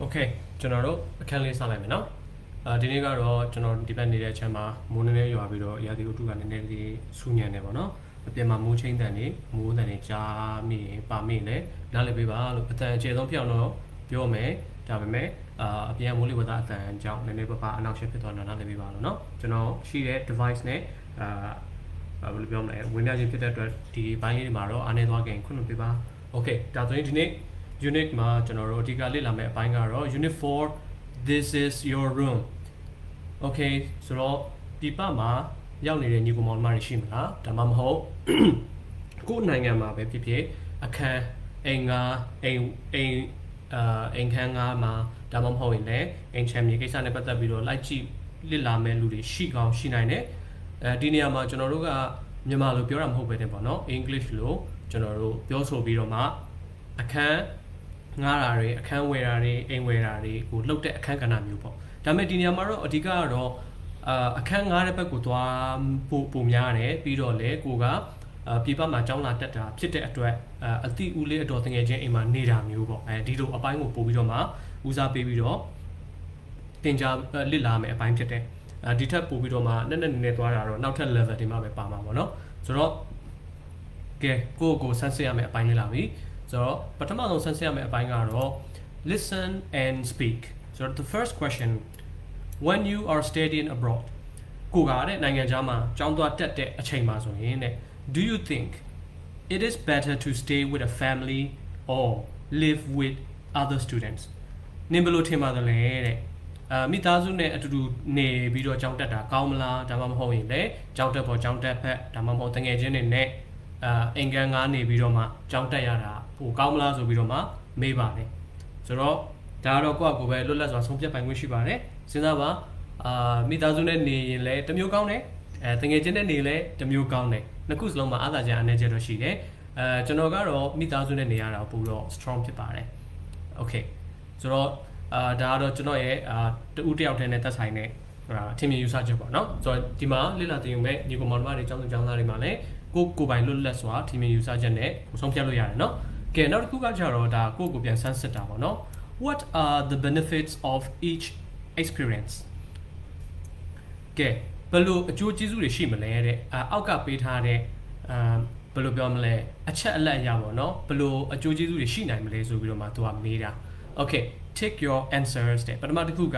Okay ကျွန်တော်တို့အခန်းလေးစလိုက်မယ်နော်ဒီနေ့ကတော့ကျွန်တော်ဒီဘက်နေတဲ့အချိန်မှာမိုးနည်းနည်းရွာပြီးတော့ရာသီဥတုကနည်းနည်းလေးဆူညံနေပါတော့အပြင်မှာမိုးချင်းတန်နေမိုးတန်နေကြားမိရင်ပါမိလဲနားလည်ပေးပါလို့အတန်အကျယ်ဆုံးပြောင်းတော့ပြောမယ်ဒါပေမဲ့အပြင်မိုးလေဝသအတန်ကြောင့်နည်းနည်းပါအနောက်ရှက်ဖြစ်သွားတော့နားလည်ပေးပါလို့နော်ကျွန်တော်ရှိတဲ့ device နဲ့ဘယ်လိုပြောမလဲဝင်ရခြင်းဖြစ်တဲ့အတွက်ဒီဘိုင်းလေးမှာတော့အားနေသွားခင်ခွင့်လွှတ်ပေးပါ Okay ဒါဆိုရင်ဒီနေ့ unit မှာကျွန်တော်တို့အဓိကလေ့လာမယ့်အပိုင်းကတော့ unit 4 this is your room Okay ဆိုတော့ဒီပတ်မှာရောက်နေတဲ့ညီကောင်မောင်နှမတွေရှိမလားဒါမှမဟုတ်ကိုယ်နိုင်ငံမှာပဲဖြစ်ဖြစ်အခန်းအိမ်ခန်းငါမှာဒါမှမဟုတ်ရင်လည်းအိမ်ချမ်းမြေကိစ္စနဲ့ပတ်သက်ပြီးတော့လိုက်ကြည့်လေ့လာမယ့်လူတွေရှိကောင်းရှိနိုင်တယ်ဒီနေရာမှာကျွန်တော်တို့က မြန်မာလိုပြောတာမဟုတ်ပဲနဲ့ပေါ့နော် English လိုကျွန်တော်တို့ပြောဆိုပြီးတော့မှအခန်းငားတာတွေအခန်းဝယ်တာတွေအိမ်ဝယ်တာတွေကိုလှုပ်တဲ့အခန်းကဏ္ဍမျိုးပေါ့ဒါပေမဲ့ဒီနေရာမှာတော့အဓိကကတော့အခန်းငားတဲ့ဘက်ကိုသွားပိုများတယ်ပြီးတော့လေကိုကပြပမှာကျောင်းလာတက်တာဖြစ်တဲ့အတွက်အတိဦးလေးအတော်တငယ်ချင်းအိမ်မှာနေတာမျိုးပေါ့ဒီလိုအပိုင်းကိုပို့ပြီးတော့မှဦးစားပေးပြီးတော့တင်ကြလစ်လာမယ်အပိုင်းဖြစ်တယ်ဒီထက်ပို့ပြီးတော့မှနည်းနည်းသွားတာတော့နောက်ထပ် level တွေမှာပဲပါမှာပေါ့နော်ဆိုတော့ကဲကိုဆန်းစစ်ရမယ်အပိုင်းလေးလာပြီဆိုတော့ပထမဆုံးဆန်းစစ်ရမယ်အပိုင်းကတော့ listen and speak so the first question when you are studying abroad ကိုကတဲ့နိုင်ငံခြားမှာကျောင်းသွားတက်တဲ့အချိန်မှာဆိုရင်တဲ့ do you think it is better to stay with a family or live with other students နင်ဘယ်လိုထင်ပါတယ်လဲတဲ့မိသားစုနဲ့အတူတူနေပြီးတော့ကျောင်းတက်တာကောင်းမလားဒါမှမဟုတ်ရင်လည်းကျောင်းတက်ဖို့ကျောင်းတက်ဖက်ဒါမှမဟုတ်တငယ်ချင်းတွေနဲ့အင်ကန်ငါးနေပြီးတော့မှကျောင်းတက်ရတာဟိုကောင်းမလားဆိုပြီးတော့မှမေးပါတယ်ဆိုတော့ဒါကတော့ကိုယ့်အကိုပဲလွတ်လပ်စွာဆုံးဖြတ်ပိုင်ခွင့်ရှိပါတယ်စဉ်းစားပါမိသားစုနဲ့နေရင်လည်းတစ်မျိုးကောင်းတယ်တငယ်ချင်းနဲ့နေလည်းတစ်မျိုးကောင်းတယ်နှစ်ခုစလုံးမှာအားသာချက်အနေချက်တော့ရှိတယ်ကျွန်တော်ကတော့မိသားစုနဲ့နေရတာပို့တော့ strong ဖြစ်ပါတယ် okay ဆိုတော့ဒါကတော့ကျွန်တော်ရဲ့တူတယောက်တည်းနဲ့သက်ဆိုင်တဲ့ထင်မြင်ယူဆချက်ပေါ့နော်ဆိုတော့ဒီမှာလေ့လာသင်ယူမဲ့ညီကောင်မောင်နှမတွေကျောင်းသူကျောင်းသားတွေမှာလည်းကိုယ်ပိုင်လွတ်လပ်စွာထင်မြင်ယူဆချက်နဲ့ဆုံးဖြတ်လို့ရတယ်နော်ကဲနောက်တစ်ခုကကျတော့ဒါကိုပြန်ဆန်းစစ်တာပေါ့နော် what are the benefits of each experience ကဲဘယ်လိုအကျိုးကျေးဇူးတွေရှိမလဲတဲ့အောက်ကပေးထားတဲ့ဘယ်လိုပြောမလဲအချက်အလက်အရာပေါ့နော်ဘယ်လိုအကျိုးကျေးဇူးတွေရှိနိုင်မလဲဆိုပြီးတော့မှသူကမေးတာ okay take your answers တဲ့ပထမတစ်ခုက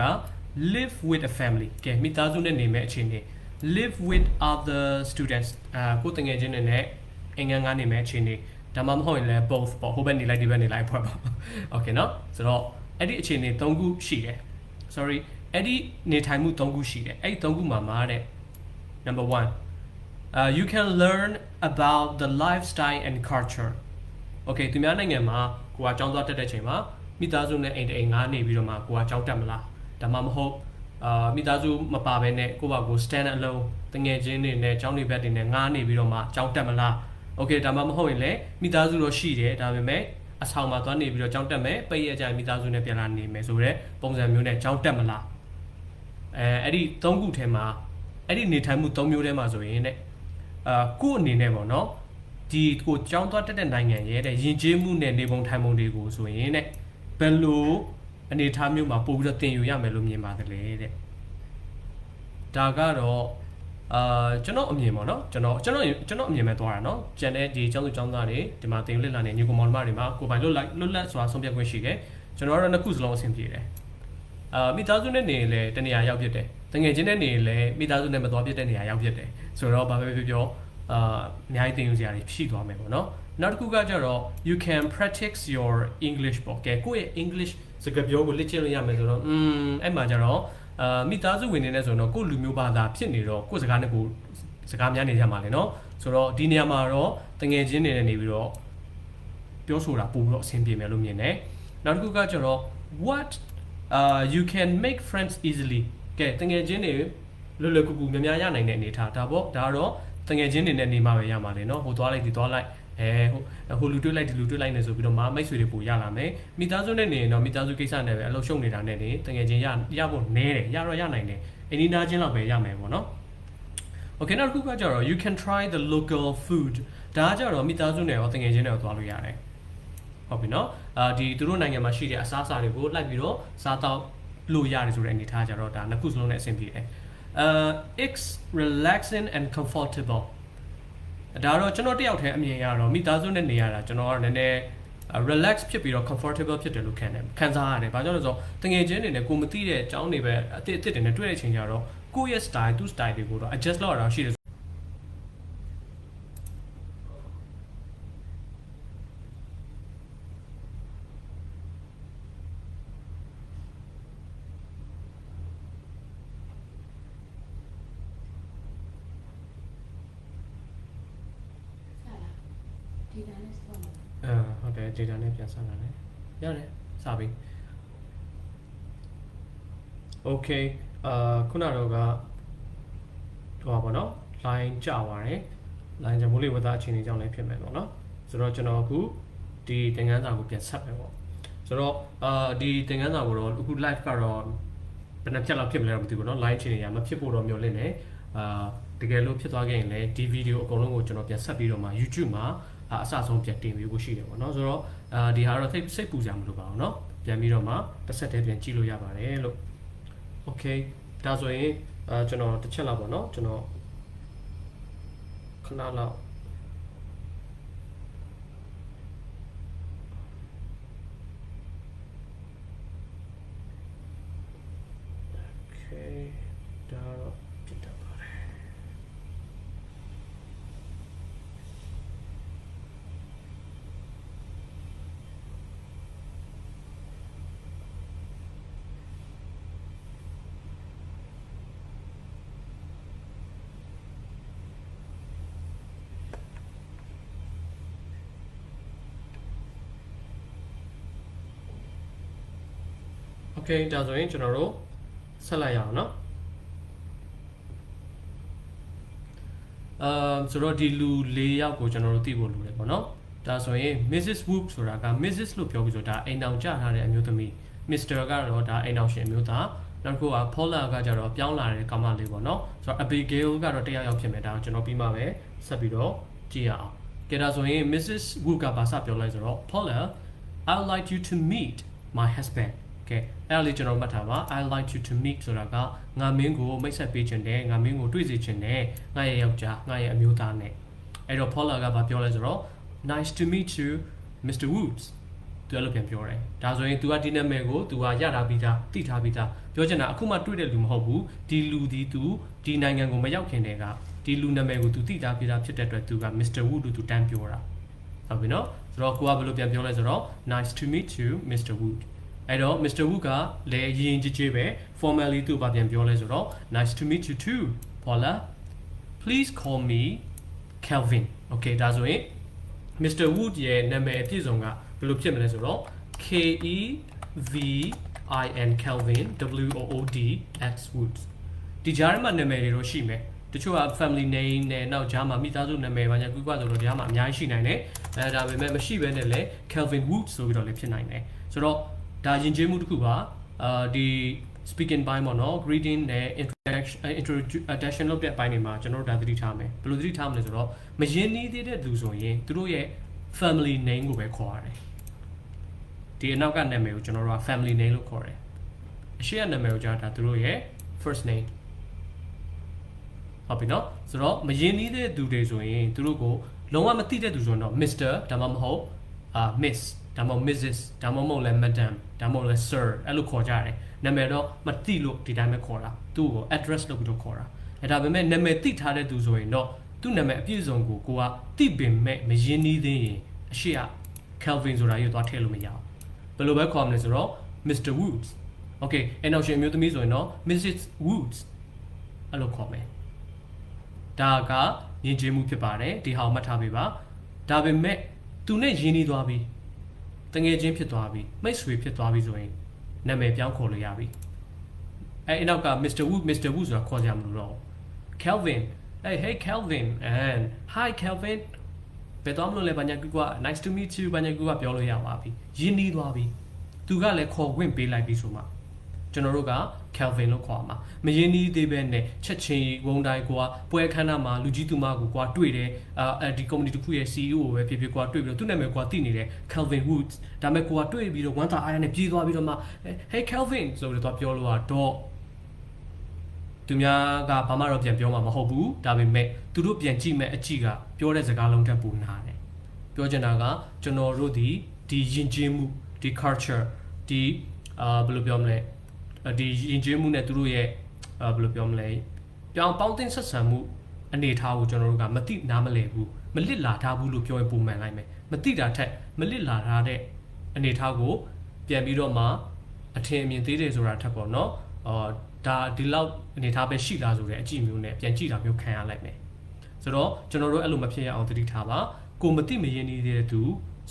live with a family ကဲမိသားစုနဲ့နေမဲ့အခြေအနေ live with other students ကိုတငယ်ချင်းတွေနဲ့အင်္ဂန်ကနေမဲ့အခြေအနေဒါမှမဟုတ်ရင်လည်း both ပေါ့ဟိုဘက်နေလိုက်ဒီဘက်နေလိုက်ဖွဲ့ပေါ့ okay เนาะဆိုတော့အဲ့ဒီအခြေအနေ၃ခုရှိတယ် sorry အဲ့ဒီနေထိုင်မှု၃ခုရှိတယ်အဲ့ဒီ၃ခုမှာတဲ့ number 1 you can learn about the lifestyle and culture okay သူများနိုင်ငံမှာကိုကကျောင်းသွားတက်တဲ့ချိန်မှာမိသားစုနဲ့အိမ်တအိမ်ငါးနေပြီးတော့မှကိုကကြောက်တက်မလားဒါမှမဟုတ်မိသားစုမပါဘဲနဲ့ကိုကကို stand alone တငယ်ချင်းတွေနဲ့ကျောင်းတွေဘက်တွေနဲ့ငါးနေပြီးတော့မှကြောက်တက်မလား okay ဒါမှမဟုတ်ရင်လည်းမိသားစုတော့ရှိတယ်ဒါပေမဲ့အဆောင်မှာသွားနေပြီးတော့ကြောက်တက်မယ်ပိတ်ရကြမိသားစုနဲ့ပြန်လာနေမယ်ဆိုတော့ပုံစံမျိုးနဲ့ကြောက်တက်မလားအဲ့ဒီ၃ခုထဲမှာအဲ့ဒီနေထိုင်မှု၃မျိုးထဲမှာဆိုရင်တဲ့ကို့အနေနဲ့ပေါ့နော်ဒီကိုကျောင်းသွားတက်တဲ့နိုင်ငံရဲ့တဲ့ယဉ်ကျေးမှုနဲ့နေပုံထိုင်ပုံတွေကိုဆိုရင်တဲ့ဘယ်လိုအနေအထားမျိုးမှာပို့ပြီးတော့သင်ယူရမယ်လို့မြင်ပါတယ်လေတဲ့ဒါကတော့ကျွန်တော်အမြင်ပေါ့နော်ကျွန်တော်အမြင်ပဲသွားတာနော်ကျန်တဲ့ဒီကျောင်းသူကျောင်းသားတွေဒီမှာသင်ယူလက်လာနေညီကောင်မောင်နှမတွေမှာကိုယ်ပိုင်လွတ်လပ်စွာဆုံးဖြတ်ခွင့်ရှိတယ်ကျွန်တော်ကတော့နှစ်ခုစလုံးအဆင်ပြေတယ်မိသားစုနဲ့နေလေတနေရာရောက်ဖြစ်တယ်တငယ်ချင်းနဲ့နေလေမိသားစုနဲ့မသွားဖြစ်တဲ့နေရာရောက်ဖြစ်တယ်ဆိုတော့ဘာပဲပြောအများကြီးသင်ယူစရာတွေရှိသွားမယ်ပေါ့နော်နောက်တစ်ခုကကျတော့ you can practice your English ပေါ့ကဲကိုယ့်ရဲ့ English စကားပြောကိုလေ့ကျင့်လို့ရမယ်ဆိုတော့အဲ့မှာကျတော့မိသားစုဝင်နေနေဆိုတော့ကိုယ့်လူမျိုးဘာသာဖြစ်နေတော့ကိုယ့်စကားနဲ့ကိုစကားများနေကြမှာလေနော်ဆိုတော့ဒီနေရာမှာတော့တငယ်ချင်းတွေနဲ့နေပြီးတော့ပြောဆိုတာပို့ပြီးတော့အဆင်ပြေမယ်လို့မြင်တယ်နောက်တစ်ခုကကျတော့ what you can make friends easily ကဲတငယ်ချင်းတွေလွယ်ကူများများရနိုင်တဲ့အနေထားဒါပေါ့ဒါတော့တငယ်ချင်းတွေနဲ့နေမှာပဲရမှာလေနော်ဟိုသွားလိုက်ဒီသွားလိုက်ဟိုလူတွေ့လိုက်ဒီလူတွေ့လိုက်နေဆိုပြီးတော့မိတ်ဆွေတွေပို့ရလာမယ်မိသားစုနဲ့နေရင်တော့မိသားစုကိစ္စနဲ့ပဲအလုပ်ရှုပ်နေတာနဲ့နေတကယ်ချင်းရဖို့နည်းတယ်ရတော့ရနိုင်တယ်အင်းဒီနာချင်းလောက်ပဲရမယ်ပေါ့နော် okay နောက်တစ်ခုကကျတော့ you can try the local food ဒါကကျတော့မိသားစုနဲ့ရောတကယ်ချင်းနဲ့ရောသွားလို့ရတယ်ဟုတ်ပြီနော်ဒီသူတို့နိုင်ငံမှာရှိတဲ့အစားအစာတွေကိုလိုက်ပြီးတော့စားတော့လို့ရတယ်ဆိုတဲ့အနေထားကြတော့ဒါနှစ်ခုစလုံးနဲ့အဆင်ပြေတယ်it's relaxing and comfortable ဒါတော့ကျွန်တော်တယောက်တည်းအမြင်ရတော့မိသားစုနဲ့နေရတာကျွန်တော်ကတော့နည်းနည်း relax ဖြစ်ပြီးတော့ comfortable ဖြစ်တယ်လို့ခံစားရတယ်။ဘာကြောင့်လဲဆိုတော့တငယ်ချင်းတွေနဲ့ကိုမသိတဲ့အကြောင်းတွေပဲအစ်စ်တွေနဲ့တွေ့တဲ့အချိန်ကျတော့ကိုယ့်ရဲ့ style သူ့ style တွေကိုတော့ adjust လုပ်ရတာရှိတယ်ဟုတ်တယ် data နဲ့ပြန်ဆက်လာတယ်ရတယ်စပြီ okay ခုနတော့ကဟိုပါပေါ့နော် line ကျသွားတယ် လိုင်းကြောင့်မိုးလေဝသအခြေအနေကြောင့်လည်းဖြစ်မယ်ပေါ့နော်ဆိုတော့ကျွန်တော်အခုဒီသင်ခန်းစာကိုပြန်ဆက်မယ်ပေါ့ဆိုတော့ဒီသင်ခန်းစာကိုတော့အခု live ကတော့ဘယ်နှဖြတ်လောက်ဖြစ်မလဲတော့မသိဘူးเนาะ live အခြေအနေကမဖြစ်ဖို့တော့မျှော်လင့်နေတကယ်လို့ဖြစ်သွားခဲ့ရင်လည်းဒီဗီဒီယိုအကုန်လုံးကိုကျွန်တော်ပြန်ဆက်ပြီးတော့မှ YouTube မှာအစဆုံးပြန်တင်ပေးဖို့ရှိတယ်ပေါ့เนาะဆိုတော့ဒီဟာတော့စိတ်ပူကြမလို့ပါဘူးเนาะပြန်ပြီးတော့မှတစ်ဆက်တည်းပြန်ကြည့်လို့ရပါတယ်လို့ Okay ဒါဆိုရင်ကျွန်တော်တစ်ချက်လောက်ပေါ့เนาะကျွန်တော်ခဏလောက်ဒါတော့ပြတ်တတ်ပါတယ်โอเคဒါဆိုရင်ကျွန်တော်တို့ဆက်လိုက်ရအောင်เนาะဆိုတော့ဒီလူ၄ယောက်ကိုကျွန်တော်တို့သိဖို့လိုတယ်ပေါ့နော်ဒါဆိုရင် Mrs. Wood ဆိုတာက Mrs. လို့ပြောပြီးဆိုတော့ဒါအိမ်အောင်ကြထားတဲ့အမျိုးသမီး Mr. ကတော့ဒါအိမ်အောင်ရှင်အမျိုးသားနောက်တစ်ခုက Paula ကကြတော့ပြောင်းလာတဲ့ကောင်မလေးပေါ့နော်ဆိုတော့ Abigail ကတော့တယောက်ယောက်ဖြစ်မယ်ဒါကိုကျွန်တော်ပြီးမှပဲဆက်ပြီးတော့ကြည့်ရအောင်ကဲဒါဆိုရင် Mrs. Wood ကဘာစပြောလိုက်ဆိုတော့ Paula I would like you to meet my husband ကဲအဲ့ဒါလေးကျွန်တော်မှတ်ထားပါ I like you to meet ဆိုတာကငါမင်းကိုမိတ်ဆက်ပေးခြင်းနဲ့ငါမင်းကိုတွေ့စေခြင်းနဲ့ငါရဲ့ယောက်ျားငါရဲ့အမျိုးသားနဲ့အဲ့တော့ Paula ကဘာပြောလဲဆိုတော့ Nice to meet you Mr. Woods သူအဲ့လိုပြန်ပြောတယ်ဒါဆိုရင် तू ကဒီနာမည်ကို तू ကရတာပြီးသားသိထားပြီးသားပြောချင်တာအခုမှတွေ့တဲ့လူမဟုတ်ဘူးဒီလူဒီ तू ဒီနိုင်ငံကိုမရောက်ခင်တည်းကဒီလူနာမည်ကို तू သိထားပြီးသားဖြစ်တဲ့အတွက် तू က Mr. Wood လို့ तू တန်းပြောတာဟုတ်ပြီနော်ဆိုတော့ကိုကဘယ်လိုပြန်ပြောလဲဆိုတော့ Nice to meet you Mr. Woodအဲ့တော့ Mr. Wood ကလည်းရင်းကြီးပဲ formally သူ့ဘာပြန်ပြောလဲဆိုတော့ Nice to meet you too Paula please call me Kelvin okay ဒါဆိုရင် Mr. Wood ရဲ့နာမည်အပြည့်စုံကဘယ်လိုဖြစ်မလဲဆိုတော့ KEVIN Kelvin WOOD X Woods ဒီကြားထဲမှာနာမည်တွေတော့ရှိမယ်တချို့က family name နဲ့နောက်ကြားမှာမိသားစုနာမည်ဘာညာကူကွာဆိုတော့ကြားမှာအများကြီးရှိနိုင်တယ်ဒါပေမဲ့မရှိဘဲနဲ့လည်း Kelvin Woods ဆိုပြီးတော့လည်းဖြစ်နိုင်တယ်ဆိုတော့ဒါယဉ်ကျေးမှုတစ်ခုပါဒီ speaking ဘိုင်းပေါ့နော် greeting နဲ့ introduction လုပ်တဲ့ဘိုင်းတွေမှာကျွန်တော်တို့ဒါသတိထားမယ်ဘယ်လိုသတိထားမလဲဆိုတော့မရင်းနှီးသေးတဲ့သူဆိုရင်သူတို့ရဲ့ family name ကိုပဲခေါ်ရတယ်ဒီအနောက်ကနာမည်ကိုကျွန်တော်တို့က family name လို့ခေါ်တယ်အရှိရနာမည်ကိုကြားတာသူတို့ရဲ့ first name ဟုတ်ပြီနော်ဆိုတော့မရင်းနှီးတဲ့သူတွေဆိုရင်သူတို့ကိုလုံးဝမသိတဲ့သူဆိုရင်တော့ Mr. ဒါမှမဟုတ် Miss ဒါမှမဟုတ် Mrs. ဒါမှမဟုတ်လည်း Madam ဒါမှမဟုတ်လည်း Sir အဲ့လိုခေါ်ကြတယ်နာမည်တော့မသိလို့ဒီတိုင်းပဲခေါ်တာသူ့ကို address လုပ်ပြီးတော့ခေါ်တာဒါပေမဲ့နာမည်သိထားတဲ့သူဆိုရင်တော့သူ့နာမည်အပြည့်စုံကိုကသိပင်မဲ့မရင်းနှီးသေးရင်အရှိက Kelvin ဆိုတာရွေးသွားထည့်လို့မရအောင်ဘယ်လိုပဲခေါ်မလဲဆိုတော့ Mr. Woods okay အဲ့နောက်ရှင်မျိုးသမီးဆိုရင်တော့ Mrs. Woods အဲ့လိုခေါ်မယ်ဒါကယဉ်ကျေးမှုဖြစ်ပါတယ်ဒီဟာကိုမှတ်ထားပေးပါဒါပေမဲ့သူနဲ့ရင်းနှီးသွားပြီတငယ်ချင်းဖြစ်သွားပြီမိတ်ဆွေဖြစ်သွားပြီဆိုရင်နာမည်ပြောင်းခေါ်လို့ရပြီအဲ့နောက်က Mr. Wood ဆိုတာခေါ်ကြမလို့တော့ Kelvin hey Kelvin and hi Kelvin ဘယ်တော့မလို့လဲဘာညာကူက nice to meet you ဘာညာကူကပြောလို့ရပါပြီရင်းနှီးသွားပြီသူကလည်းခေါ်ခွင့်ပေးလိုက်ပြီဆိုမှကျွန်တော်တို့က Kelvin လို့ခေါ်မှာမရင်းနှီးသေးပဲနဲ့ချက်ချင်းဝုံတိုင်းကွာပွဲခန်းနာမှာလူကြီးသူမကိုကွာတွေ့တယ်ဒီ community တစ်ခုရဲ့ CEO ကိုပဲဖြစ်ဖြစ်ကွာတွေ့ပြီးတော့သူ့နာမည်ကွာသိနေတယ် Kelvin Woods ဒါပေမဲ့ကွာတွေ့ပြီးတော့ဝမ်းသာအားရနဲ့ပြေးသွားပြီးတော့မှ hey Kelvin ဆိုပြီးတော့ပြောလို့တော့သူများကဘာမှတော့ပြန်ပြောမှာမဟုတ်ဘူးဒါပေမဲ့သူတို့ပြန်ကြည့်မဲ့အကြည့်ကပြောတဲ့စကားလုံးထက်ပိုနာတယ်ပြောချင်တာကကျွန်တော်တို့ဒီယဉ်ကျေးမှုဒီ culture ဒီဘယ်လိုပြောမလဲဒီယဉ်ကျေးမှုနဲ့သူတို့ရဲ့ဘယ်လိုပြောမလဲပြောင်းပေါင်းတင်ဆက်ဆံမှုအနေထားကိုကျွန်တော်တို့ကမသိနားမလည်ဘူးမလစ်လာထားဘူးလို့ပြောရင်ပုံမှန်လိုက်မယ်မသိတာထက်မလစ်လာထားတဲ့အနေထားကိုပြန်ပြီးတော့မှအထင်အမြင်သေးတယ်ဆိုတာထက်ပေါ့နော်ဒါဒီလောက်အနေထားပဲရှိလားဆိုတဲ့အကြည့်မျိုးနဲ့ပြန်ကြည့်တာမျိုးခံရလိုက်မယ်ဆိုတော့ကျွန်တော်တို့အဲ့လိုမဖြစ်ရအောင်သတိထားပါကိုမသိမရင်းနေတဲ့သူ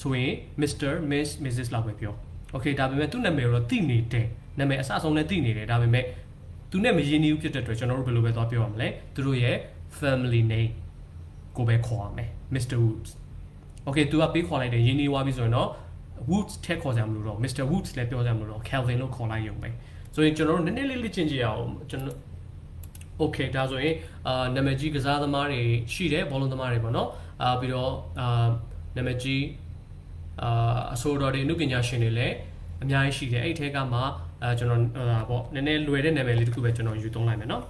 ဆိုရင် Mr. Miss Mrs. လောက်ပဲပြော okay ဒါပေမဲ့သူ့နာမည်တော့သိနေတယ်နာမည်အစအဆုံးနဲ့သိနေတယ်ဒါပေမဲ့သူနဲ့မရင်းနှီးဘူးဖြစ်တဲ့အတွက်ကျွန်တော်တို့ဘယ်လိုပဲသွားပြောရမလဲသူတို့ရဲ့ family name ကိုပဲခေါ်ရမယ် Mr. Woods okay သူကပေးခေါ်လိုက်တယ်ရင်းနှီးသွားပြီဆိုရင်တော့ Woods ထည့်ခေါ်ကြမလို့တော့ Mr. Woods လည်းပြောကြမလို့တော့ Calvin လို့ခေါ်လိုက်ရုံပဲဆိုရင်ကျွန်တော်တို့နည်းနည်းလေးလေ့ကျင့်ကြည့်အောင်ကျွန်တော် okay ဒါဆိုရင်နာမည်ကြီးကစားသမားတွေရှိတယ်ဘောလုံးသမားတွေပေါ့နော်ပြီးတော့နာမည်ကြီးအဆိုတော်တွေအမှုပညာရှင်တွေလည်းအများကြီးရှိတယ်အဲ့ထဲကမှကျွန်တော်ပေါ့နည်းနည်းလွယ်တဲ့နာမည်လေးတစ်ခုပဲကျွန်တော်ယူသုံးလိုက်မယ်နော်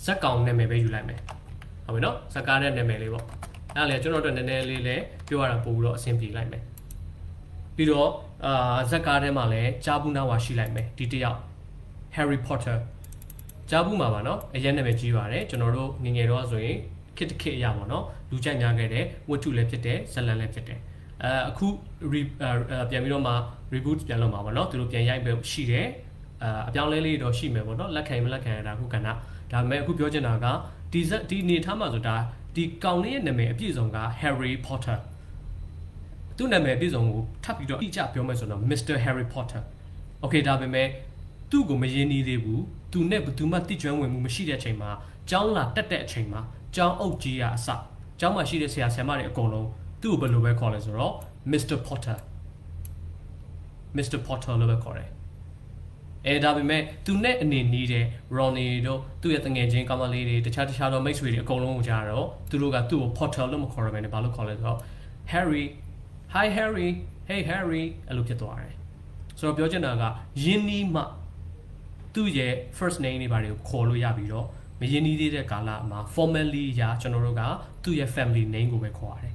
ဇက်ကောင်နာမည်ပဲယူလိုက်မယ်ဟုတ်ပြီနော်ဇက်ကားတဲ့နာမည်လေးပေါ့အဲ့ဒါလေကျွန်တော်တို့နည်းနည်းလေးလည်းပြောရတာပို့ပြီးတော့အဆင်ပြေလိုက်မယ်ပြီးတော့ဇက်ကားထဲမှာလည်းဂျာဘူးနာဝါရှိလိုက်မယ်ဒီတစ်ယောက် Harry Potter ဂျာဘူးမှာပါနော်အရင်နာမည်ကြီးပါတယ်ကျွန်တော်တို့ငငယ်တော့ဆိုရင်ခစ်အရာပေါ့နော်လူကြိုက်များခဲ့တဲ့ဝတ္ထုလည်းဖြစ်တယ်ဇလန်လည်းဖြစ်တယ်အခုပြန်ပြီးတော့မှ reboot ပြန်လုပ်မှာပေါ့နော်သူတို့ပြန်ရိုက်ပဲရှိတယ်အပြောင်းလဲလေးတော့ရှိမယ်ပေါ့နော်လက်ခံမလက်ခံရတာအခုကဏ္ဍဒါပေမဲ့အခုပြောချင်တာကဒီနေထားမှာဆိုတာဒီကောင်လေးရဲ့နာမည်အပြည့်စုံက Harry Potter သူ့နာမည်အပြည့်စုံကိုထပ်ပြီးတော့အတိအကျပြောမယ်ဆိုတော့ Mr. Harry Potter okay ဒါပေမဲ့သူ့ကိုမရင်းနှီးသေးဘူးသူနဲ့ဘယ်သူမှတိကျွမ်းဝင်မှုမရှိတဲ့အချိန်မှာကျောင်းလာတက်တဲ့အချိန်မှာကျောင်းအုပ်ကြီးကအစကျောင်းမှာရှိတဲ့ဆရာဆရာမတွေအကုန်လုံးသူ့ကိုဘယ်လိုပဲခေါ်လဲဆိုတော့ Mr. Potter လို့ပဲခေါ်တယ်ဒါပေမဲ့သူနဲ့အနေနီးတဲ့ Ronnie တို့သူ့ရဲ့တငယ်ချင်းကောင်မလေးတွေတခြားတော့မိတ်ဆွေတွေအကုန်လုံးကိုကြားတော့သူတို့ကသူ့ကို Potter လို့မခေါ်ရဘဲနဲ့ဘာလို့ခေါ်လဲဆိုတော့ Harry hi Harry hey Harry အဲ့လိုဖြစ်သွားတယ်ဆိုတော့ပြောချင်တာကယင်းနီးမှသူ့ရဲ့ first name တွေဘာတွေကိုခေါ်လို့ရပြီးတော့မယင်းနီးသေးတဲ့ကာလမှာ formally ရာကျွန်တော်တို့ကသူ့ရဲ့ family name ကိုပဲခေါ်ရတယ်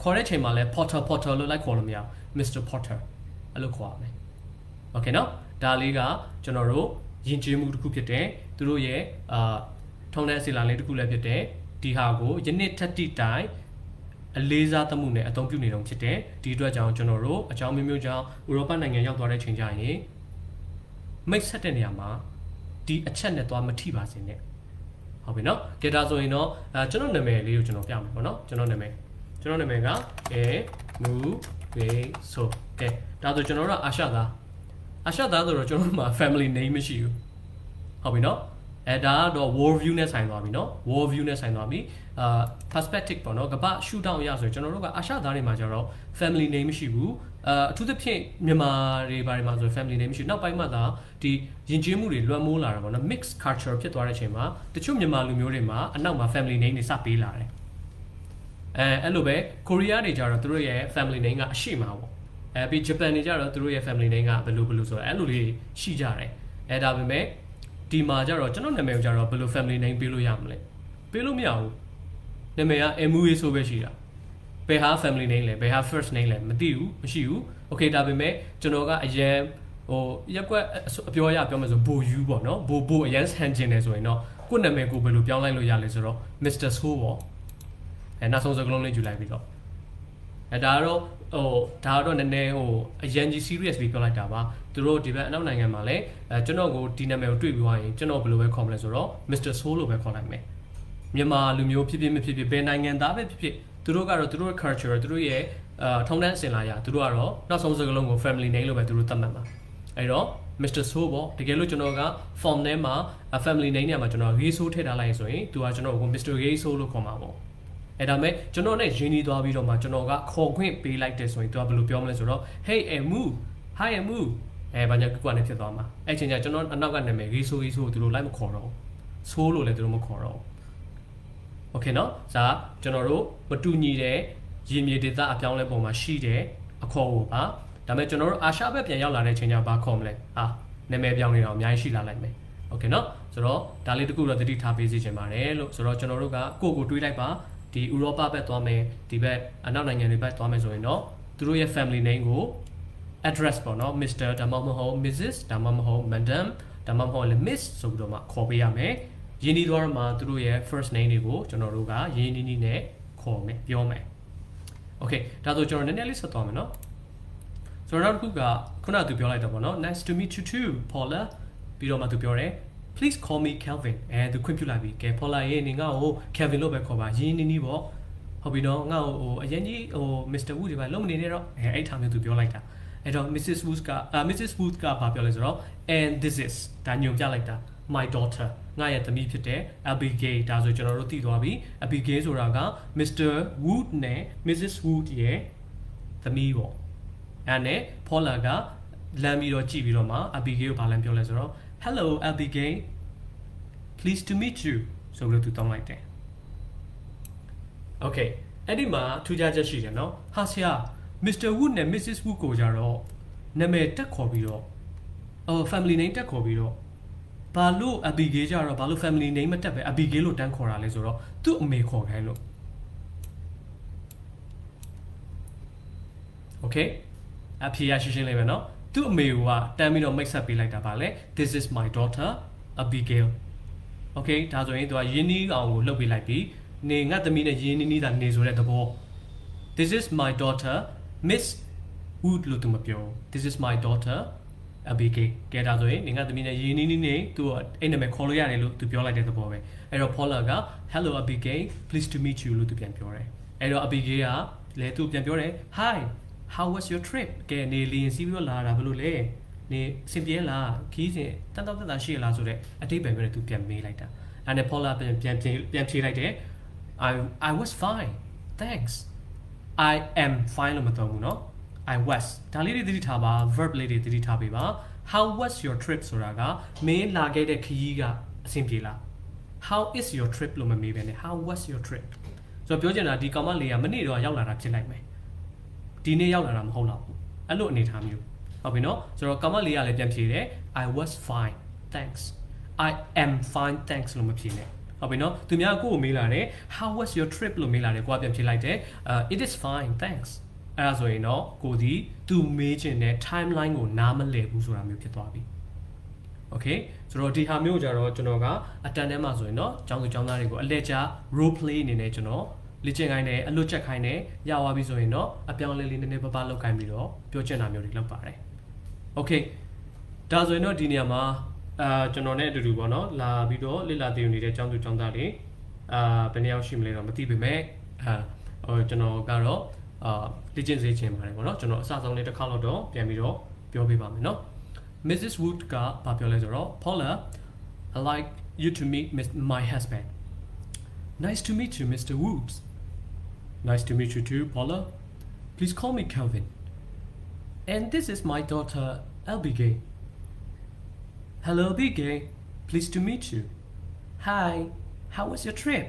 ခေါ်တဲ့ချိန်မှာလဲ Potter လို့လိုက်ခေါ်လို့မရဘူး Mr. Potter အဲ့လိုခေါ်ရမယ် okay နော်ဒါလေးကကျွန်တော်တို့ယဉ်ကျေးမှုတစ်ခုဖြစ်တယ်သူတို့ရဲ့ထုံးတဲ့စီလာလေးတစ်ခုလည်းဖြစ်တယ်ဒီဟာကိုယနေ့ထက်တိတိုင်အလေးစားသမှုနဲ့အသုံးပြုနေတော့ဖြစ်တယ်ဒီအတွက်ကြောင့်ကျွန်တော်တို့အကြောင်းမျိုးကြောင့်ဥရောပနိုင်ငံရောက်သွားတဲ့ချိန်ကျရင်မိတ်ဆက်တဲ့နေရာမှာဒီအချက်နဲ့သွားမထိပါစေနဲ့ဟုတ်ပြီနော်ကြည့်ဒါဆိုရင်တော့ကျွန်တော်နာမည်လေးကိုကျွန်တော်ပြမယ်ပေါ့နော်ကျွန်တော်နာမည်ကမူဘေဆိုကဲဒါဆိုကျွန်တော်တို့အာရှသားဆိုတော့ကျွန်တော်တို့မှာ family name မရှိဘူးဟုတ်ပြီနော်ဒါကတော့ world view နဲ့ဆိုင်သွားပြီနော် world view နဲ့ဆိုင်သွားပြီperspective ပေါ့နော်ကမ္ဘာရှုထောင့်အရဆိုရင်ကျွန်တော်တို့ကအာရှသားတွေမှာကျတော့ family name မရှိဘူးအထူးသဖြင့်မြန်မာတွေဘာတွေမှာဆို family name မရှိနောက်ပိုင်းမှာသာဒီယဉ်ကျေးမှုတွေလွှမ်းမိုးလာတာပေါ့နော် mix culture ဖြစ်သွားတဲ့အချိန်မှာတချို့မြန်မာလူမျိုးတွေမှာအနောက်မှာ family name တွေစပေးလာတယ်အဲ့လိုပဲကိုရီးယားတွေကျတော့သူတို့ရဲ့ family name ကအရှိမှာပေါ့ပြီးဂျပန်တွေကျတော့သူတို့ရဲ့ family name ကဘယ်လိုဆိုတော့အဲ့လိုလေးရှိကြတယ်ဒါပေမဲ့ဒီမှာကျတော့ကျွန်တော်နာမည်ကိုကျတော့ဘယ်လို family name ပေးလို့ရမလဲပေးလို့မရဘူးနာမည်က MUA ဆိုပဲရှိတာဘယ်ဟာ family name လဲဘယ်ဟာ first name လဲမသိဘူးမရှိဘူး okay ဒါပေမဲ့ကျွန်တော်ကအရန်ရက်ကွက်အပြောမယ်ဆိုဘိုယူပေါ့နော်ဘိုအရန်ဆန်ကျင်တယ်ဆိုရင်တော့ကိုယ့်နာမည်ကိုဘယ်လိုပြောင်းလိုက်လို့ရလဲဆိုတော့ Mr. So ပေါ့နောက်ဆုံးစကားလုံးလေးယူလိုက်ပြီးတော့ဒါကတော့နည်းနည်းအရန်ကြီး serious ပြီးပြောလိုက်တာပါသူတို့ဒီဘက်အနောက်နိုင်ငံမှာလည်းကျွန်တော်ကိုဒီနာမည်ကိုတွေ့ပြီးသွားရင်ကျွန်တော်ဘယ်လိုပဲခေါ်မလဲဆိုတော့ Mr. Soul လို့ပဲခေါ်လိုက်မယ်မြန်မာလူမျိုးဖြစ်ဖြစ်မဖြစ်ဖြစ်ဘယ်နိုင်ငံသားပဲဖြစ်ဖြစ်သူတို့ကတော့သူတို့ရဲ့ culture သူတို့ရဲ့ထုံးတမ်းအစဉ်လာရသူတို့ကတော့နောက်ဆုံးစကားလုံးကို family name လို့ပဲသူတို့သတ်မှတ်မှာအဲ့တော့ Mr. Soul ပေါ့တကယ်လို့ကျွန်တော်က form name မှာ family name ညမှာကျွန်တော် Gay Soul ထည့်ထားလိုက်ဆိုရင်သူကကျွန်တော်ကို Mr. Gay Soul လို့ခေါ်မှာပေါ့ဒါမဲ့ကျွန်တော်နဲ့ရင်းနှီးသွားပြီးတော့မှကျွန်တော်ကခေါ်ခွင့်ပေးလိုက်တယ်ဆိုရင်သူကဘယ်လိုပြောမလဲဆိုတော့ hey Emu hi Emu ဘာညာကွာနေဖြစ်သွားမှာအဲ့ချိန်ကျကျွန်တော်အနောက်ကနာမည် Gay Soul သူတို့လိုက်မခေါ်တော့ဘူး Soul လို့လည်းသူတို့မခေါ်တော့ဘူး okay နော်ဒါကျွန်တော်တို့မတူညီတဲ့ရင်းမြေဒေသအပြောင်းလဲပုံမှာရှိတဲ့အခေါ်ကိုပါဒါမဲ့ကျွန်တော်တို့အာရှဘက်ပြန်ရောက်လာတဲ့ချိန်ကျဘာခေါ်မလဲနာမည်ပြောင်းနေတာအများကြီးရှိလာလိုက်မယ် okay နော်ဆိုတော့ဒါလေးတခုတော့သတိထားပေးစီချင်ပါတယ်လို့ဆိုတော့ကျွန်တော်တို့ကကိုကိုတွေးလိုက်ပါဒီဥရောပဘက်သွားမယ်ဒီဘက်အနောက်နိုင်ငံတွေဘက်သွားမယ်ဆိုရင်တော့သူတို့ရဲ့ family name ကို address ပေါ့နော် Mr. ဒါမှမဟုတ် Mrs. ဒါမှမဟုတ် Madam ဒါမှမဟုတ် Miss ဆိုပြီးတော့မှခေါ်ပေးရမယ်ရင်းနှီးသွားတော့မှသူတို့ရဲ့ first name တွေကိုကျွန်တော်တို့ကရင်းနှီးနဲ့ခေါ်မယ်ပြောမယ် okay ဒါဆိုကျွန်တော်နည်းနည်းလေးဆက်သွားမယ်နော်ဆိုတော့နောက်တစ်ခုကခုနကသူပြောလိုက်တော့ပေါ့နော် nice to meet you too Paula ပြီးတော့မှသူပြောတယ်Please call me Kelvin သူခွင့်ပြုလိုက်ပြီကဲ Paula ရေနေငါ့ကို Kelvin လို့ပဲခေါ်ပါရင်းနှီးပေါ့ဟုတ်ပြီနော်ငါ့ကိုအရင်ကြီးMr. Wood တွေပါလုံးမနေနဲ့တော့အဲ့ထားမျိုးသူပြောလိုက်တာအဲ့တော့ Mrs. Wood ကဘာပြောလဲဆိုတော့ and this is ဒါညွန်ပြလိုက်တာ my daughter ငါရဲ့သမီးဖြစ်တဲ့ Abigail ဒါဆိုကျွန်တော်တို့သိသွားပြီ Abigail ဆိုတာက Mr. Wood နဲ့ Mrs. Wood ရဲ့သမီးပေါ့အဲ့နဲ့ Paula ကလမ်းပြီးတော့ကြည့်ပြီးတော့မှ Abigail ကိုဘာလမ်းပြောလဲဆိုတော့ Hello Abigail pleased to meet you ဆိုပြီးတော့သူတောင်းလိုက်တယ် Okay အဲ့ဒီမှာထူးခြားချက်ရှိတယ်နော်ဟာဆရာ Mr. Wood နဲ့ Mrs. Wood ကိုကြတော့နာမည်တက်ခေါ်ပြီးတော့family name တက်ခေါ်ပြီးတော့ဘာလို့ Abigail ကြတော့ဘာလို့ family name မတက်ပဲ Abigail လို့တန်းခေါ်တာလဲဆိုတော့သူ့အမေခေါ်ခိုင်းလို့ Okay အဖေရရှင်းရှင်းလေးပဲเนาะသူ့အမေကတန်းပြီးတော့မိတ်ဆက်ပေးလိုက်တာပါလေ This is my daughter Abigail Okay ဒါဆိုရင်သူကယင်းနီးအောင်ကိုလှုပ်ပေးလိုက်ပြီးနေငါသမီးနဲ့ယင်းနီးနီးတာနေဆိုတဲ့သဘော This is my daughter Miss Wood လို့သူမပြော This is my daughter Abigail ကဲဒါဆိုရင်နေငါသမီးနဲ့ယင်းနီးနီးနေသူကအဲ့နာမည်ခေါ်လို့ရတယ်လို့သူပြောလိုက်တဲ့သဘောပဲအဲ့တော့ Paula က Hello Abigail pleased to meet you လို့သူပြန်ပြောတယ်အဲ့တော့ Abigail ကလည်းသူပြန်ပြောတယ် Hi how was your trip ကဲနေလင်းစီးပြီးတော့လာတာဘယ်လိုလဲနေစင်ပြေလားခီးစဉ်တန်တန်ရှိလားဆိုတဲ့အတိတ်ပဲနဲ့သူပြန်မေးလိုက်တာအဲ့နဲ့ Paula ပြန်ဖြေလိုက်တယ် I was fine thanks I am fine လို့မသုံးဘူးเนาะ I was ဒါလေးတွေသတိထားပါ verb လေးတွေသတိထားပေးပါ how was your trip ဆိုတာကမင်းလာခဲ့တဲ့ခရီးကအဆင်ပြေလား how is your trip လို့မမေးဘဲနဲ့ how was your trip ဆိုတော့ပြောချင်တာဒီကောင်မလေးကမနေ့တော့ရောက်လာတာဖြစ်လိုက်မယ်ဒီနေ့ရောက်လာတာမဟုတ်တော့ဘူးအဲ့လိုအနေထားမျိုးဟုတ်ပြီနော်ဆိုတော့ကောင်မလေးကလည်းပြန်ဖြေတယ် I was fine thanks I am fine thanks လို့မဖြေနဲ့ဟုတ်ပြီနော်သူများကိုမေးလာတယ် how was your trip လို့မေးလာတယ်ကိုကပြန်ဖြေလိုက်တယ် it is fine thanks အဲ့ဒါဆိုရင်တော့ကိုဒီသူမေးချင်တဲ့ timeline ကိုနားမလည်ဘူးဆိုတာမျိုးဖြစ်သွားပြီ Okay ဆိုတော့ဒီဟာမျိုးကြတော့ကျွန်တော်ကအတန်ထဲမှာဆိုရင်တော့ကျောင်းသူကျောင်းသားတွေကိုအလက်ကျ role play အနေနဲ့ကျွန်တော်လေ့ကျင့်ခိုင်းတယ်အလွတ်ချက်ခိုင်းတယ်ရသွားပြီဆိုရင်တော့အပြောင်းလဲလေးနည်းနည်းပါးပါးလုပ်ခိုင်းပြီးတော့ပြောချင်တာမျိုးတွေလုပ်ပါတယ် Okay ဒါဆိုရင်တော့ဒီနေရာမှာကျွန်တော်နဲ့အတူတူပေါ့နော်လာပြီးတော့လေ့လာသင်ယူနေတဲ့ကျောင်းသူကျောင်းသားတွေဘယ်နှစ်ယောက်ရှိမလဲတော့မသိပေမဲ့ကျွန်တော်ကတော့လေ့ကျင့်စေချင်ပါတယ်ပေါ့နော်ကျွန်တော်အစဆုံးလေးတစ်ခါလောက်တော့ပြန်ပြီးတော့ပြောပြပါမယ်နော် Mrs. Wood ကဘာပြောလဲဆိုတော့ Paula I like you to meet my husband Nice to meet you Mr. Woods Nice to meet you too Paula Please call me Kelvin And this is my daughter Abigail Hello Abigail Pleased to meet you Hi How was your trip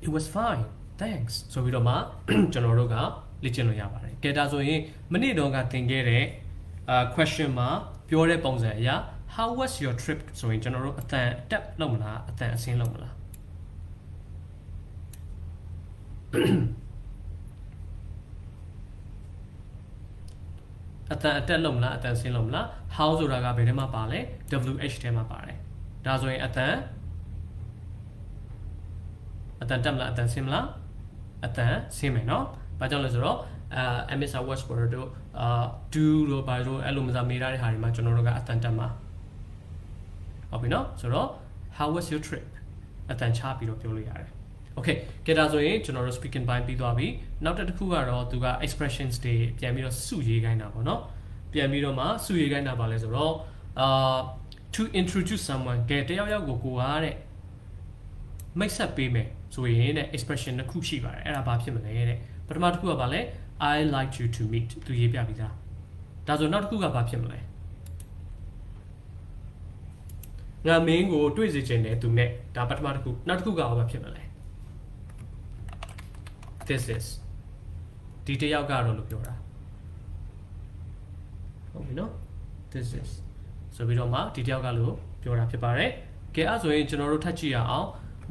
It was fine Thanks ဆိုပြီးတော့မှကျွန်တော်တို့ကလေ့ကျင့်လို့ရပါတယ်ကဲဒါဆိုရင်မနေ့တုန်းကသင်ခဲ့တဲ့question မှာပြောတဲ့ပုံစံအရ How was your trip ဆိုရင်ကျွန်တော်တို့အတန်တက်လုပ်မလားအတန်အဆင်းလုပ်မလားအတန်အတက်လုံးမလားအတန်ဆင်းလုံးမလား how ဆိုတာကဘယ်ထဲမှာပါလဲ wh ထဲမှာပါတယ်ဒါဆိုရင်အတန်တက်မလားအတန်ဆင်းမလားအတန်ဆင်းမယ်เนาะဘာကြောင့်လဲဆိုတော့MSR watch ပေါ်တော့do လို့ဘာလို့အဲ့လိုမစားမေးရတဲ့ဟာတွေမှာကျွန်တော်တို့ကအတန်တက်မှာဟုတ်ပြီเนาะဆိုတော့ how was your trip အတန်ချပြီးတော့ပြောလို့ရတယ်Okay ကဲဒါဆိုရင်ကျွန်တော်တို့ speaking ပိုင်းပြီးသွားပြီနောက်တစ်ခုကတော့သူက expressions တွေပြန်ပြီးတော့စုရေးခိုင်းတာပေါ့နော်ပြန်ပြီးတော့မှစုရေးခိုင်းတာပါလဲဆိုတော့to introduce someone ကဲတယောက်ယောက်ကိုကိုအားတဲ့မိတ်ဆက်ပေးမယ်ဆိုရင်တဲ့ expression တစ်ခုရှိပါတယ်အဲ့ဒါဘာဖြစ်မလဲတဲ့ပထမတစ်ခုကဘာလဲ I like you to meet သူရေးပြပြီးသားဒါဆိုနောက်တစ်ခုကဘာဖြစ်မလဲငါမင်းကိုတွေ့စေချင်တယ်သူနဲ့ဒါပထမတစ်ခုနောက်တစ်ခုကဘာဖြစ်မလဲThis is ဒီတယောက်ကတော့လို့ပြောတာဟုတ်ပြီနော် This is ဆိုပြီးတော့မှဒီတယောက်ကလို့ပြောတာဖြစ်ပါတယ်ကဲအဲ့ဆိုရင်ကျွန်တော်တို့ထပ်ကြည့်ရအောင်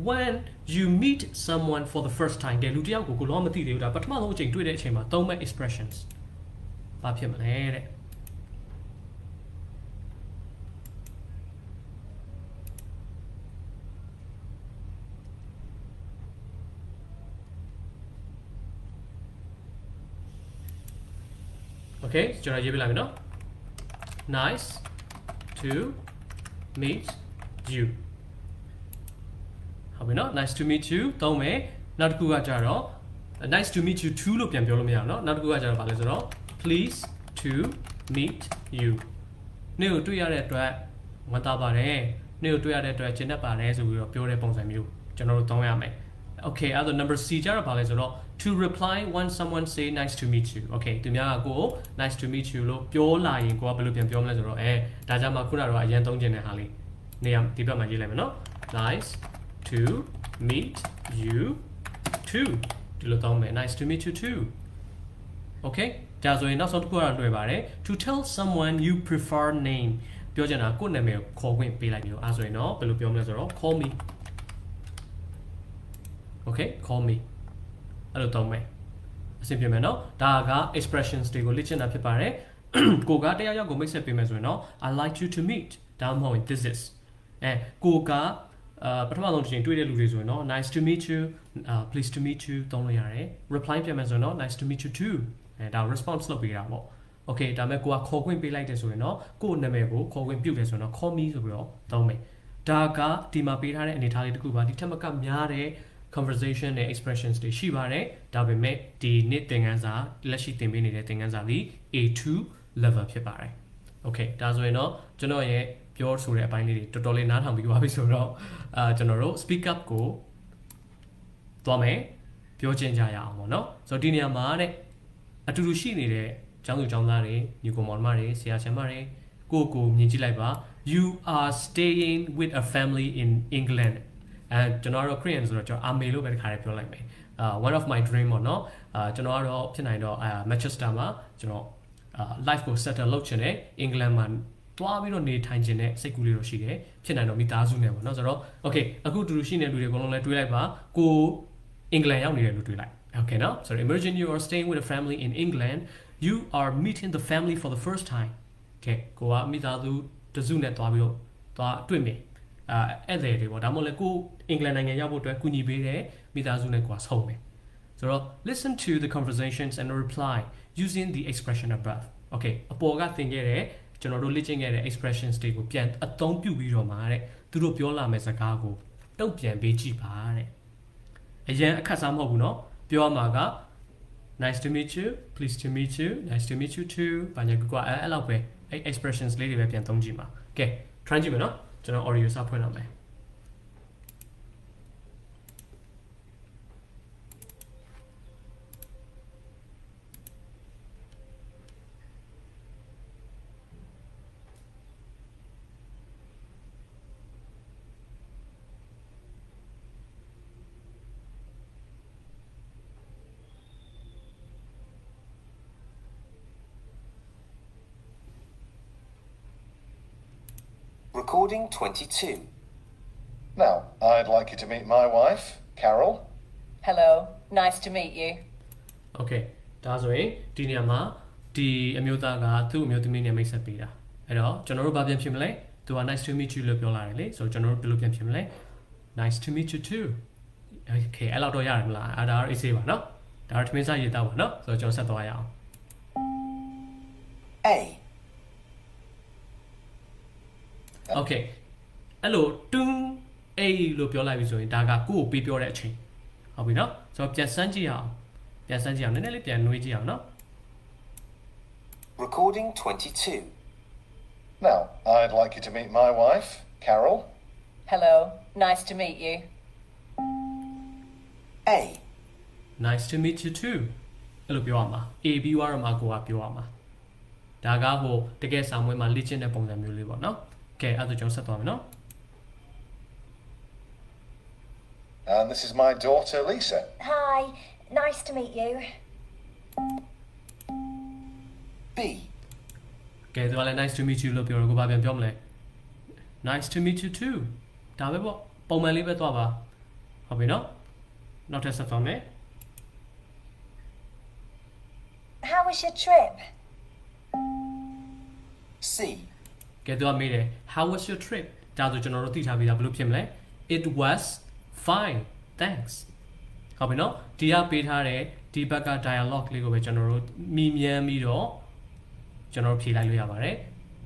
When you meet someone for the first time ကဲလူတယောက်ကိုလုံးဝမသိသေးဘူးဒါပထမဆုံးအချိန်တွေ့တဲ့အချိန်မှာသုံးမဲ့ expressions ဘာဖြစ်မလဲတဲ့Okay ကျွန်တော်ရေးပြလိုက်မယ်နော် Nice to meet you ဟုတ်ပြီနော် Nice to meet you သုံးမယ်နောက်တစ်ခုကကြတော့ Nice to meet you too လို့ပြန်ပြောလို့မရအောင်နော်နောက်တစ်ခုကကြတော့ဗာလဲဆိုတော့ Please to meet you နေ့ကိုတွေ့ရတဲ့အတွက် ဝမ်းသာပါတယ်နေ့ကိုတွေ့ရတဲ့အတွက်ကျဉ်းတတ်ပါတယ်ဆိုပြီးတော့ပြောတဲ့ပုံစံမျိုးကျွန်တော်တို့သုံးရမယ် Okay အဲ့ဒါ number C ကျတော့ဘာလဲဆိုတော့ to reply when someone say nice to meet you Okay သူများကကို nice to meet you လို့ပြောလာရင်ကိုကဘယ်လိုပြန်ပြောမလဲဆိုတော့ဒါကြောင့်မှခုနကတော့အရင်သုံးကျင်တဲ့ဟာလေးနေရာဒီဘက်မှာရေးလိုက်မယ်နော် nice to meet you too ဒီလိုသုံးမယ် nice to meet you too Okay ဒါဆိုရင်နောက်ဆုံးတစ်ခုကတော့တွေ့ပါတယ် to tell someone you prefer name ပြောချင်တာကိုယ့်နာမည်ကိုခေါ်ခွင့်ပေးလိုက်မျိုးအဲ့ဆိုရင်တော့ဘယ်လိုပြောမလဲဆိုတော့ call me Okay call me အဲ့လိုသုံးမယ်အဆင်ပြေမယ်နော်ဒါက expressions တွေကိုလေ့ကျင့်တာဖြစ်ပါတယ်ကိုကတရားရောက်ကိုမိတ်ဆက်ပေးမယ်ဆိုရင်တော့ I like you to meet ဒါမှမဟုတ် this is ကိုကပထမဆုံးတစ်ချိန်တွေ့တဲ့လူတွေဆိုရင်တော့ nice to meet you pleased to meet you သုံးလို့ရတယ် reply ပြန်မယ်ဆိုရင်တော့ nice to meet you too ဒါ response လုပ်ပေးတာပေါ့ Okay ဒါမဲ့ကိုကခေါ်ခွင့်ပေးလိုက်တယ်ဆိုရင်တော့ကို့နာမည်ကိုခေါ်ခွင့်ပြုတယ်ဆိုရင်တော့ call me ဆိုပြီးတော့သုံးမယ်ဒါကဒီမှာပေးထားတဲ့အနေအထားလေးတစ်ခုပါဒီထက်မကများတဲ့ conversation နဲ့ expressions တွေရှိပါတယ်ဒါပေမဲ့ဒီနေ့သင်ခန်းစာလက်ရှိသင်ပေးနေတဲ့သင်ခန်းစာသည် A2 level ဖြစ်ပါတယ် Okay ဒါဆိုရင်တော့ကျွန်တော်ရဲ့ပြောဆိုတဲ့အပိုင်းလေးတွေတော်တော်လေးနားထောင်ပြီးပါပြီဆိုတော့ကျွန်တော်တို့ speak up ကိုသွားမယ်ပြောချင်းကြရအောင်ပေါ့နော်ဆိုတော့ဒီနေရာမှာတဲ့အတူတူရှိနေတဲ့ကျောင်းသူကျောင်းသားတွေညီကောင်မောင်မတွေဆရာဆရာမတွေကိုမြင်ကြည့်လိုက်ပါ you are staying with a family in Englandကျွန်တော်ကတော့ Korean ဆိုတော့ကျွန်တော် Ame လို့ပဲတစ်ခါတည်းပြောလိုက်မယ်one of my dream ပေါ့နော်ကျွန်တော်ကတော့ဖြစ်နိုင်တော့Manchester မှာကျွန်တော်life ကို settle လုပ်ချင်တယ် England မှာတွားပြီးတော့နေထိုင်ခြင်းနဲ့စိတ်ကူးလေးတော့ရှိတယ်ဖြစ်နိုင်တော့မိသားစုနဲ့ပေါ့နော်ဆိုတော့ okay အခုတူတူရှိနေတဲ့လူတွေအကုန်လုံးလည်းတွေးလိုက်ပါကို England ရောက်နေတယ်လို့တွေးလိုက် okay နော် so imagine you are staying with a family in England you are meeting the family for the first time okay ကိုကမိသားစုတစုနဲ့တွားပြီးတော့တွေ့မယ်ဧည့်သည်တွေပေါ့ဒါမှမဟုတ်လေကိုအင်္ဂလန်နိုင်ငံရောက်ဖို့အတွက်ကူညီပေးတဲ့မိသားစုနဲ့ကိုဆုံးမယ်ဆိုတော့ listen to the conversations and reply using the expression above okay အပေါ်ကသင်ခဲ့တဲ့ကျွန်တော်တို့လေ့ကျင့်ခဲ့တဲ့ expressions တွေကိုပြန်အသုံးပြုပြီးတော့မှာတဲ့သူတို့ပြောလာမယ့်စကားကိုတုံ့ပြန်ပေးကြည့်ပါတဲ့အရင်အခက်စားမဟုတ်ဘူးเนาะပြောမှာက nice to meet you pleased to meet you nice to meet you too ဘာညာကွာအဲ့လောက်ပဲအဲ့ expressions လေးတွေပဲပြန်သုံးကြည့်ပါကဲ try ကြည့်မယ်เนาะကျွန်တော် audio စဖွင့်လာမယ် Recording 22. Now, I'd like you to meet my wife, Carol. Hello, nice to meet you. Okay ဒါဆိုရင်ဒီနေရာမှာဒီအမျိုးသားကသူ့အမျိုးသမီးနဲ့မိတ်ဆက်ပေးတာအဲ့တော့ကျွန်တော်တို့ဘာပြန်ဖြစ်မလဲသူက nice to meet you လို့ပြောလာတယ်လေဆိုတော့ကျွန်တော်တို့ဘယ်လိုပြန်ဖြစ်မလဲ nice to meet you too Okay အဲ့လောက်တော့ရတယ်မလားအဲ့ဒါတော့ easy ပါနော်ဒါတော့ထမင်းစားရေးတော့ပါနော်ဆိုတော့ကျွန်တော်ဆက်သွားရအောင် A. Okay အဲ့လိုတူး A လို့ပြောလိုက်ပြီဆိုရင်ဒါကကိုယ့်ကိုပေးပြောတဲ့အချိန်ဟုတ်ပြီနော်ဆိုတော့ပြန်စမ်းကြည့်အောင်နည်းနည်းလေးပြန်နှွေးကြည့်အောင်နော် Recording 22. Now, I'd like you to meet my wife, Carol. Hello, nice to meet you. A. Nice to meet you too အဲ့လိုပြောရမှာ A ပြီးသွားတော့မှကိုကပြောရမှာဒါကဟိုတကယ်စာမွေးမှာလေ့ကျင့်တဲ့ပုံစံမျိုးလေးပေါ့နော်ကဲအဲ့ဒါကျွန်တော်ဆက်သွားမယ်နော် And this is my daughter, Lisa. Hi, nice to meet you. B. ကဲသူကလည်း nice to meet you လို့ပြောတော့ကိုဘာပြန်ပြောမလဲ Nice to meet you too ဒါပဲပေါ့ပုံမှန်လေးပဲသွားပါဟုတ်ပြီနော်နောက်ထပ်ဆက်သွားမယ် How was your trip? C. ကဲသူကမေးတယ် How was your trip ဒါဆိုကျွန်တော်တို့သိထားပြီးသားဘယ်လိုဖြစ်မလဲ It was fine thanks ဟုတ်ပြီနော်ဒီကပေးထားတဲ့ဒီဘက်က dialogue လေးကိုပဲကျွန်တော်တို့မြင်မြန်ပြီးတော့ကျွန်တော်တို့ဖြေလိုက်လို့ရပါတယ်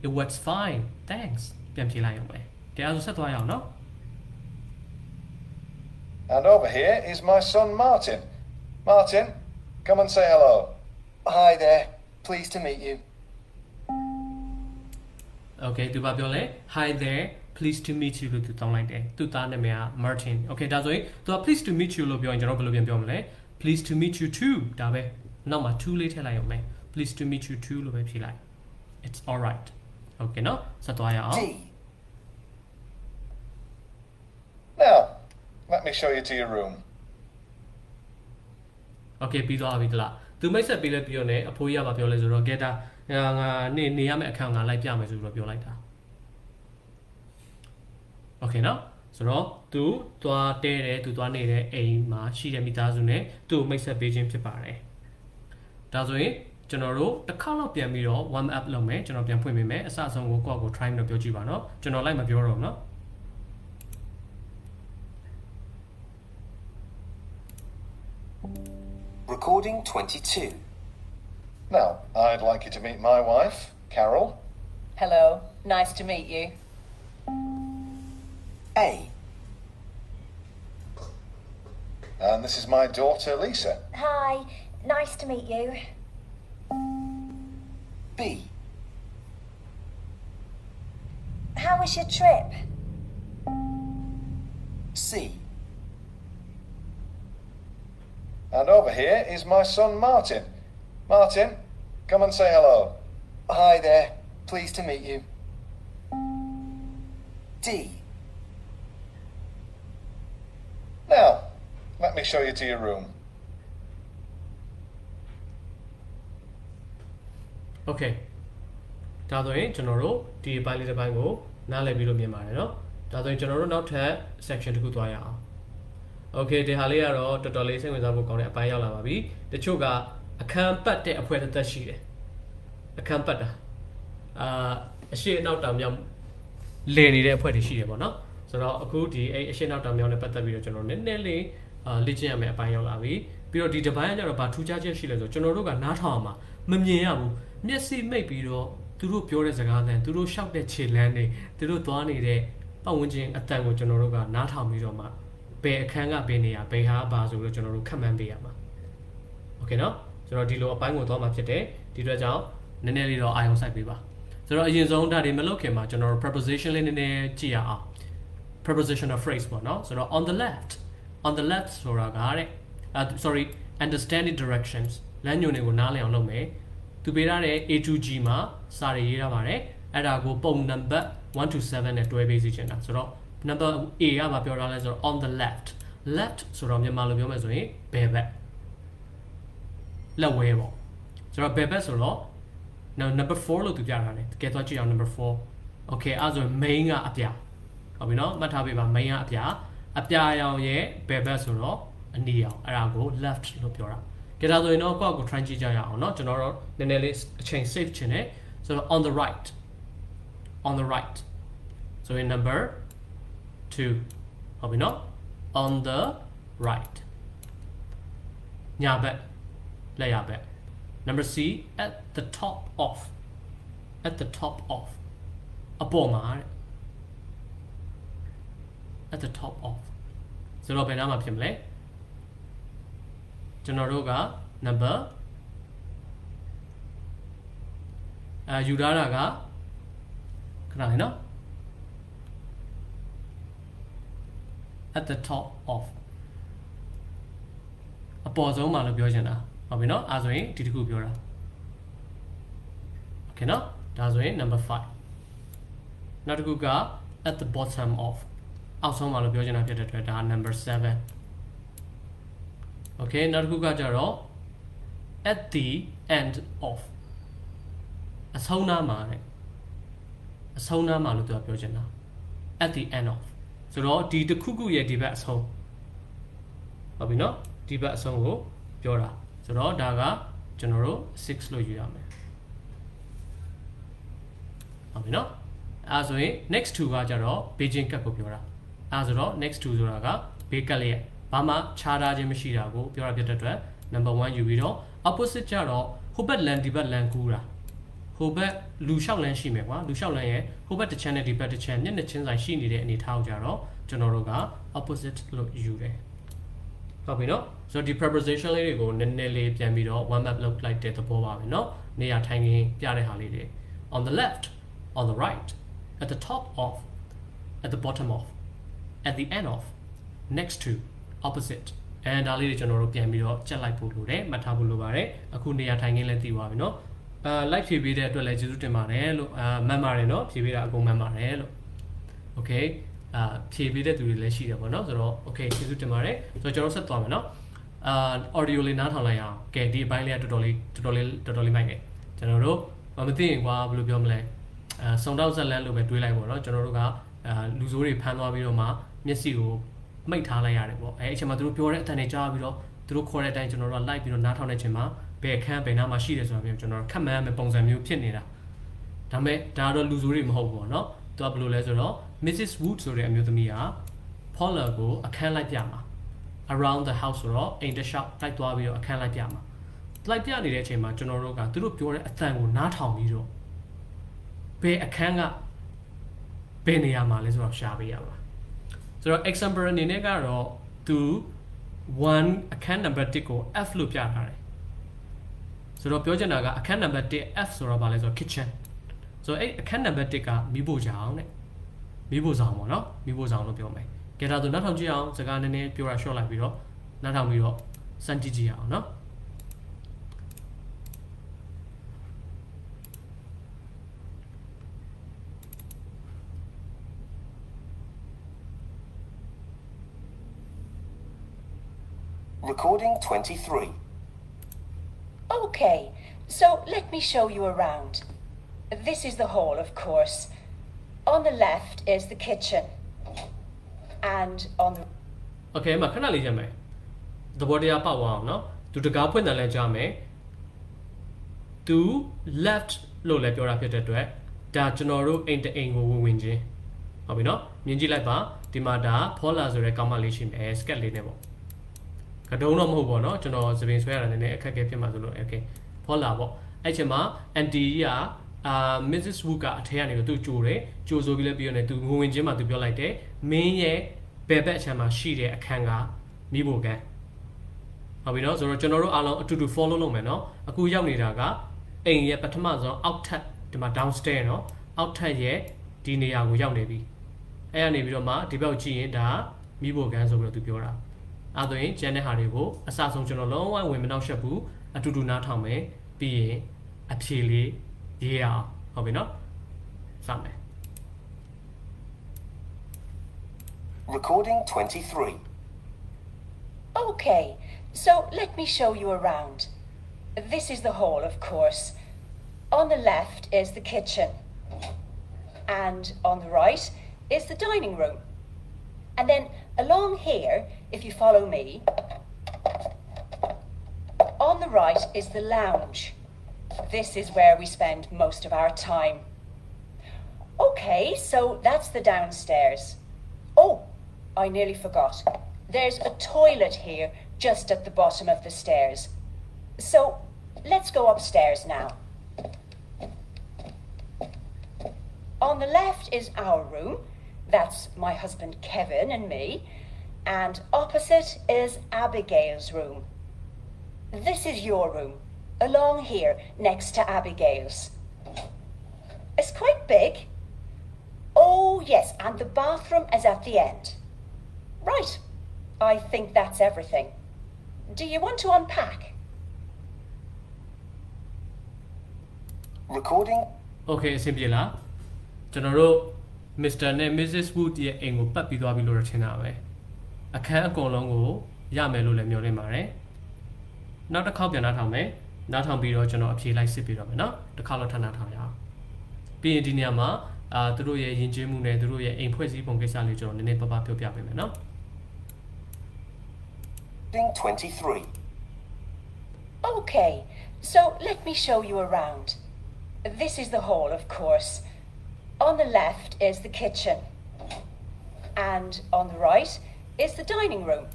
It was fine thanks ပြန်ဖြေလိုက်အောင်ပဲတရားဆိုဆက်သွားရအောင်နော် And over here is my son, Martin. Martin, come and say hello. Hi there. Pleased to meet you. Okay သူဘာပြောလဲ Hi there pleased to meet you လို့သူတောင်းလိုက်တယ်သူသားနာမည်က Martin Okay ဒါဆိုရင်သူက pleased to meet you လို့ပြောရင်ကျွန်တော်ဘယ်လိုပြန်ပြောမလဲ Pleased to meet you too ဒါပဲနောက်မှာ to လေးထည့်လိုက်အောင်မယ် Pleased to meet you too လို့ပဲဖြေလိုက် It's all right Okay နော်ဆက်သွားရအောင် D. Now, let me show you to your room. Okay ပြီးသွားပြီတလားသူမိတ်ဆက်ပေးလဲပြီးတော့ねအဖိုးကြီးကမပြောလဲဆိုတော့ get တာငါနေရမယ့်အခန်းငါလိုက်ပြမယ်ဆိုတော့ပြောလိုက်တာ Okay နော်ဆိုတော့သူသွားတဲတယ်သူသွားနေတဲ့အိမ်မှာရှိတဲ့မိသားစုနဲ့သူ့ကိုမိတ်ဆက်ပေးခြင်းဖြစ်ပါတယ်ဒါဆိုရင်ကျွန်တော်တို့တစ်ခါတော့ပြန်ပြီးတော့ warm up လုပ်မယ်ကျွန်တော်ပြန်ဖွင့်ပေးမယ်အစအဆုံးကိုကိုယ့်အကို try လို့ပြောကြည့်ပါနော်ကျွန်တော်လိုက်မပြောတော့ဘူးနော် Recording 22. Now, I'd like you to meet my wife, Carol. Hello. Nice to meet you. A. And this is my daughter, Lisa. Hi. Nice to meet you. B. How was your trip? C. And over here is my son, Martin. Martin, come and say hello. Hi there. Pleased to meet you. D. Now, let me show you to your room. Okay ဒါဆိုရင်ကျွန်တော်တို့ဒီအပိုင်းလေးတစ်ပိုင်းကိုနားလည်ပြီးလို့မြင်ပါတယ်เนาะဒါဆိုရင်ကျွန်တော်တို့နောက်ထပ် section တစ်ခုသွားရအောင် Okay ဒီဟာလေးကတော့တော်တော်လေးစိတ်ဝင်စားဖို့ကောင်းတဲ့အပိုင်းရောက်လာပါပြီတချို့ကအခန်းပတ်တဲ့အဖွဲ့တစ်သက်ရှိတယ်အခန်းပတ်တာအရှိအနောက်တောင်မြောက်လည်နေတဲ့အဖွဲ့တွေရှိတယ်ပေါ့နော်ဆိုတော့အခုဒီအရှိအနောက်တောင်မြောက်နဲ့ပတ်သက်ပြီးတော့ကျွန်တော်နည်းနည်းလေးလေ့ကျင့်ရမယ့်အပိုင်းရောက်လာပြီပြီးတော့ဒီတစ်ပိုင်းကကျတော့ဘာထူးခြားချက်ရှိလဲဆိုကျွန်တော်တို့ကနားထောင်အောင်မမြင်ရဘူးမျက်စိမိတ်ပြီးတော့သူတို့ပြောတဲ့စကားနဲ့သူတို့ရှောက်တဲ့ခြေလမ်းတွေသူတို့သွားနေတဲ့ပတ်ဝန်းကျင်အတန်ကိုကျွန်တော်တို့ကနားထောင်ပြီးတော့မှဘယ်အခန်းကဘယ်နေရာဘယ်ဟာဘာဆိုလို့ကျွန်တော်တို့ခက်မှန်းပေးရမှာโอเคเนาะဆိုတော့ဒီလိုအပိုင်းကိုသွားမှာဖြစ်တယ်ဒီအတွက်ကြောင့်နည်းနည်းလေးတော့အာရုံစိုက်ပေးပါဆိုတော့အရင်ဆုံးဒါတွေမလုပ်ခင်မှာကျွန်တော်တို့ preposition လေးနည်းနည်းကြည့်ရအောင် prepositional phrase ပေါ့เนาะဆိုတော့ on the left ဆိုတာကတဲ့sorry understanding directions လမ်းညွှန်တွေကိုနားလည်အောင်လုပ်မယ်သူပေးထားတဲ့ A to G မှာစာတွေရေးထားပါတယ်အဲ့ဒါကိုပုံနံပါတ်1 to 7နဲ့တွဲပေးစီချင်တာဆိုတော့ number A ကဘာပြောထားလဲဆိုတော့ on the left ဆိုတော့မြန်မာလိုပြောမယ်ဆိုရင်ဘယ်ဘက်လက်ဝဲပေါ့ဆိုတော့ဘယ်ဘက်ဆိုတော့ number 4လို့သူပြထားတယ်တကယ်တော့ကြည့်အောင် number 4 okay အဲ့ဆိုရင် main ကအပြာဟုတ်ပြီနော်မှတ်ထားပေးပါ main ကအပြာရောင်ရဲ့ဘယ်ဘက်ဆိုတော့အနီရောင်အဲ့ဒါကို left လို့ပြောတာကြည့်ဒါဆိုရင်တော့ကိုယ့်ကို try ကြည့်ကြရအောင်เนาะကျွန်တော်တို့နည်းနည်းလေးအချိန် save ချင်တယ်ဆိုတော့ on the right so in number 2ဟုတ်ပြီเนาะ on the right ညာဘက်လက်ရဘက် number C at the top of အပေါ်မှာတဲ့ at the top of ဆိုတော့ဘယ်နားမှာဖြစ်မလဲကျွန်တော်တို့က number ယူထားတာကခဏလေးနော် at the top of အပေါ်ဆုံးမှာလို့ပြောချင်တာဟုတ်ပြီနော်အဲဆိုရင်ဒီတစ်ခုပြောတာ okay နော်ဒါဆိုရင် number 5နောက်တစ်ခုက at the bottom of အောက်ဆုံးမှာလို့ပြောချင်တာဖြစ်တဲ့အတွက်ဒါ number 7 okay နောက်တစ်ခုကကြတော့ at the end of အဆုံးနားမှာလို့သူကပြောချင်တာ at the end of ဆိုတော့ဒီတစ်ခုခုရဲ့ဒီဘက်အဆုံးဟုတ်ပြီနော်ဒီဘက်အဆုံးကိုပြောတာဆိုတော့ဒါကကျွန်တော်တို့6လို့ယူရမယ်ဟုတ်ပြီနော်အဲဆိုရင် next to ကကြတော့ဘေးချင်းကတ်ကိုပြောတာအဲဆိုတော့ next to ဆိုတာကဘေးကတ်လေးဘာမှခြားထားခြင်းမရှိတာကိုပြောတာဖြစ်တဲ့အတွက် number 1ယူပြီးတော့ opposite ကြတော့ဟိုဘက်လန်ဒီဘက်လန်ကူးတာဟိုဘက်လူလျှောက်လန်းရှိမယ်ကွာလူလျှောက်လန်းရဲ့ဟိုဘက်တစ်ချမ်းနဲ့ဒီဘက်တစ်ချမ်းမျက်နှာချင်းဆိုင်ရှိနေတဲ့အနေထားကိုကြတော့ကျွန်တော်တို့က opposite လို့ယူတယ်ဟုတ်ပြီနော်ဆိုတော့ဒီ preposition လေးတွေကိုနည်းနည်းလေးပြန်ပြီးတော့ warm up လုပ်လိုက်တဲ့သဘောပါပဲเนาะနေရာထိုင်ခင်းပြတဲ့ဟာလေးတွေ on the left on the right, at the top of, at the bottom of, at the end of, next to, opposite. And ဒါလေးတွေကျွန်တော်တို့ပြန်ပြီးတော့ချက်လိုက်ဖို့လိုတယ်မှတ်ထားဖို့လိုပါတယ်အခုနေရာထိုင်ခင်းလည်းသိသွားပြီเนาะlike ဖြည့်ပေးတဲ့အတွက်လည်းကျေးဇူးတင်ပါတယ်လို့မှတ်ပါတယ်เนาะဖြည့်ပေးတာအကုန်မှတ်ပါတယ်လို့ okay ဖြည့်ပေးတဲ့သူတွေလည်းရှိတယ်ပေါ့เนาะဆိုတော့ okay ကျေးဇူးတင်ပါတယ်ဆိုတော့ကျွန်တော်ဆက်သွားမယ်เนาะaudio လေးနားထောင်လိုက်အောင်ကဲဒီအပိုင်းလေးကတော်တော်လေးမိုက်တယ်ကျွန်တော်တို့မသိရင်ကွာဘယ်လိုပြောမလဲစုံတော့ဇက်လန်းလို့ပဲတွေးလိုက်ပေါ့เนาะကျွန်တော်တို့ကလူဆိုးတွေဖမ်းသွားပြီးတော့မှမျက်စိကိုမိတ်ထားလိုက်ရတယ်ပေါ့အဲအချိန်မှာသူတို့ပြောတဲ့အတန်တွေကြားပြီးတော့သူတို့ခေါ်တဲ့အတိုင်းကျွန်တော်တို့ကလိုက်ပြီးတော့နားထောင်တဲ့အချိန်မှာဘယ်အခန်းဘယ်နားမှာရှိတယ်ဆိုတာမျိုးကျွန်တော်တို့ခက်မှန်းမဲ့ပုံစံမျိုးဖြစ်နေတာဒါပေမဲ့ဒါတော့လူဆိုးတွေမဟုတ်ဘူးပေါ့နော်သူကဘယ်လိုလဲဆိုတော့ Mrs. Wood ဆိုတဲ့အမျိုးသမီးက Paula ကိုအခန်းလိုက်ပြမှာ around the house ဆိုတော့အိမ်တစ်လျှောက်တိုက်သွားပြီးတော့အခန်းလိုက်ပြမှာလိုက်ပြနေတဲ့အချိန်မှာကျွန်တော်တို့ကသူတို့ပြောတဲ့အတန်ကိုနားထောင်ပြီးတော့ဘယ်အခန်းကဘယ်နေရာမှာလဲဆိုတော့ရှာပေးရမှာဆိုတော့ example အနေနဲ့ကတော့သူ1အခန်း number 1ကို F လို့ပြထားတယ်ဆိုတော့ပြောချင်တာကအခန်း number 1 F ဆိုတော့ဗာလဲဆိုတော့ kitchen ဆိုတော့အဲ့အခန်း number 1ကမိဖို့ကြောင်တဲ့မိဖို့ဆောင်ပေါ့နော်မိဖို့ဆောင်လို့ပြောမယ်ကဲဒါဆိုနောက်ထောင်ကြည့်အောင်စကားနည်းနည်းပြောတာ short လိုက်ပြီးတော့နောက်ထောင်ပြီးတော့စမ်းကြည့်ကြည့်အောင်နော် Recording 23. Okay, so let me show you around. This is the hall, of course. On the left is the kitchen. And on the... Okay မှာခဏလေးကြမယ်သဘောတရားပေါက်အောင်နော်သူတကားဖွင့်တယ်လဲကြားမယ်သူ left လို့လည်းပြောတာဖြစ်တဲ့အတွက်ဒါကျွန်တော်တို့အိမ်တအိမ်ကိုဝင်ချင်းဟုတ်ပြီနော်မြင်ကြည့်လိုက်ပါဒီမှာဒါ Paula ဆိုတဲ့ကောင်မလေးရှိမယ် sketch လေးနဲ့ပေါ့ကတုံးတော့မဟုတ်ပေါ့နော်ကျွန်တော်သပင်ဆွဲရတာနည်းနည်းအခက်အခဲဖြစ်မှာဆိုလို့ okay Paula ပေါ့အဲ့ချိန်မှာ aunty ကMrs. Wood ကအထက်ကနေတော့သူကြိုတယ်ကြိုဆိုပြီးလဲပြီးတော့ねသူဝင်ချင်းမှာသူပြောလိုက်တယ်မင်းရဲ့ဘယ်ဘက်အချမ်းမှာရှိတဲ့အခန်းကမိဖို့ကန်ဟုတ်ပြီနော်ဆိုတော့ကျွန်တော်တို့အားလုံးအတူတူ follow လုပ်မယ်နော်အခုရောက်နေတာကအိမ်ရဲ့ပထမဆုံးအောက်ထပ်ဒီမှာ downstairs နော်အောက်ထပ်ရဲ့ဒီနေရာကိုရောက်နေပြီအဲ့ကနေပြီးတော့မှဒီဘက်ကိုကြည့်ရင်ဒါမိဖို့ကန်ဆိုပြီးတော့သူပြောတာအဲ့ဆိုရင်ကျန်တဲ့ဟာတွေကိုအစဆုံးကျွန်တော်လုံးဝဝင်မနှောက်ယှက်ဘူးအတူတူနားထောင်မယ်ပြီးရင်အဖြေလေးရေးအောင်ဟုတ်ပြီနော်စမယ် Recording 23. Okay, so let me show you around. This is the hall, of course. On the left is the kitchen. And on the right is the dining room. And then along here, if you follow me, on the right is the lounge. This is where we spend most of our time. Okay, so that's the downstairs. Oh, I nearly forgot. There's a toilet here just at the bottom of the stairs. So let's go upstairs now. On the left is our room. That's my husband Kevin and me. And opposite is Abigail's room. This is your room, along here next to Abigail's. It's quite big. Oh, yes, and the bathroom is at the end. Right, I think that's everything. Do you want to unpack? Recording. Okay အဆင်ပြေလားကျွန်တော်တို့ Mr. နဲ့ Mrs. Wood ရဲ့အိမ်ကိုပတ်ပြီးသွားပြီလို့ထင်တာပဲအခန်းအကုန်လုံးကိုရမယ်လို့လည်းမျှော်လင့်ပါတယ်နောက်တစ်ခေါက်ပြန်နှားထောင်မယ်နှားထောင်ပြီးတော့ကျွန်တော်အဖြေလိုက်စစ်ပြီးတော့မယ်နော်တစ်ခါတော့ထပ်နှားထောင်ရအောင်ပြီးရင်ဒီနေရာမှာသူတို့ရဲ့ယဉ်ကျေးမှုနဲ့သူတို့ရဲ့အိမ်ဖွဲ့စည်းပုံကိစ္စလေးကျွန်တော်နည်းနည်းပါးပါးပြောပြပေးမယ်နော် Recording 23. Okay, so let me show you around. This is the hall, of course. On the left is the kitchen. And on the right is the dining room.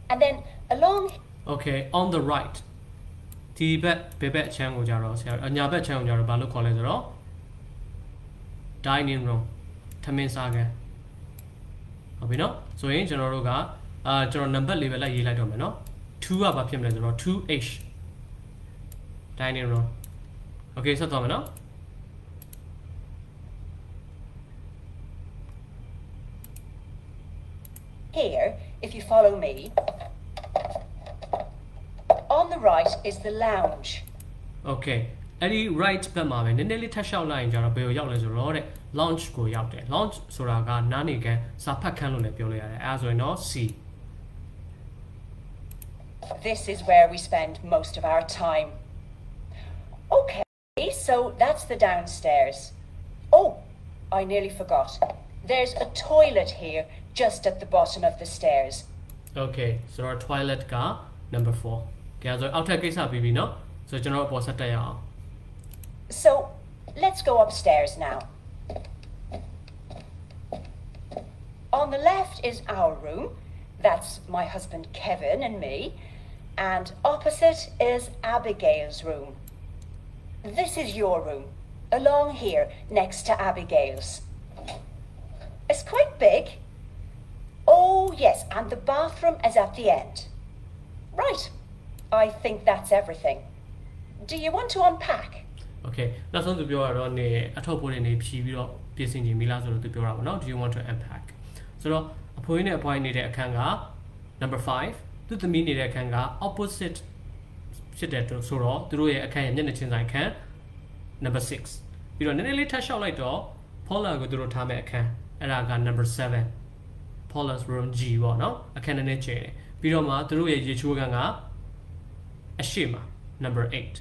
And then along... Okay, on the right ဒီဘက်ဘယ်ဘက်အချမ်းကိုကြတော့ဆရာညာဘက်အချမ်းကိုကြတော့ဘာလို့ခေါ်လဲဆိုတော့ dining room ထမင်းစားခန်းဟုတ်ပြီနော်ဆိုရင်ကျွန်တော်တို့ကကျွန်တော် number လေးပဲလိုက်ရေးလိုက်တော့မယ်နော်2ကဘာဖြစ်မလဲဆိုတော့ 2h dining room okay ဆက်သွားမယ်နော် if you follow me. On the right is the lounge. Okay အဲ့ဒီ right ဘက်မှာပဲနည်းနည်းလေးထပ်လျှောက်လိုက်ရင်ကျတော့ဘယ်ကိုရောက်လဲဆိုတော့တဲ့ launch ကိုရောက်တယ် launch ဆိုတာကနားနေကန်စာဖတ်ခန်းလို့လည်းပြောလို့ရတယ်အဲဒါဆိုရင်တော့ C This is where we spend most of our time. Okay, so that's the downstairs. Oh, I nearly forgot. There's a toilet here, just at the bottom of the stairs. Okay ဆိုတော့ toilet က number 4ကြည့်ဆိုအောက်ထပ်ကိစ္စပြီးပြီเนาะဆိုတော့ကျွန်တော်အပေါ်ဆက်တက်ရအောင် So, let's go upstairs now. On the left is our room. That's my husband Kevin and me. And opposite is Abigail's room. This is your room, along here, next to Abigail's. It's quite big. Oh, yes, and the bathroom is at the end. Right. I think that's everything. Do you want to unpack? Okay နောက်ဆုံးသူပြောရတော့နေအထောက်ပို့တွေနေဖြီးပြီးတော့ပြင်ဆင်ခြင်းမိလားဆိုတော့သူပြောတာပေါ့နော် Do you want to unpack ဆိုတော့အဖိုးနဲ့အဖွားနေတဲ့အခန်းက number 5သူသမီးနေတဲ့အခန်းက opposite ဖြစ်တဲ့ဆိုတော့သူတို့ရဲ့အခန်းရဲ့မျက်နှာချင်းဆိုင်ခန်း number 6ပြီးတော့နည်းနည်းလေးထပ်လျှောက်လိုက်တော့ Paula ကိုသူတို့ထားမဲ့အခန်းအဲ့ဒါက number 7 Paula's room G ပေါ့နော်အခန်းနည်းနည်းကျယ်တယ်ပြီးတော့မှသူတို့ရဲ့ရေချိုးခန်းကအရှိမ number 8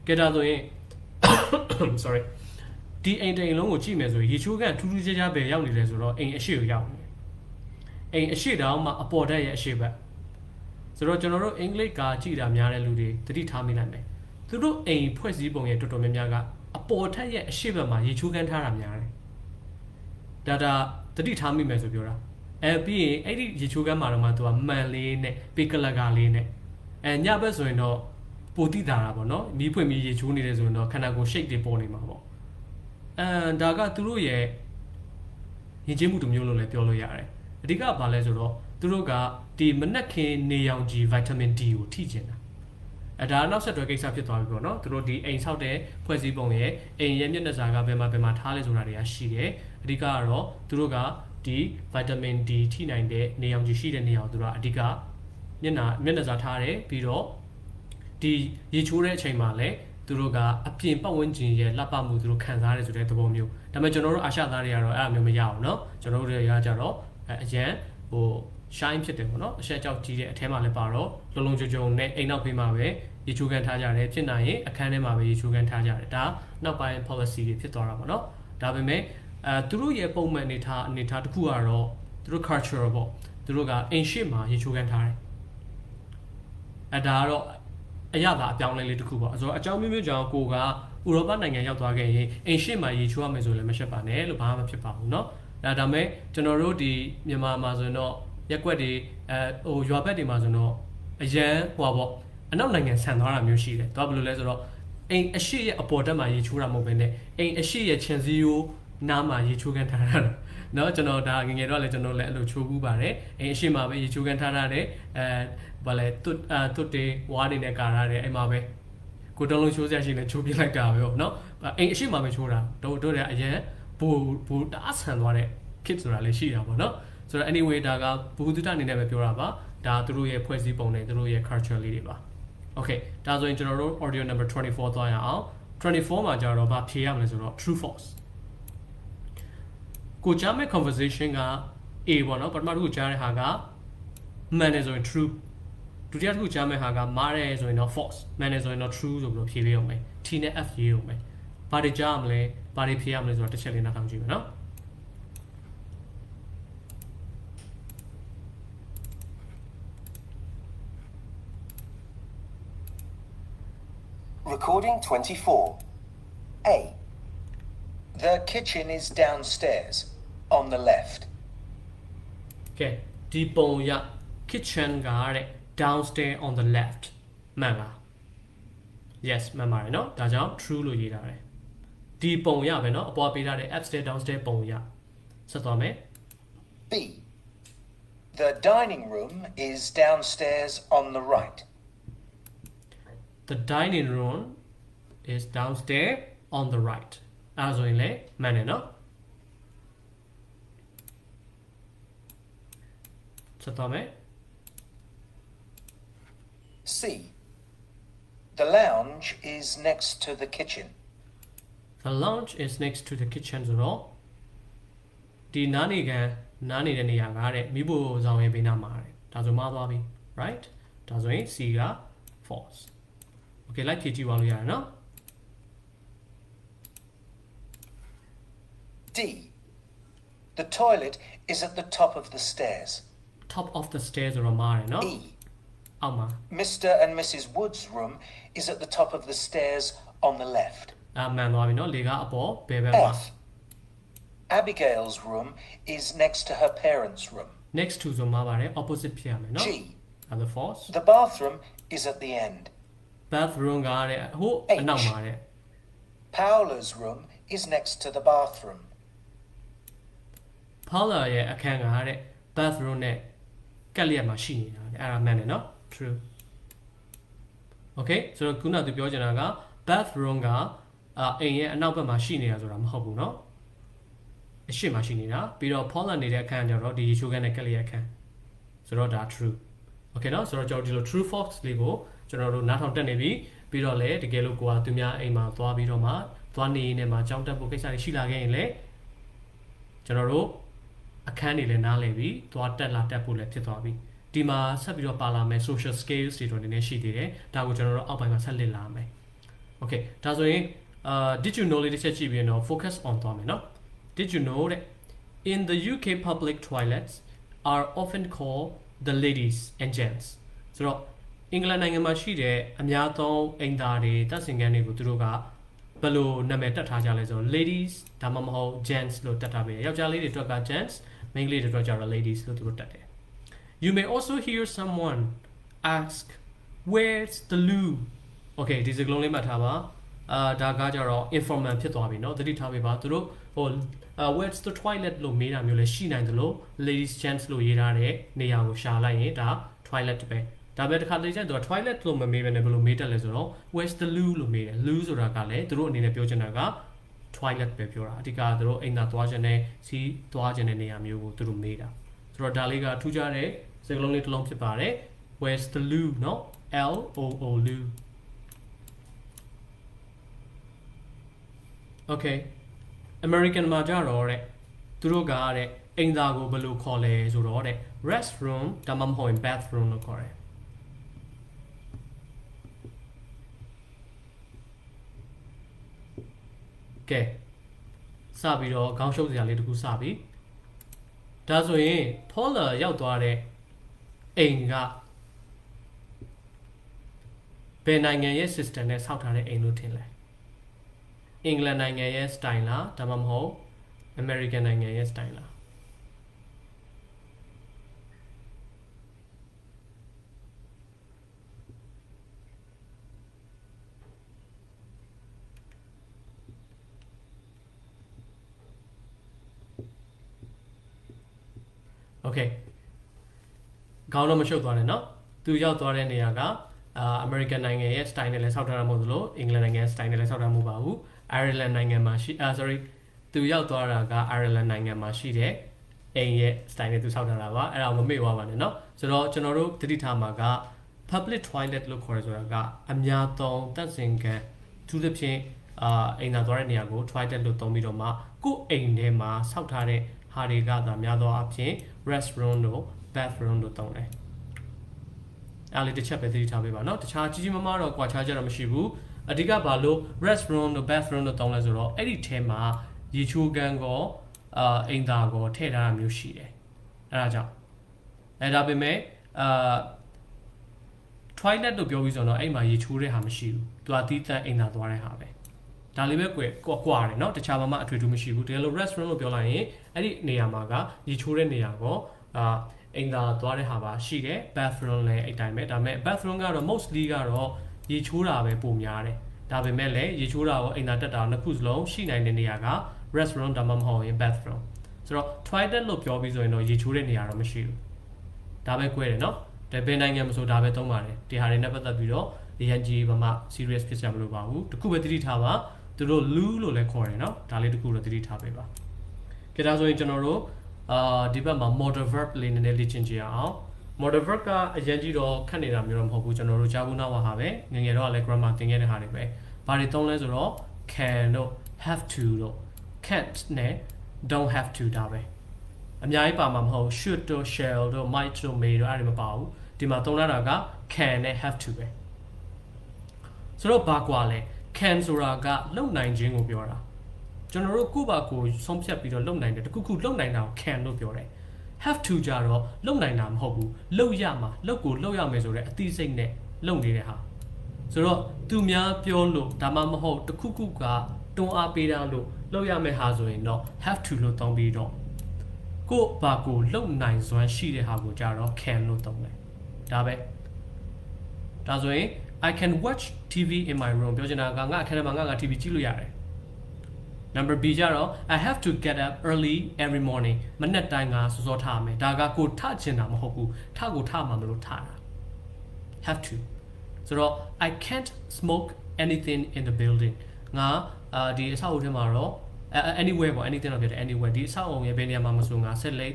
ကြည့်တာဆိုရင် sorry ဒီအိမ်တိမ်လုံးကိုကြည့်မယ်ဆိုရင်ရေချိုးကန်ထူးထူးခြားခြားပဲရောက်နေတယ်ဆိုတော့အိမ်အရှိကိုရောက်နေတယ်အိမ်အရှိတောင်မှအပေါ်တက်ရဲ့အရှိဘက်ဆိုတော့ကျွန်တော်တို့အင်္ဂလိပ်ကကြည့်တာများတဲ့လူတွေသတိထားမိနိုင်မယ်သူတို့အိမ်ဖွဲ့စည်းပုံရဲ့တော်တော်များများကအပေါ်ထက်ရဲ့အရှိဘက်မှာရေချိုးကန်ထားတာများတယ်ဒါသတိထားမိမယ်ဆိုပြောတာပြီးရင်အဲ့ဒီရေချိုးကန်မှာတော့မှသူကမှန်လေးနဲ့ပေကလကလေးနဲ့ညဘက်ဆိုရင်တော့ပိုတိတာပေါ့နော်မီးဖွင့်ပြီးရေချိုးနေတယ်ဆိုရင်တော့ခန္ဓာကိုယ် shake တွေပေါ်နေမှာပေါ့ဒါကသူတို့ရဲ့ယဉ်ကျေးမှုတစ်မျိုးလို့လည်းပြောလို့ရတယ်အဓိကဘာလဲဆိုတော့သူတို့ကဒီမနက်ခင်းနေရောင်ခြည် vitamin D ကိုထိကျင်တာဒါနောက်ဆက်တွဲကိစ္စဖြစ်သွားပြီပေါ့နော်သူတို့ဒီအိမ်ဆောက်တဲ့ဖွဲ့စည်းပုံရဲ့အိမ်ရဲ့မျက်နှာစာကဘယ်မှာထားလဲဆိုတာတွေကရှိတယ်အဓိကကတော့သူတို့ကဒီ vitamin D ထိနိုင်တဲ့နေရောင်ခြည်ရှိတဲ့နေရာကိုသူတို့ကအဓိကမျက်နှာစာထားတယ်ပြီးတော့ဒီရေချိုးတဲ့အချိန်မှာလည်းသူတို့ကအပြင်ပတ်ဝန်းကျင်ရဲ့လှပမှုသူတို့ခံစားရတယ်ဆိုတဲ့သဘောမျိုးဒါပေမဲ့ကျွန်တော်တို့အာရှသားတွေကတော့အဲ့လိုမျိုးမရအောင်เนาะကျွန်တော်တို့တွေကကြတော့အရန်shine ဖြစ်တယ်ပေါ့နော်အရှက်ကြောက်ကြီးတဲ့အထဲမှာလည်းပါတော့လုံလုံချုံချုံနဲ့အိမ်နောက်ဖေးမှာပဲရေချိုးကန်ထားကြတယ်ဖြစ်နိုင်ရင်အခန်းထဲမှာပဲရေချိုးကန်ထားကြတယ်ဒါနောက်ပိုင်း policy တွေဖြစ်သွားတာပေါ့နော်ဒါပေမဲ့သူတို့ရဲ့ပုံမှန်အနေထားတစ်ခုကတော့သူတို့ culture ပေါ့သူတို့ကအိမ်ရှိမှာရေချိုးကန်ထားတယ်ဒါကတော့အရသာအပြောင်းလဲလေးတစ်ခုပေါ့ဆိုတော့အကြောင်းမျိုးမျိုးကြောင့်ကိုကဥရောပနိုင်ငံရောက်သွားခဲ့ရင်အိမ်ရှိမှာရေချိုးရမယ်ဆိုလည်းမဖြစ်ပါနဲ့လို့ဘာမှမဖြစ်ပါဘူးเนาะဒါမဲ့ကျွန်တော်တို့ဒီမြန်မာမှာဆိုရင်တော့ရက်ကွက်တွေရွာဘက်တွေမှာဆိုတော့အရန်ဟိုပေါ့အနောက်နိုင်ငံဆန်သွားတာမျိုးရှိတယ်။တော့ဘယ်လိုလဲဆိုတော့အိမ်အရှိရဲ့အပေါ်တက်မှာရေချိုးတာမဟုတ်ဘဲနဲ့အိမ်အရှိရဲ့ခြံစည်းရိုးနားမှာရေချိုးကန်ထားတာ။နော်ကျွန်တော်ဒါငငယ်တော့လည်းကျွန်တော်လည်းအဲ့လိုချိုးဘူးပါတယ်။အိမ်အရှိမှာပဲရေချိုးကန်ထားတယ်ဘာလဲတွတ်တွေဝါးတွေနဲ့ကာထားတယ်အဲ့မှာပဲကိုတုံးလုံးချိုးစရာရှိနေချိုးပြလိုက်တာပဲပေါ့နော်။အိမ်အရှိမှာပဲချိုးတာတို့လည်းအရန်ဘူတအားဆန်သွားတဲ့ kit ဆိုတာလည်းရှိတာပေါ့နော်။ဆိုတော့ anyway ဒါကဘူတုတအနေနဲ့ပဲပြောတာပါဒါသူတို့ရဲ့ဖွဲ့စည်းပုံနဲ့သူတို့ရဲ့ culture လေးတွေပါ okay ဒါဆိုရင်ကျွန်တော်တို့ audio number 24သွားရအောင်24မှာကျတော့ဗာဖြေရမလဲဆိုတော့ true false ကိုကြားမဲ့ conversation က A ပေါ့နော်ပထမတစ်ခုကြားတဲ့ဟာကမှန်တယ်ဆိုရင် true ဒုတိယတစ်ခုကြားမဲ့ဟာကမှားတယ်ဆိုရင်တော့ false မှန်တယ်ဆိုရင်တော့ true ဆိုပြီးတော့ဖြေပေးအောင်မယ် T နဲ့ F ရေးအောင်မယ်ဘာတွေကြားမလဲဘာတွေဖြေရမလဲဆိုတော့တစ်ချက်လေးနားထောင်ကြည့်မယ်နော် Recording 24. A. The kitchen is downstairs, on the left. Okay ဒီပုံရ kitchen ကတဲ့ downstairs on the left မှန်လား yes မှန်ပါတယ်เนาะဒါကြောင့် true လို့ရေးထားတယ်ဒီပုံရပဲเนาะအပေါ်ပေးထားတဲ့ upstairs downstairs ပုံရဆက်သွားမယ် B. The dining room is downstairs on the right. The dining room is downstairs on the right အဲ့ဆိုရင်လေမှန်တယ်เนาะ ဆက်သွားမယ် C. The lounge is next to the kitchen. The lounge is next to the kitchen ဆိုတော့ဒီနားနေတဲ့နေရာကတဲ့မိဖို့ဆောင်ရဲ့ဘေးနားမှာတဲ့ဒါဆိုမှားသွားပြီ right ဒါဆိုရင် C က false okay လိုက်ဖြည့်ကြည့်ပါလို့ရတယ်နော် D. The toilet is at the top of the stairs. top of the stairs ဆိုတော့မှားတယ်နော် E. အောက်မှာ Mr. and Mrs. Wood's room is at the top of the stairs on the left. မှန်သွားပြီနော်လေကအပေါ်ဘယ်ဘက်မှာ F. Abigail's room is next to her parents' room. next to ဆိုမှာပါတယ် opposite ဖြစ်ရမယ်နော် G. other false The bathroom is at the end. bathroom ကတဲ့ဟို H. အနောက်မှာတဲ့ Paola's room is next to the bathroom. Paula ရဲ့အခန်းကတဲ့ bathroom နဲ့ကပ်လျက်မှာရှိနေတာတဲ့အဲ့ဒါမှန်တယ်နော် true okay ဆိုတော့ခုနကသူပြောချင်တာက bathroom ကအိမ်ရဲ့အနောက်ဘက်မှာရှိနေတာဆိုတာမဟုတ်ဘူးเนาะအရှိမှာရှိနေတာပြီးတော့ Paula နေတဲ့အခန်းကျတော့ဒီရေချိုးခန်းနဲ့ကက်လျက်အခန်းဆိုတော့ဒါ true okay เนาะဆိုတော့ကျွန်တော်ဒီလို true false လေးကိုကျွန်တော်တို့နားထောင်တက်နေပြီပြီးတော့လည်းတကယ်လို့ကိုကသူများအိမ်မှာသွားပြီးတော့မှသွားနေနေမှာကြောင်းတက်ဖို့ကိစ္စတွေရှိလာခဲ့ရင်လည်းကျွန်တော်တို့အခန်းတွေလည်းနားလည်ပြီးသွားတက်လာတက်ဖို့လည်းဖြစ်သွားပြီဒီမှာဆက်ပြီးတော့ပါလာမယ် social skills တွေတော့နည်းနည်းရှိသေးတယ်ဒါကိုကျွန်တော်တို့အောက်ပိုင်းမှာဆက်လက်လာမယ် okay ဒါဆိုရင်did you know လေးတစ်ချက်ကြည့်ပြီးတော့ focus on သွားမယ်เนาะ did you know that in the UK public toilets are often called the ladies and gents ဆိုတော့အင်္ဂလန်နိုင်ငံမှာရှိတဲ့အများဆုံးအိမ်သားတွေတပ်စင်ခန်းတွေကိုသူတို့ကဘယ်လိုနာမည်တက်ထားကြလဲဆိုတော့ ladies ဒါမှမဟုတ် gents လို့တက်ထားပေးတယ်ယောက်ျားလေးတွေအတွက်က gents မိန်းကလေးတွေအတွက်ကျတော့ ladies လို့သူတို့တက်တယ် You may also hear someone ask where's the loo okay ဒီစကားလုံးလေးမှတ်ထားပါဒါကကြတော့ informal ဖြစ်သွားပြီเนาะသတိထားပေးပါသူတို့ဟိုwhere's the toilet လို့မေးတာမျိုးလည်းရှိနိုင်တယ်လို့ ladies gents လို့ရေးထားတဲ့နေရာကိုရှာလိုက်ရင်ဒါ toilet ပဲဒါပဲတစ်ခါတလေကျတော့ toilet လို့မမေးဘဲနဲ့ဘယ်လိုမေးတက်လဲဆိုတော့ where's the loo လို့မေးတယ် loo ဆိုတာကလည်းသူတို့အနေနဲ့ပြောချင်တာက toilet ပဲပြောတာအဓိကသူတို့အိမ်သာသွားခြင်းနဲ့စီးသွားခြင်းတဲ့နေရာမျိုးကိုသူတို့မေးတာဆိုတော့ဒါလေးကထူးခြားတဲ့စကားလုံးလေးတစ်လုံးဖြစ်ပါတယ် where's the loo เนาะ L O O loo okay American မှာကြတော့တဲ့သူတို့ကတဲ့အိမ်သာကိုဘယ်လိုခေါ်လဲဆိုတော့တဲ့ restroom ဒါမှမဟုတ် bathroom လို့ခေါ်တယ်ကဲစပြီးတော့ခေါင်းရှုပ်စရာလေးတစ်ခုစပြီဒါဆိုရင် Paula ရောက်သွားတဲ့အိမ်ကဘယ်နိုင်ငံရဲ့ system နဲ့ဆောက်ထားတဲ့အိမ်လို့ထင်လဲအင်္ဂလန်နိုင်ငံရဲ့ style လားဒါမှမဟုတ် American နိုင်ငံရဲ့ style လား Okay ခေါင်းတော့မရှုပ်သွားနဲ့เนาะသူရောက်သွားတဲ့နေရာကAmerican နိုင်ငံရဲ့ style နဲ့လည်းဆောက်ထားတာမဟုတ်သလိုအင်္ဂလန်နိုင်ငံရဲ့ style နဲ့လည်းဆောက်ထားမှာမဟုတ်ပါဘူး Ireland နိုင်ငံမှာရှိsorry သူရောက်သွားတာက Ireland နိုင်ငံမှာရှိတဲ့အိမ်ရဲ့ style နဲ့သူဆောက်ထားတာပါအဲ့ဒါကိုမမေ့သွားပါနဲ့เนาะဆိုတော့ကျွန်တော်တို့သတိထားမှာက public toilet လို့ခေါ်ရဆိုတာကအများသုံးတပ်စင်ကန်သူတစ်ဖြင့်အိမ်သာသွားတဲ့နေရာကို toilet လို့သုံးပြီးတော့မှကိုယ့်အိမ်ထဲမှာဆောက်ထားတဲ့ဟာတွေကသာများသောအားဖြင့် restroom တို့ bathroom တို့သုံးတယ်အားလေးတစ်ချက်ပဲသတိထားပေးပါเนาะတခြားကြီးကြီးမားမားတော့ကွာခြားကြတော့မရှိဘူးအဓိကဘာလို့ restroom တို့ bathroom တို့သုံးလဲဆိုတော့အဲ့ဒီထဲမှာရေချိုးကန်ကောအိမ်သာကောထည့်ထားတာမျိုးရှိတယ်အဲ့ဒါကြောင့်ဒါပေမဲ့toilet လို့ပြောပြီးဆိုတော့အဲ့မှာရေချိုးတဲ့ဟာမရှိဘူးသူကတီးတန့်အိမ်သာသွားတဲ့ဟာပဲဒါလေးပဲကွာတယ်เนาะတခြားဘာမှအထွေထူးမရှိဘူးတကယ်လို့ restroom လို့ပြောလိုက်ရင်အဲ့ဒီနေရာမှာကရေချိုးတဲ့နေရာကောအိမ်သာသွားတဲ့ဟာပါရှိတယ် bathroom လည်းအဲ့တိုင်းပဲဒါပေမဲ့ bathroom ကတော့ mostly ကတော့ရေချိုးတာပဲပုံများတယ်ဒါပေမဲ့လည်းရေချိုးတာကိုအိမ်သာတက်တာနှစ်ခုစလုံးရှိနိုင်တဲ့နေရာက restroom ဒါမှမဟုတ်ရင် bathroom ဆိုတော့ toilet လို့ပြောပြီးဆိုရင်တော့ရေချိုးတဲ့နေရာတော့မရှိဘူးဒါပဲ꿰တယ်เนาะဒါဘယ်နိုင်ငံမဆိုဒါပဲသုံးပါတယ်ဒီဟာတွေနဲ့ပတ်သက်ပြီးတော့ဒီရန်ကြီးဘာမှ serious ဖြစ်ကြမလို့ပါဘူးတခုပဲသတိထားပါသူတို့ loo လို့လည်းခေါ်တယ်เนาะဒါလေးတခုတော့သတိထားပေးပါကြည့်ဒါဆိုရင်ကျွန်တော်တို့ ဒီဘက်မှာ modal verb လေးနည်းနည်းလေ့ကျင့်ကြရအောင် modal verb ကအရင်ကြီးတော့ခက်နေတာမျိုးတော့မဟုတ်ဘူးကျွန်တော်တို့ကြားဘူးနောက်ဟာပဲငယ်ငယ်တော့လည်း grammar သင်ခဲ့တဲ့ဟာတွေပဲဘာတွေသုံးလဲဆိုတော့ can တို့ have to တို့ can't နဲ့ don't have to ဒါပဲအများကြီးပါမှာမဟုတ် should တို့ shall တို့ might တို့ may တို့အဲ့ဒါမပါဘူးဒီမှာသုံးရတာက can နဲ့ have to ပဲဆိုတော့ဘာကွာလဲ can ဆိုတာကလုံနိုင်ခြင်းကိုပြောတာကျွန်တော်တို့ကိုယ့်ဘာကိုဆုံးဖြတ်ပြီးတော့လုံနိုင်တယ်တခုခုလုံနိုင်တာကို can လို့ပြောတယ် have to ကြတော့လုံနိုင်တာမဟုတ်ဘူးလုံရမှာလုံကိုလုံရမယ်ဆိုတဲ့အသိစိတ်နဲ့လုံနေတဲ့ဟာဆိုတော့သူများပြောလို့ဒါမှမဟုတ်တခုခုကတွန်းအားပေးတာလို့လုံရမယ်ဟာဆိုရင်တော့ have to လို့သုံးပြီးတော့ကိုယ့်ဘာကိုလုံနိုင်စွမ်းရှိတဲ့ဟာကိုကြတော့ can လို့သုံးတယ်ဒါပဲဒါဆိုရင် I can watch TV in my room ပြောချင်တာကငါအခန်းထဲမှာငါ TV ကြည့်လို့ရတယ် Number B ကြတော့ I have to get up early every morning မနက်တိုင်းကစောစောထရမယ်ဒါကကိုထချင်တာမဟုတ်ဘူးထကိုထမှာမလို့ထတာ have to ဆိုတော့ I can't smoke anything in the building ငါဒီအဆောက်အဦထဲမှာတော့ anywhere ပေါ့ anything တော့ဖြစ်တယ် anywhere ဒီအဆောက်အဦရဲ့ဘယ်နေရာမှာမဆိုငါဆက်လက်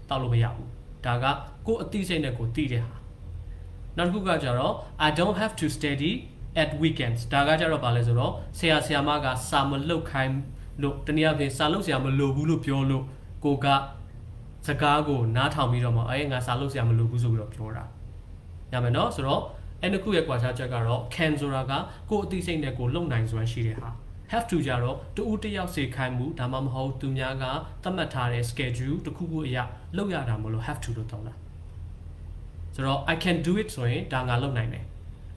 တောက်လို့မရဘူးဒါကကိုအသိစိတ်နဲ့ကိုသိတဲ့ဟာနောက်တစ်ခုကကြတော့ I don't have to study at weekends ဒါကကြတော့ဘာလဲဆိုတော့ဆရာမကစာမလုပ်ခိုင်းလို့တနည်းအားဖြင့်စာလုပ်ဆရာမလိုဘူးလို့ပြောလို့ကိုကစကားကိုနားထောင်ပြီးတော့မှငါစာလုပ်ဆရာမလိုဘူးဆိုပြီးတော့ပြောတာညမယ်နော်ဆိုတော့အဲ့တစ်ခုရဲ့ကွာခြားချက်ကတော့ can ဆိုတာကကိုအသိစိတ်နဲ့ကိုလုံနိုင်စွမ်းရှိတဲ့ဟာ have to ကြတော့တူဦးတစ်ယောက်စေခိုင်းမှုဒါမှမဟုတ်သူများကသတ်မှတ်ထားတဲ့ schedule တစ်ခုခုအရာလုပ်ရတာမလို့ have to လို့သုံးတာဆိုတော့ I can do it ဆိုရင်ဒါငါလုပ်နိုင်တယ်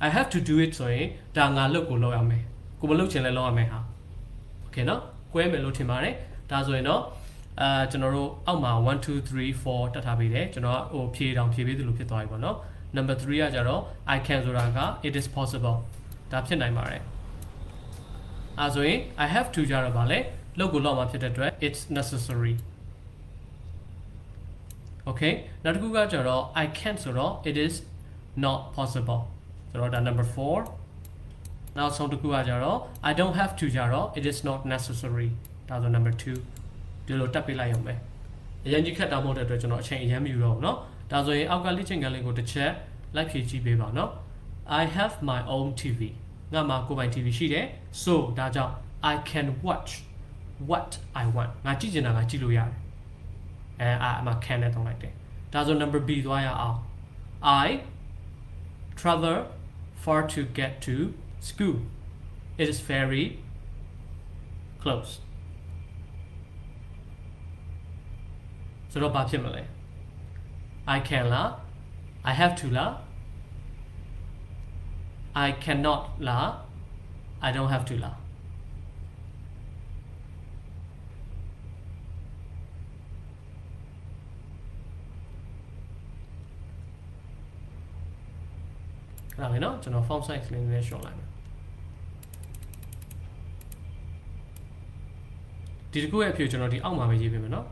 I have to do it ဆိုရင်ဒါငါလုပ်ကိုလုပ်ရမယ်ကိုမလုပ်ချင်လဲလုပ်ရမယ်ဟာ okay နော်ကွဲမယ်လို့ထင်ပါတယ်ဒါဆိုရင်တော့ကျွန်တော်တို့အောက်မှာ1 2 3 4တက်ထားပြီးတယ်ကျွန်တော်ဟိုဖြည့်တောင်ဖြည့်ပေးသလိုဖြစ်သွားပြီပေါ့နော် number 3ကကြတော့ I can ဆိုတာက it is possible ဒါဖြစ်နိုင်ပါတယ်အဲဆိုရင် I have to ကြတော့ဗာလဲလုပ်ကိုလုပ်မှာဖြစ်တဲ့အတွက် it's necessary okay နောက်တစ်ခုကကြတော့ I can't ဆိုတော့ it is not possible ဆိုတော့ဒါ number 4နောက်ဆုံးတစ်ခုကကြတော့ I don't have to ကြတော့ it is not necessary ဒါဆို number 2ဒီလိုတက်ပေးလိုက်ရုံပဲအရင်ကြီးခက်တာမဟုတ်တဲ့အတွက်ကျွန်တော်အချိန်အရင်မယူတော့ဘူးเนาะဒါဆိုရင်အောက်ကလေ့ကျင့်ခန်းလေးကိုတစ်ချက်လိုက်ဖြည့်ကြည့်ပေးပါเนาะ I have my own TV ငါမှာကိုယ်ပိုင် TV ရှိတယ် so ဒါကြောင့် I can watch what I want ငါကြည့်ချင်တာငါကြည့်လို့ရတယ်အမှ can နဲ့တောင်းလိုက်တယ်ဒါဆို number B သွားရအောင် I travel far to get to school it is very close ဆိုတော့ဘာဖြစ်မလဲ I can လား I have to လား I cannot လား I don't have to လားအဲ့ဒါပဲเนาะကျွန်တော် font size လေးနည်းရှော့လိုက်မယ်ဒီတစ်ခုရဲ့အဖြစ်ကျွန်တော်ဒီအောက်မှာပဲရေးပေးမယ်เนาะ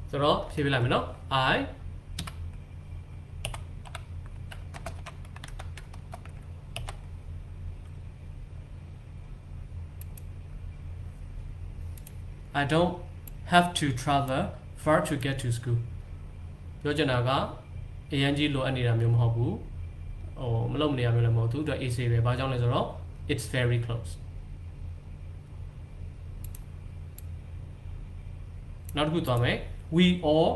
ဆိုတော့ဖြည့်ပေးလိုက်မယ်เนาะ I don't have to travel far to get to school ပြောချင်တာကအရင်ကြီးလိုအပ်နေတာမျိုးမဟုတ်ဘူးဟိုမလုပ်နေရမျိုးလည်းမဟုတ်ဘူးသူက AC ပဲဘာကြောင့်လဲဆိုတော့ it's very close နောက်တစ်ခုသွားမယ် we all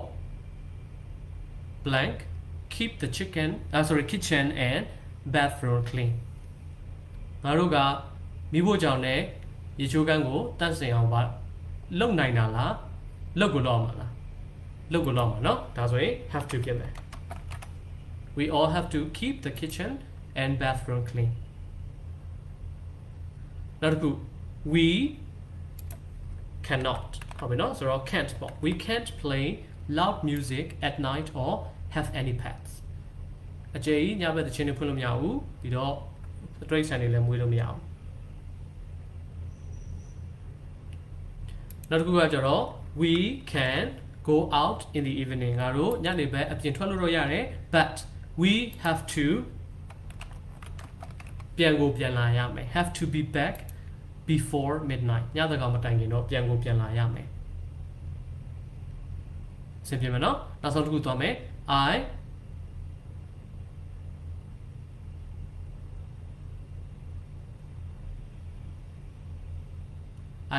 blank keep the kitchen and bathroom clean ငါတို့ကမိဖို့ကြောင့်လည်းရေချိုးခန်းကိုတန့်စင်အောင်ပါလုံနိုင်တာလားလုံကိုလောက်မှာလားလုံကိုလောက်မှာเนาะဒါဆိုရင် have to ဖြစ်မယ် we all have to keep the kitchen and bathroom clean နောက်တစ်ခု we cannot ဟုတ်ပြီเนาะဆိုတော့ can't ပေါ့ we can't play loud music at night or have any pets အကျေကြီးညဘက်တခြင်းတွေဖွင့်လို့မရဘူးပြီးတော့တရိတ်ဆန်တွေလည်းမွေးလို့မရဘူးနောက်တစ်ခုကကြတော့ we can go out in the evening ငါတို့ညနေဘက်အပြင်ထွက်လို့တော့ရတယ် but we have to ပြန်ကိုပြန်လာရမယ် have to be back before midnight ညသကောင်မတိုင်ခင်တော့ပြန်ကိုပြန်လာရမယ်စင်ပြမယ်နော်နောက်ဆုံးတစ်ခုသွားမယ်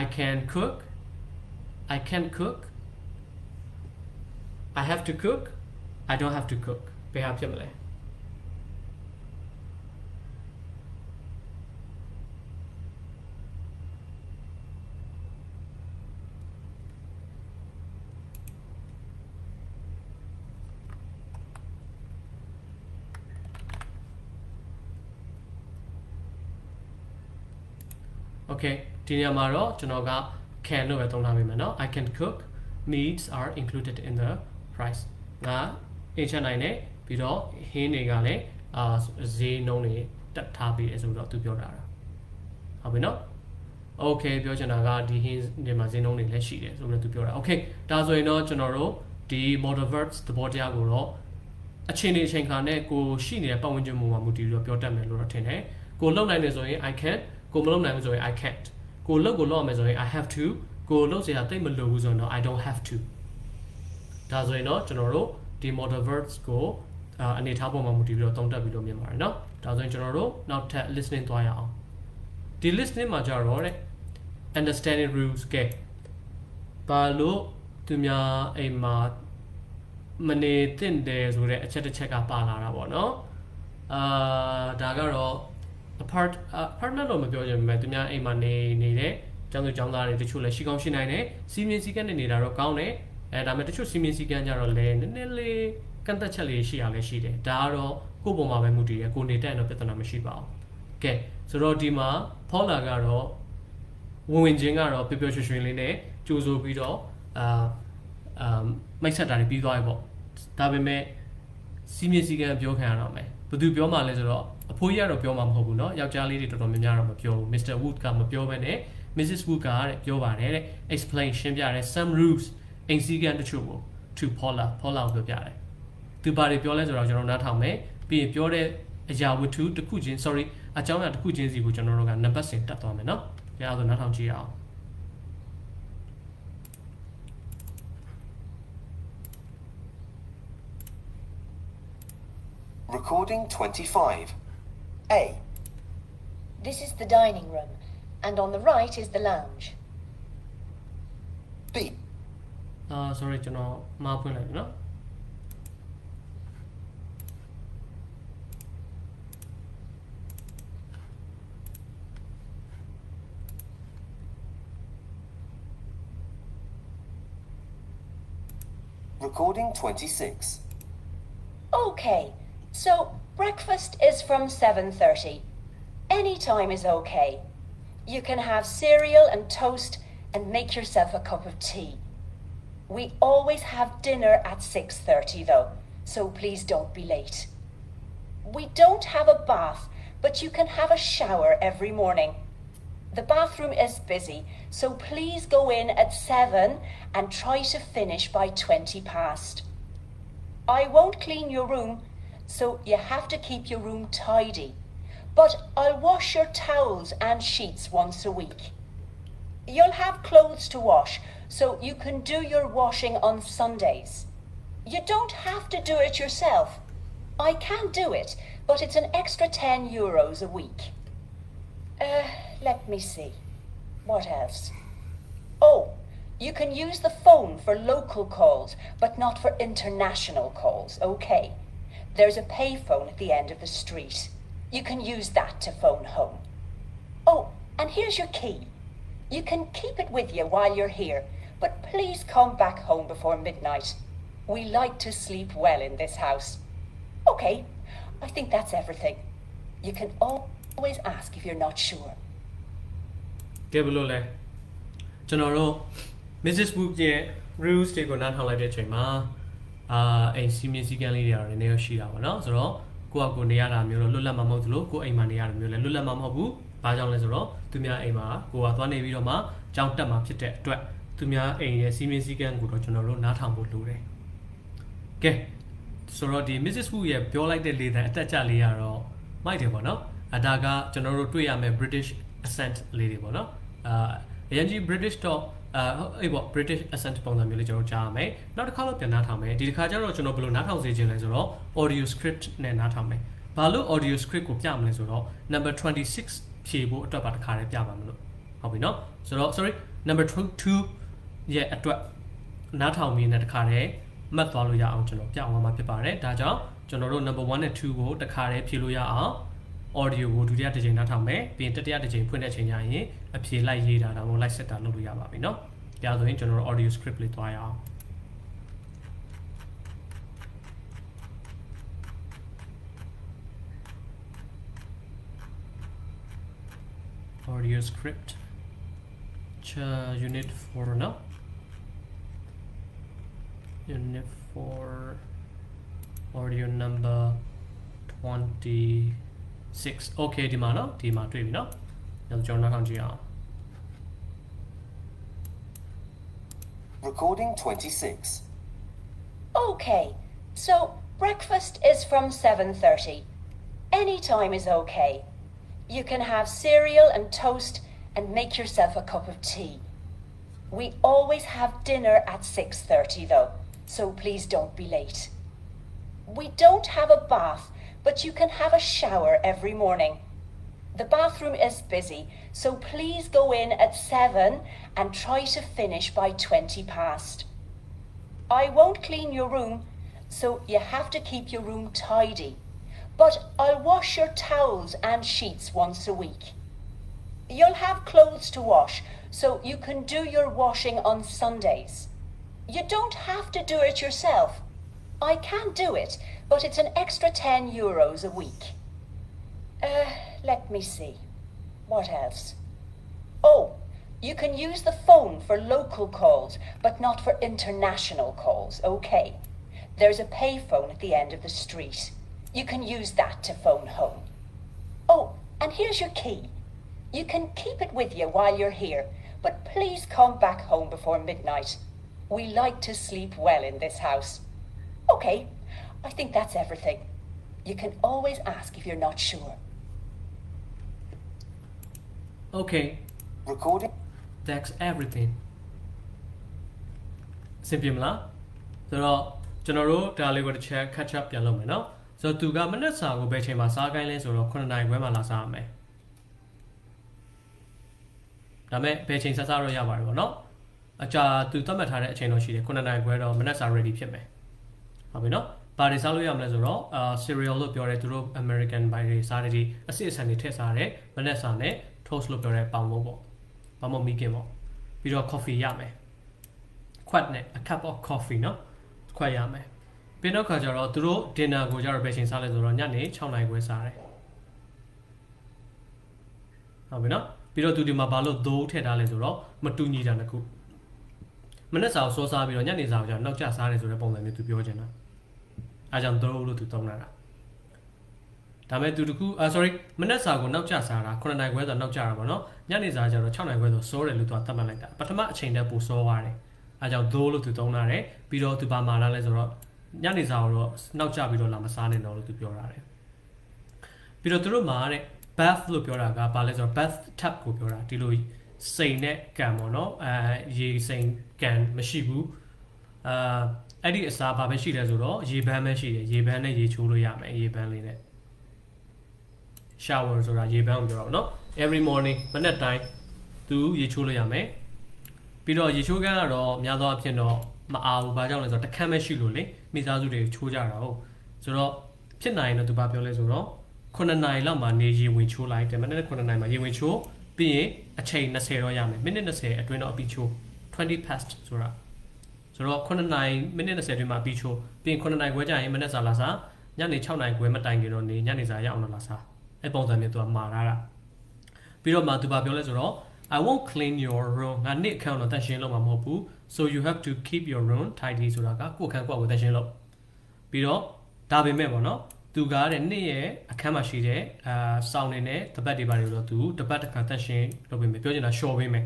I can cook I can cook I have to cook I don't have to cook ဘယ်ဟာဖြစ်မလဲ Okay ဒီနေရာမှာတော့ကျွန်တော်က can လို့ပဲသုံးထားပေးမယ်เนาะ I can cook meats are included in the price ငါအင်ချက်နိုင်တယ်ပြီးတော့ဟင်းတွေကလည်းဈေးနှုန်းတွေတက်ထားပြီးတယ်ဆိုတော့သူပြောတာဟုတ်ပြီเนาะ Okay ပြောချင်တာကဒီဟင်းတွေမှာဈေးနှုန်းတွေလည်းရှိတယ်ဆိုတော့သူပြောတာ Okay ဒါဆိုရင်တော့ကျွန်တော်တို့ဒီ modal verbs သဘောတရားကိုတော့အချိန်နဲ့အချိန်ခါနဲ့ကိုရှိနေတဲ့ပတ်ဝန်းကျင်မှာမူတည်ပြီးတော့ပြောတတ်မယ်လို့တော့ထင်တယ်ကိုလုံနိုင်တယ်ဆိုရင် I can ကိုမလုပ်နိုင်ဘူးဆိုရင် I can't ကိုလုပ်ကိုလုပ်အောင်မယ်ဆိုရင် I have to ကိုလုပ်စရာတိတ်မလိုဘူးဆိုရင်တော့ I don't have to ဒါဆိုရင်တော့ကျွန်တော်တို့ဒီ modal verbs ကိုအနေထားပေါ်မှာမူတည်ပြီးတော့သုံးသပ်ပြီးလို့မြင်ပါတယ်เนาะဒါဆိုရင်ကျွန်တော်တို့နောက်ထပ် listening သွားရအောင်ဒီ listening မှာကြတော့တဲ့ understanding rules ကဲဘာလို့သူများအိမ်မှာမနေသင့်တယ်ဆိုတဲ့အချက်တစ်ချက်ကပါလာတာပေါ့เนาะဒါကတော့apartment တော့မပြောချင်ဘူးသူများအိမ်မှာနေတဲ့ကျောင်းသူကျောင်းသားတွေတချို့လည်းရှိကောင်းရှိနိုင်တယ်စီမင်းစည်းကမ်းနေနေတာတော့ကောင်းတယ်ဒါပေမဲ့တချို့စီမင်းစည်းကမ်းကြတော့လည်းနည်းနည်းလေးကန့်သက်ချက်လေးရှိရလဲရှိတယ်ဒါကတော့ကိုယ့်ပုံမှာပဲမူတည်ရကိုနေတဲ့တော့ပြဿနာမရှိပါဘူးကဲဆိုတော့ဒီမှာ Paula ကတော့ဝင်ချင်းကတော့ပျော်ပျော်ရွှင်ရွှင်လေးနဲ့ကြိုးဆိုပြီးတော့မိတ်ဆက်တာတွေပြီးသွားပြီပေါ့ဒါပေမဲ့စီမင်းစည်းကမ်းပြောခံရတော့မယ်ဘယ်သူပြောမှလဲဆိုတော့အဖိုးကြီးကတော့ပြောမှာမဟုတ်ဘူးเนาะယောက်ျားလေးတွေတော်တော်များများတော့မပြောဘူး Mr. Wood ကမပြောဘဲနဲ့ Mrs. Wood ကတဲ့ပြောပါတယ်တဲ့ explain ရှင်းပြတယ် some rules အိမ်စည်းကမ်းတချို့ကို to Paula ကိုပြောပြတယ်သူဘာတွေပြောလဲဆိုတော့ကျွန်တော်နားထောင်မယ်ပြီးရင်ပြောတဲ့အရာဝတ္ထုတစ်ခုချင်း sorry အကြောင်းအရာတစ်ခုချင်းစီကိုကျွန်တော်တို့ကနံပါတ်စဉ်တက်သွားမယ်เนาะကြည့်အောင်ဆိုနားထောင်ကြည့်အောင် Recording 25. A. This is the dining room, and on the right is the lounge. B. sorry ကျွန်တော်မှားဖွင့်လိုက်ပြီเนาะ Recording 26. Okay, so breakfast is from 7:30. Any time is okay. You can have cereal and toast and make yourself a cup of tea. We always have dinner at 6:30 though, so please don't be late. We don't have a bath, but you can have a shower every morning. The bathroom is busy, so please go in at 7 and try to finish by 20 past. I won't clean your room, so you have to keep your room tidy. But I'll wash your towels and sheets once a week. You'll have clothes to wash, so you can do your washing on Sundays. You don't have to do it yourself. I can do it, but it's an extra €10 a week. Let me see. What else? Oh, you can use the phone for local calls, but not for international calls, okay? There's a payphone at the end of the street. You can use that to phone home. Oh, and here's your key. You can keep it with you while you're here, but please come back home before midnight. We like to sleep well in this house. Okay, I think that's everything. You can always ask if you're not sure. ကဲဘလို့လဲကျွန်တော်တို့ Mrs. Wood ရဲ့ rules တွေကိုနားထောင်လိုက်တဲ့အချိန်မှာအိမ်စီမင်းစည်းကမ်းလေးတွေကတော့နည်းနည်းရှိတာပေါ့နော်ဆိုတော့ကိုယ့်အကိုနေရတာမျိုးတော့လွတ်လပ်မှာမဟုတ်သလိုကိုယ့်အိမ်မှာနေရတာမျိုးလည်းလွတ်လပ်မှာမဟုတ်ဘူးဘာကြောင့်လဲဆိုတော့သူများအိမ်မှာကိုကသွားနေပြီးတော့မှကြောင်းတက်မှာဖြစ်တဲ့အတွက်သူများအိမ်ရဲ့စီမင်းစည်းကမ်းကိုတော့ကျွန်တော်တို့နားထောင်ဖို့လိုတယ်ကဲဆိုတော့ဒီ Mrs. Wood ရဲ့ပြောလိုက်တဲ့လေသံအတက်ကြလေးကတော့မိုက်တယ်ပေါ့နော် ဒါကကျွန်တော်တို့တွေ့ရမယ် British accent လေးတွေပေါ့နော်အရင်ကြီး British တော့အဲ့ပေါ့ British accent ပုံစံမျိုးလေးကျွန်တော်ကြားရမယ်နောက်တစ်ခါတော့ပြန်နားထောင်မယ်ဒီတစ်ခါကျတော့ကျွန်တော်ဘယ်လိုနားထောင်စေချင်လဲဆိုတော့ audio script နဲ့နားထောင်မယ်ဘာလို့ audio script ကိုပြမလဲဆိုတော့ number 26ဖြေဖို့အတွက်ပါတစ်ခါတည်းပြပါမလို့ဟုတ်ပြီနော်ဆိုတော့ sorry number 2ရဲ့အတွက်နားထောင်ပြီးနဲ့တစ်ခါတည်းမှတ်သွားလို့ရအောင်ကျွန်တော်ပြအောင်မှာဖြစ်ပါတယ်ဒါကြောင့်ကျွန်တော်တို့ number 1နဲ့2ကိုတစ်ခါတည်းဖြေလို့ရအောင် audio ကိုဒုတိယတစ်ချိန်နားထောင်မယ်ပြီးရင်တတိယတစ်ချိန်ဖွင့်တဲ့အချိန်ကျရင်အဖြေလိုက်ရေးတာတော့လိုက်ဆက်တာလုပ်လို့ရပါပြီเนาะဒါဆိုရင်ကျွန်တော်တို့ audio script လေးသွားရအောင် audio script unit 4 no unit 4 audio number 26 okay ဒီမှာနော်ဒီမှာတွေ့ပြီနော်ကျွန်တော်နောက်ထောင်ကြည့်အောင် Recording 26. Okay, so breakfast is from 7:30. Any time is okay. You can have cereal and toast and make yourself a cup of tea. We always have dinner at 6:30 though, so please don't be late. We don't have a bath, but you can have a shower every morning. The bathroom is busy, so please go in at 7 and try to finish by 20 past. I won't clean your room, so you have to keep your room tidy. But I'll wash your towels and sheets once a week. You'll have clothes to wash, so you can do your washing on Sundays. You don't have to do it yourself. I can do it, but it's an extra €10 a week. Let me see. What else? Oh, you can use the phone for local calls, but not for international calls, okay? There's a payphone at the end of the street. You can use that to phone home. Oh, and here's your key. You can keep it with you while you're here, but please come back home before midnight. We like to sleep well in this house. Okay, I think that's everything. You can always ask if you're not sure. okay Recording. that's everything အဆင်ပြေမလားဆိုတော့ကျွန်တော်တို့ဒါလေးကိုတစ်ချက် catch up ပြန်လုပ်မယ်เนาะဆိုတော့သူကမနက်စာကိုဘယ်ချိန်မှာစားခိုင်းလဲဆိုတော့9နာရီခွဲမှာလာစားရမယ်ဒါမဲ့ဘယ်ချိန်စားတော့ရပါတယ်ပေါ့เนาะအကြာသူသတ်မှတ်ထားတဲ့အချိန်တော့ရှိတယ်9နာရီခွဲတော့မနက်စာ ready ဖြစ်မယ်ဟုတ်ပြီเนาะဘာတွေစားလို့ရမလဲဆိုတော့cereal လို့ပြောတယ်သူတို့ American ဘိုင်တွေစားတယ်ဒီအစစ်အဆန်တွေထည့်စားတယ်မနက်စာနဲ့ toast လို့ပြောတဲ့ပေါင်မိုးပေါ့ပေါင်မိုးမီကင်ပေါ့ပြီးတော့ coffee ရမယ်ခွက်နဲ့ a cup of coffee เนาะခွက်ရမယ်ပြီးတော့ခါကျတော့သူတို့ dinner ကိုကျတော့ဘယ်ချိန်စားလဲဆိုတော့ညနေ6နာရီခွဲစားတယ်ဟုတ်ပြီเนาะပြီးတော့သူဒီမှာဘာလို့သိုးထည့်ထားလဲဆိုတော့မတူညီတာတစ်ခုမနက်စာကိုစောစားပြီးတော့ညနေစာကိုကျတော့နောက်ကျစားတယ်ဆိုတဲ့ပုံစံမျိုးသူပြောချင်တာအားကြောင့်သိုးလို့သူသုံးတာဒါမဲ့သူတခု sorry မနက်စာကိုနောက်ကျစားတာ9နာရီခွဲဆိုနောက်ကျတာပေါ့နော်ညနေစာကျတော့6နာရီခွဲဆိုစောတယ်လို့သူကသတ်မှတ်လိုက်တာပထမအချိန်တည်းပိုစောသွားတယ်အားကြောင့်သိုးလို့သူသုံးတာတယ်ပြီးတော့သူပါမာလာလဲဆိုတော့ညနေစာကိုတော့နောက်ကျပြီးတော့လာမစားနဲ့တော့လို့သူပြောတာတယ်ပြီးတော့သူတို့မှာတဲ့ bath လို့ပြောတာကဘာလဲဆိုတော့ bath tub ကိုပြောတာဒီလိုစိန်နဲ့ကန်ပေါ့နော်ရေစိန်ကန်မရှိဘူးအဲ့ဒီအစားဘာပဲရှိလဲဆိုတော့ရေပန်းပဲရှိတယ်ရေပန်းနဲ့ရေချိုးလို့ရမယ်ရေပန်းလေးနဲ့ shower ဆိုတာရေပန်းကိုပြောတာပေါ့နော် every morning မနက်တိုင်းသူရေချိုးလို့ရမယ်ပြီးတော့ရေချိုးကန်းကတော့များသောအားဖြင့်တော့မအားဘူးဘာကြောင့်လဲဆိုတော့တစ်ခမ်းပဲရှိလို့လေမိသားစုတွေချိုးကြတာဟုတ်ဆိုတော့ဖြစ်နိုင်တော့သူဘာပြောလဲဆိုတော့9နာရီလောက်မှနေရေဝင်ချိုးလိုက်တယ်မနက်9နာရီမှရေဝင်ချိုးပြီးရင်အချိန်20တော့ရမယ်မိနစ်20အတွင်းတော့အပြီးချိုး20 past ဆိုတာဆိုတော့9နာရီမိနစ်20အတွင်းမှာပြီးချိုးပြီးရင်9နာရီခွဲကြာရင်မနက်စာလာစားညနေ6နာရီခွဲမတိုင်ခင်တော့နေညနေစာရအောင်တော့လာစားအဲ့ပုံစံမျိုးသူကမှာထားတာပြီးတော့မှသူဘာပြောလဲဆိုတော့ I won't clean your room ငါနေ့အခန်းတော့တန့်ရှင်းလုပ်မှာမဟုတ်ဘူး so you have to keep your room tidy ဆိုတာကကိုယ့်အခန်းကိုယ့်ကိုတန့်ရှင်းလုပ်ပြီးတော့ဒါပေမဲ့ပေါ့နော်သူကတဲ့နေ့ရဲ့အခန်းမှာရှိတဲ့စောင်းနေနဲ့တပတ်တွေပါတွေတော့သူတပတ်တစ်ခါတန့်ရှင်းလုပ်ပေးမယ်ပြောချင်တာ short ပေးမယ်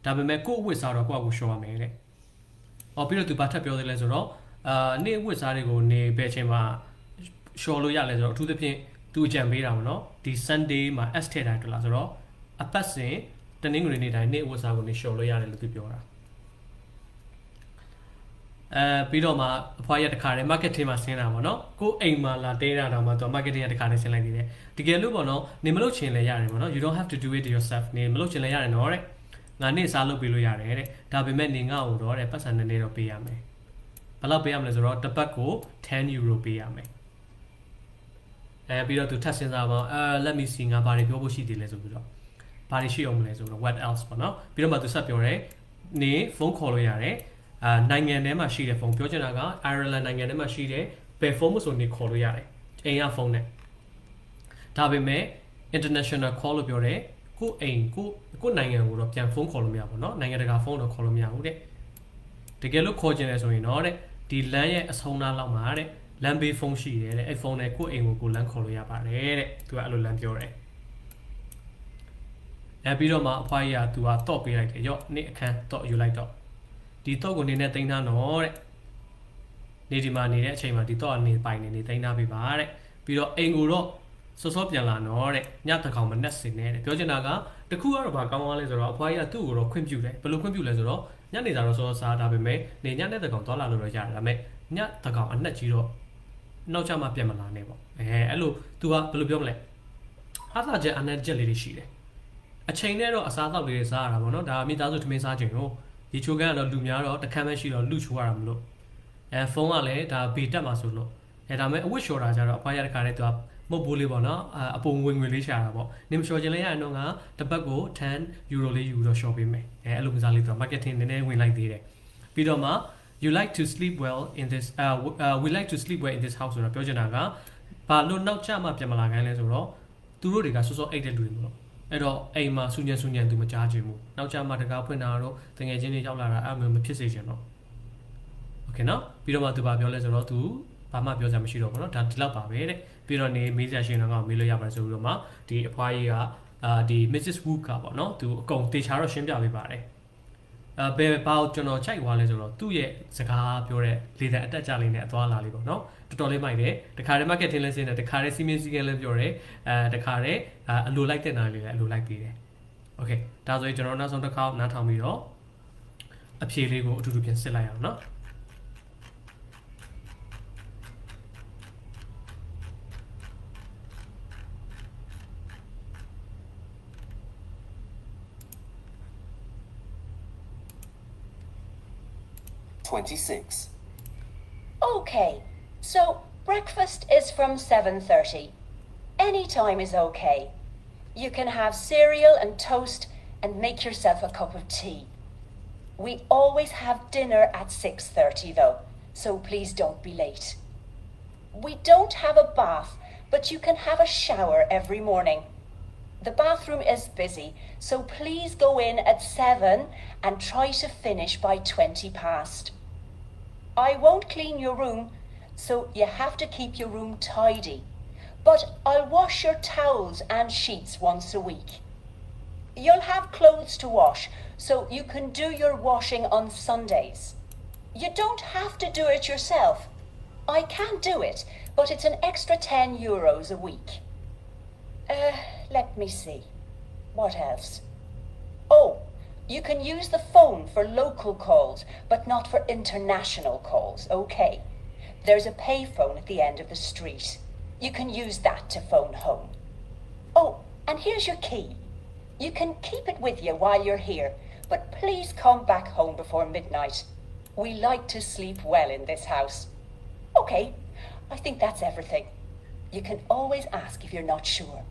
ဒါပေမဲ့ကိုယ့်အဝတ်စားတော့ကိုယ့်အကို short ရမယ်တဲ့ပြီးတော့သူဘာထပ်ပြောသေးလဲဆိုတော့နေ့အဝတ်စားတွေကိုနေဘယ်ချိန်မှာ short လို့ရလဲဆိုတော့အထူးသဖြင့်သူ သူအကြံပေးတာပေါ့နော်ဒီ Sunday မှာ S ထည့်တိုင်းတွေ့လားဆိုတော့အပတ်စဉ်တနင်္ဂနွေနေ့တိုင်းနေ့ဝတ်စားကိုနေလျှော်လို့ရတယ်လို့သူပြောတာပြီးတော့မှအဖွားရတခါတည်း marketing မှာဆင်းတာပေါ့နော်ကိုအိမ်မှာလာတဲတာတော့မှသူ marketing ရတခါတည်းဆင်းလိုက်သေးတယ်တကယ်လို့ပေါ့နော်နေမလို့ချင်လဲရတယ်ပေါ့နော် you don't have to do it yourself နေမလို့ချင်လဲရတယ်နော်တဲ့ငါနေ့စားလုပ်ပေးလို့ရတယ်တဲ့ဒါပေမဲ့နေငါ့ကိုတော့တဲ့ပတ်စံနဲ့နေတော့ပေးရမယ်ဘယ်လောက်ပေးရမလဲဆိုတော့တစ်ပတ်ကို10 euro ပေးရမယ်ပြီးတော့သူထပ်စဉ်းစားပါ let me see ငါဘာတွေပြောဖို့ရှိသေးလဲဆိုပြီးတော့ဘာတွေရှိအောင်မလဲဆိုတော့ what else ပေါ့နော်ပြီးတော့မှသူဆက်ပြောတယ်နေဖုန်းခေါ်လို့ရတယ်နိုင်ငံထဲမှာရှိတဲ့ဖုန်းပြောချင်တာက Ireland နိုင်ငံထဲမှာရှိတဲ့ဘယ်ဖုန်းမဆိုနေခေါ်လို့ရတယ်အိမ်ကဖုန်းနဲ့ဒါပေမဲ့ international call လို့ပြောတယ်ကိုအိမ်ကိုနိုင်ငံကိုတော့ပြန်ဖုန်းခေါ်လို့မရဘူးเนาะနိုင်ငံတကာဖုန်းတော့ခေါ်လို့မရဘူးတဲ့တကယ်လို့ခေါ်ချင်တယ်ဆိုရင်တော့တဲ့ဒီလမ်းရဲ့အဆုံးနားလောက်မှာတဲ့လမ်းဘေးဖုန်းရှိတယ်တဲ့အဲ့ဖုန်းနဲ့ကိုအိမ်ကိုလမ်းခေါ်လို့ရပါတယ်တဲ့သူကအဲ့လိုလမ်းပြောတယ်ပြီးတော့မှအဖွားကြီးကသူကတော့ပေးလိုက်တယ်ရော့နေ့အခန်းတော့ယူလိုက်တော့ဒီတော့ကိုနေနဲ့တင်ထားတော့တဲ့နေဒီမှာနေတဲ့အချိန်မှာဒီတော့အနေပိုင်နေတင်ထားပေးပါတဲ့ပြီးတော့အိမ်ကိုတော့စောစောပြန်လာတော့တဲ့ညတကောင်မနဲ့စင်နေတဲ့ပြောချင်တာကတခုကတော့ဘာကောင်းသွားလဲဆိုတော့အဖွားကြီးကသူ့ကိုတော့ခွင့်ပြုတယ်ဘယ်လိုခွင့်ပြုလဲဆိုတော့ညနေစာတော့စောစားဒါပေမဲ့နေညနဲ့တကောင်သွားလာလို့တော့ရတယ်ဒါပေမဲ့ညတကောင်အနှက်ကြီးတော့နောက်ကျမှပြန်မလာနဲ့ပေါ့အဲ့လို तू ကဘယ်လိုပြောမလဲဟာသာချက်အနှက်ချက်လေးတွေရှိတယ်အချိန်နဲ့တော့အစားအသောက်လေးတွေစားရတာပေါ့နော်ဒါမိသားစုထမင်းစားချိန်ကိုဒီချိုကန်ကတော့လူများတော့တခမ်းပဲရှိတော့လူချိုရတာမလို့ဖုန်းကလည်းဒါဘေတက်မှာဆိုလို့ဒါပေမဲ့အဝတ်လျှော်တာကြတော့အဖွားရတဲ့ခါလေး तू ကမုတ်ဘိုးလေးပေါ့နော်အပုံငွေလေးရှာတာပေါ့နေမလျှော်ချင်လဲရရင်တော့ငါတစ်ပတ်ကို10 euro လေးယူတော့လျှော်ပေးမယ်အဲ့လိုကစားလေး तू marketing နည်းနည်းဝင်လိုက်သေးတယ်ပြီးတော့မှ you like to sleep well in this we like to sleep well in this house ဆိုတော့ပြောချင်တာကဘာလို့နောက်ကျမှပြန်မလာခိုင်းလဲဆိုတော့သူတို့တွေကစောစောအိတ်တဲ့လူတွေမလို့အဲ့တော့အိမ်မှာဆူညံသူမကြားချင်ဘူးနောက်ကျမှတကားဖွင့်တာတော့တငယ်ချင်းတွေရောက်လာတာအဲ့လိုမဖြစ်စေချင်တော့โอเคနော်ပြီးတော့မှသူဘာပြောလဲဆိုတော့သူဘာမှပြောစရာမရှိတော့ဘူးเนาะဒါဒီလောက်ပါပဲတဲ့ပြီးတော့နေမေးစရာရှိရင်တော့မေးလို့ရပါတယ်ဆိုပြီးတော့မှဒီအဖွားကြီးကဒီ Mrs. Wood ကပေါ့เนาะသူအကုန်တေချာတော့ရှင်းပြပေးပါတယ်ဘယ်ဘာကိုကျွန်တော်ချိန်သွားလဲဆိုတော့သူ့ရဲ့စကားပြောတဲ့လေတဲ့အတက်ကြလေးနဲ့အသွားလာလေးပေါ့နော်တော်တော်လေးမိုက်တယ်တခါတည်း marketing လဲစင်းတယ်တခါတည်းစီမင်းစီကလည်းပြောတယ်တခါတည်းအလိုလိုက်တဲ့နားလေးလည်းအလိုလိုက်ပေးတယ်โอเคဒါဆိုရင်ကျွန်တော်နောက်ဆုံးတစ်ခါနားထောင်ပြီးတော့အဖြေလေးကိုအတူတူပြန်စစ်လိုက်အောင်နော် 26. Okay, so breakfast is from 7:30. Any time is okay. You can have cereal and toast and make yourself a cup of tea. We always have dinner at 6:30 though, so please don't be late. We don't have a bath, but you can have a shower every morning. The bathroom is busy, so please go in at 7 and try to finish by 20 past. I won't clean your room, so you have to keep your room tidy. But I'll wash your towels and sheets once a week. You'll have clothes to wash, so you can do your washing on Sundays. You don't have to do it yourself. I can do it, but it's an extra 10 euros a week. Let me see. What else? Oh, you can use the phone for local calls, but not for international calls, okay? There's a payphone at the end of the street. You can use that to phone home. Oh, and here's your key. You can keep it with you while you're here, but please come back home before midnight. We like to sleep well in this house. Okay, I think that's everything. You can always ask if you're not sure.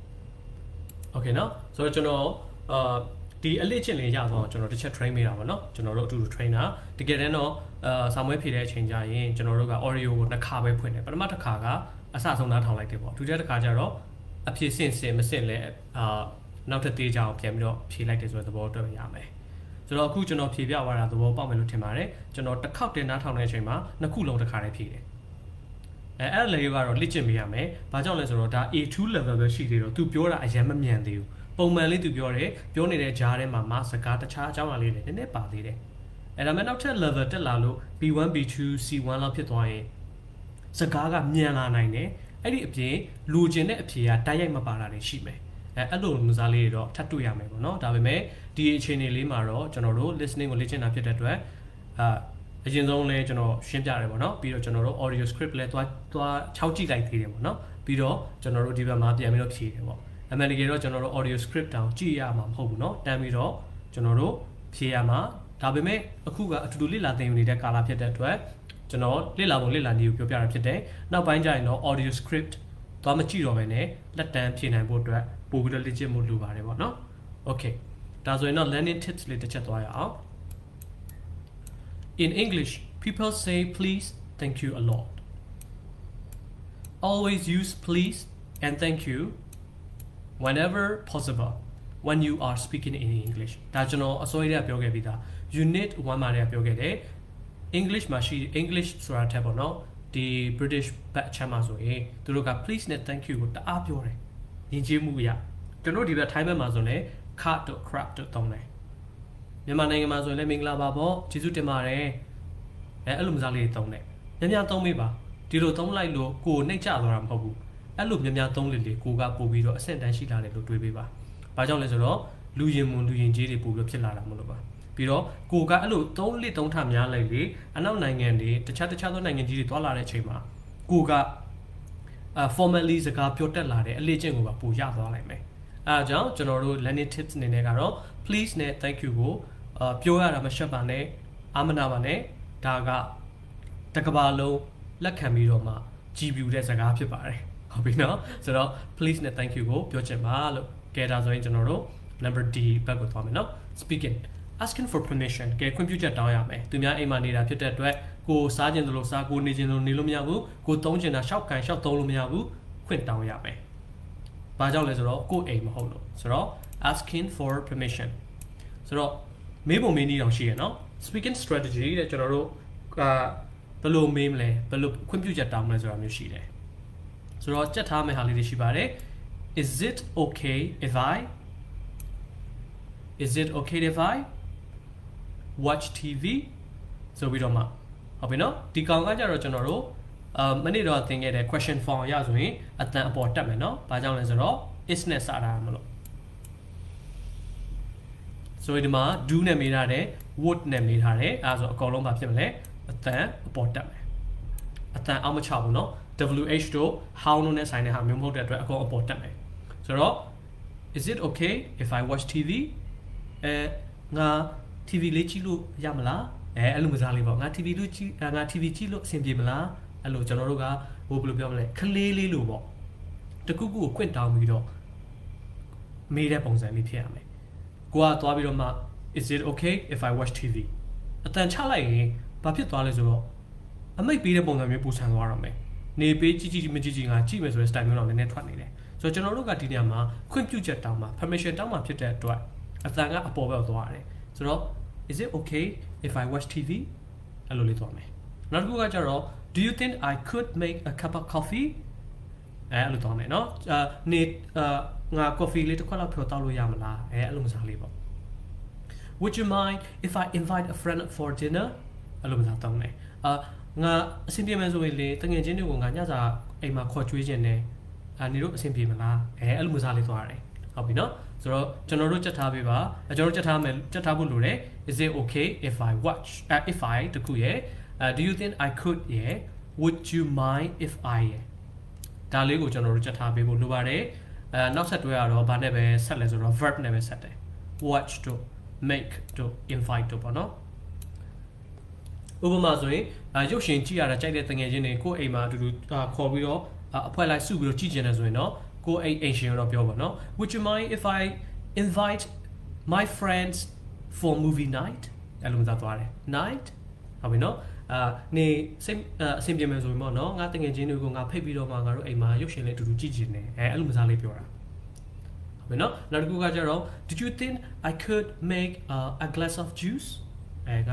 Okay เนาะဆိုတော့ကျွန်တော်ဒီအလေးချင်းလေးရတော့ကျွန်တော်တစ်ချက် train ပေးတာပါเนาะကျွန်တော်တို့အတူတူ train တာတကယ်တမ်းတော့စာမွေးဖြေတဲ့အချိန်ကျရင်ကျွန်တော်တို့က audio ကိုနှစ်ခါပဲဖွင့်တယ်ပထမတစ်ခါကအစဆုံးနားထောင်လိုက်တယ်ပေါ့ဒုတိယတစ်ခါကျတော့အဖြေစင်မစင်လဲနောက်ထပ်သေးကြအောင်ပြန်ပြီးတော့ဖြေလိုက်တယ်ဆိုတဲ့သဘောတော့ရမယ်ဆိုတော့အခုကျွန်တော်ဖြေပြသွားတာသဘောပေါက်မယ်လို့ထင်ပါတယ်ကျွန်တော်တစ်ခေါက်တင်နားထောင်တဲ့အချိန်မှာနှစ်ခုလုံးတစ်ခါတည်းဖြေတယ်အဲ့လေကတော့လက်ကျင့်ပေးရမယ်။ဘာကြောင့်လဲဆိုတော့ဒါ A2 level ပဲရှိသေးတော့သူပြောတာအရင်မမြန်သေးဘူး။ပုံမှန်လေးသူပြောတယ်။ပြောနေတဲ့ကြားထဲမှာမစကားတခြားအကြောင်းအရာလေးတွေနည်းနည်းပါသေးတယ်။အဲ့ဒါမဲ့နောက်ထပ် level တက်လာလို့ B1 B2 C1 လောက်ဖြစ်သွားရင်စကားကမြန်လာနိုင်တယ်။ အဲ့ဒီအပြင်လူကျင်တဲ့အဖြေကတိုက်ရိုက်မပါတာတွေရှိမယ်အဲ့လိုမစားလေးတွေတော့ထပ်တွေ့ရမယ်ပေါ့နော်ဒါပေမဲ့ဒီအခြေအနေလေးမှာတော့ကျွန်တော်တို့ listening ကိုလေ့ကျင့်တာဖြစ်တဲ့အတွက်အရင်ဆုံးလဲကျွန်တော်ရှင်းပြရတယ်ပေါ့နော်ပြီးတော့ကျွန်တော်တို့ audio script လဲသွား6ကြည့်လိုက်သေးတယ်ပေါ့နော်ပြီးတော့ကျွန်တော်တို့ဒီဘက်မှာပြန်ပြီးတော့ဖြည့်တယ်ပေါ့အမှန်တကယ်တော့ကျွန်တော်တို့ audio script တောင်ကြည့်ရမှာမဟုတ်ဘူးเนาะတန်းပြီးတော့ကျွန်တော်တို့ဖြည့်ရမှာဒါပေမဲ့အခုကအတူတူလေ့လာသင်ယူနေတဲ့ကာလဖြစ်တဲ့အတွက်ကျွန်တော်လေ့လာပုံလေ့လာနည်းကိုပြောပြတာဖြစ်တယ်နောက်ပိုင်းကျရင်တော့ audio script သွားမကြည့်တော့ဘဲနဲ့လက်တန်းဖြည့်နိုင်ဖို့အတွက်ပို့ပြီးတော့လေ့ကျင့်မှုလိုပါတယ်ပေါ့เนาะ okay ဒါဆိုရင်တော့ learning tips လေးတစ်ချက်သွားရအောင် In English people say please thank you a lot always use please and thank you whenever possible when you are speaking in English ဒါကျွန်တော်အစိုးရပြောခဲ့ပြီးသား unit 1မှာလည်းပြောခဲ့တယ် English မှာရှိ English ဆိုတာထက်ပေါ့နော်ဒီ British ဘက်အချက်မှာဆိုရင်သူတို့က please နဲ့ thank you ကိုတအားပြောတယ်ညီကျေးမှုအရာကျွန်တော်ဒီဘက် Thai ဘက်မှာဆိုရင် cut တို့ crap တို့တောင်းတယ်မြန်မာနိုင်ငံမှာဆိုရင်လည်းမင်္ဂလာပါပေါ့ကျေးဇူးတင်ပါတယ်အဲ့လိုမျိုးစားလေးတွေတောင်းတယ်များများသုံးပေးပါဒီလိုသုံးလိုက်လို့ကိုယ်နှိမ့်ချသွားတာမဟုတ်ဘူးအဲ့လိုများများသုံးလေကိုကပို့ပြီးတော့အဆင့်တန်းရှိလာတယ်လို့တွေးပေးပါဘာကြောင့်လဲဆိုတော့လူရင်မွန်လူရင်ကြီးတွေပို့ပြီးဖြစ်လာတာမလို့ပါပြီးတော့ကိုကအဲ့လို3ထများလိုက်လေအနောက်နိုင်ငံတွေတခြားသောနိုင်ငံကြီးတွေတွာလာတဲ့အချိန်မှာကိုကformally စကားပြောတတ်လာတဲ့အလေ့ကျင့်ကိုပါပို့ရသွားလိုက်မယ်အဲဒါကြောင့်ကျွန်တော်တို့ learning tips အနေနဲ့ကတော့ please နဲ့ thank you ကိုပြောရတာမရှက်ပါနဲ့အာမနာပါနဲ့ဒါကတကဘာလုံးလက်ခံပြီးတော့မှကြည်ပြူတဲ့စကားဖြစ်ပါတယ်ဟုတ်ပြီနော်ဆိုတော့ please နဲ့ thank you ကိုပြောချင်ပါလို့ကဲဒါဆိုရင်ကျွန်တော်တို့ number D ဘက်ကိုသွားမယ်နော် speaking asking for permission ကဲခွင့်ပြုချက်တောင်းရမယ်သူများအိမ်မှာနေတာဖြစ်တဲ့အတွက်ကိုစားခြင်းသလိုစားကိုနေခြင်းသလိုနေလို့မရဘူးကိုသုံးခြင်းတာရှောက်ကန်ရှောက်သုံးလို့မရဘူးခွင့်တောင်းရမယ်ဘာကြောင့်လဲဆိုတော့ကိုအိမ်မဟုတ်လို့ဆိုတော့ asking for permission ဆိုတော့မေးပုံမေးနည်းတောင်ရှိရနော် speaking strategy တဲ့ကျွန်တော်တို့ဘယ်လိုမေးမလဲဘယ်လိုခွင့်ပြုချက်တောင်းမလဲဆိုတာမျိုးရှိတယ်ဆိုတော့ကြက်ထားမယ့်ဟာလေးတွေရှိပါတယ် Is it okay if I watch TV ဆိုပြီးတော့မှဟုတ်ပြီနော်ဒီကောင်ကကြတော့ကျွန်တော်တို့မနေ့တော့သင်ခဲ့တဲ့ question form ရဆိုရင်အတန်အပေါ်တက်မယ်နော်ဘာကြောင့်လဲဆိုတော့ is နဲ့စတာမလို့ဆိုဒီမှာ do နဲ့မေးထားတယ် would နဲ့မေးထားတယ်အဲဒါဆိုအကောင်လုံးဘာဖြစ်မလဲအတန်အပေါ်တက်မယ်အတန်အောက်မချဘူးနော် WH တို့ how တို့နဲ့ဆိုင်တဲ့ဟာမျိုးမဟုတ်တဲ့အတွက်အကောင်အပေါ်တက်မယ်ဆိုတော့ is it okay if I watch TV ငါ TV လေးကြည့်လို့ရမလားအဲ့လိုမစားလေးပေါ့ငါ TV လို့ကြည့်ငါ TV ကြည့်လို့အဆင်ပြေမလားအဲ့လိုကျွန်တော်တို့ကဘယ်လိုပြောမလဲခလေးလေးလို့ပေါ့တကူကူကိုခွင့်တောင်းပြီးတော့မေးတဲ့ပုံစံလေးဖြစ်ရမယ်ကိုကသွားပြီးတော့မှ is it okay if I watch TV အတန်ချလိုက်ရင်ဘာဖြစ်သွားလဲဆိုတော့အမိတ်ပေးတဲ့ပုံစံမျိုးပူဆန်သွားတော့မယ်နေပေးကြည့်မကြည့်ငါကြည့်မယ်ဆိုတဲ့ style မျိုးတော့နည်းနည်းထွက်နေတယ်ဆိုတော့ကျွန်တော်တို့ကဒီနေရာမှာခွင့်ပြုချက်တောင်းမှာ permission တောင်းမှာဖြစ်တဲ့အတွက်အတန်ကအပေါ်ဘက်သွားရတယ်ဆိုတော့ is it okay if I watch TV အဲ့လိုလေးသွားမယ်နောက်တစ်ခုကကျတော့ do you think I could make a cup of coffee အဲ့လိုသွားမယ်နော်နေငါ coffee လေးတစ်ခွက်လောက်ဖြောတောက်လို့ရမလားအဲ့လိုမစားလေးပေါ့ would you mind if I invite a friend for dinner အဲ့လိုမစားတောင်းမယ်ငါအဆင်ပြေမယ်ဆိုရင်လေတငယ်ချင်းတွေကိုငါညစာအိမ်မှာခေါ်ကျွေးခြင်းနဲ့နေတို့အဆင်ပြေမလားအဲ့လိုမစားလေးသွားရတယ်ဟုတ်ပြီနော်ဆိုတော့ကျွန်တော်တို့ကြက်ထားပေးပါကျွန်တော်တို့ကြက်ထားဖို့လိုတယ် is it okay if I watch if I တခုရယ်do you think I could yeah would you mind if I ဒါလေးကိုကျွန်တော်တို့ကြက်ထားပေးဖို့လိုပါတယ်နောက်ဆက်တွဲရတော့ဘာနဲ့ပဲဆက်လဲဆိုတော့ verb နဲ့ပဲဆက်တယ် watch တို့ make တို့ invite တို့ပေါ့နော်ဥပမာဆိုရင်ရုပ်ရှင်ကြည့်ရတာကြိုက်တဲ့တငယ်ချင်းတွေကိုအိမ်မှာအတူတူခေါ်ပြီးတော့အဖွဲ့လိုက်စုပြီးတော့ကြည့်ကြတယ်ဆိုရင်တော့ကိုအိမ်ရှင်တော့ပြောပါနော် would you mind if I invite my friends for movie night အဲ့လိုမျိုးသွားတယ် night ဟုတ်ပြီနော်နေစိတ်အဆင်ပြေမယ်ဆိုရင်ပေါ့နော်ငါတငယ်ချင်းတွေကိုငါဖိတ်ပြီးတော့မှငါတို့အိမ်မှာရုပ်ရှင်လေးအတူတူကြည့်ကြတယ်အဲ့လိုမျိုးလေးပြောတာဟုတ်ပြီနော်နောက်တစ်ခုကကျတော့ did you think I could make a glass of juice က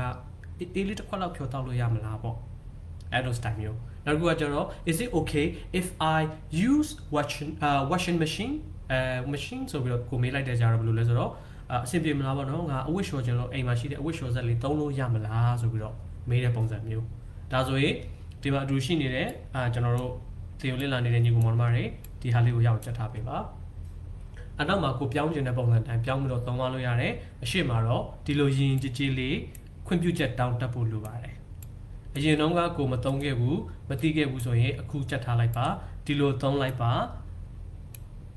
အေးလေးတစ်ခွက်လောက်ဖြောတောက်လို့ရမလားပေါ့အဲ့လို style မျိုးနောက်တစ်ခုကကျတော့ is it okay if I use washing machine machine ဆိုပြီးတော့ကိုမေးလိုက်တဲ့ကြတော့ဘယ်လိုလဲဆိုတော့အဆင်ပြေမလားပေါ့နော်ငါအဝတ်လျှော်ခြင်းလို့အိမ်မှာရှိတဲ့အဝတ်လျှော်စက်လေးသုံးလို့ရမလားဆိုပြီးတော့မေးတဲ့ပုံစံမျိုးဒါဆိုရင်ဒီမှာအတူရှိနေတဲ့ကျွန်တော်တို့ ဒီကိုလေ့လာနေတဲ့ညီကောင်မောင်နှမတွေဒီဟာလေးကိုရအောင်ချက်ထားပေးပါအနောက်မှာကိုပြောင်းခြင်းတဲ့ပုံစံတိုင်းပြောင်းပြီးတော့သုံးသွားလို့ရတယ်အရှိမှာတော့ဒီလိုရင်ကြည်ကြည်လေးခွင့်ပြုချက်တောင်းတတ်ဖို့လိုပါတယ်အရင်တော့ကကိုမသုံးခဲ့ဘူးမသိခဲ့ဘူးဆိုရင်အခုချက်ထားလိုက်ပါဒီလိုသုံးလိုက်ပါ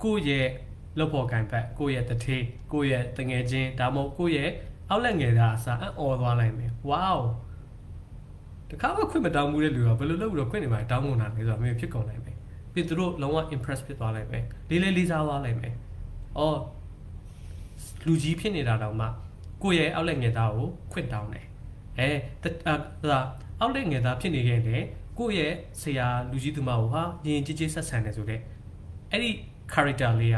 ကိုယ့်ရဲ့လုပ်ဖို့ကံပတ်ကိုယ့်ရဲ့တထေးကိုယ့်ရဲ့တငယ်ချင်းဒါမှမဟုတ်ကိုယ့်ရဲ့အောက်လက်ငယ်သားအစားအော်သွားနိုင်မယ်ဝေါတခါမှခွင့်မတောင်းဘူးတဲ့လူကဘယ်လိုလုပ်ပြီးတော့ခွင့်နေမှာတောင်းကုန်တာလဲဆိုတော့မင်းဖြစ်ကုန်နိုင်မယ်ပြီးသူတို့လုံးဝ impress ဖြစ်သွားနိုင်မယ်လေးစားသွားနိုင်မယ်အော်လူကြီးဖြစ်နေတာတောင်မှကိုယ့်ရဲ့အောက်လက်ငယ်သားကိုခွင့်တောင်းတယ်အောက်လက်ငယ်သားဖြစ်နေခဲ့တယ်ကိုယ့်ရဲ့ဆရာလူကြီးသူမကိုဟာရင်ကြည်ကြည်ဆက်ဆံတယ်ဆိုတဲ့အဲ့ဒီ character လေးက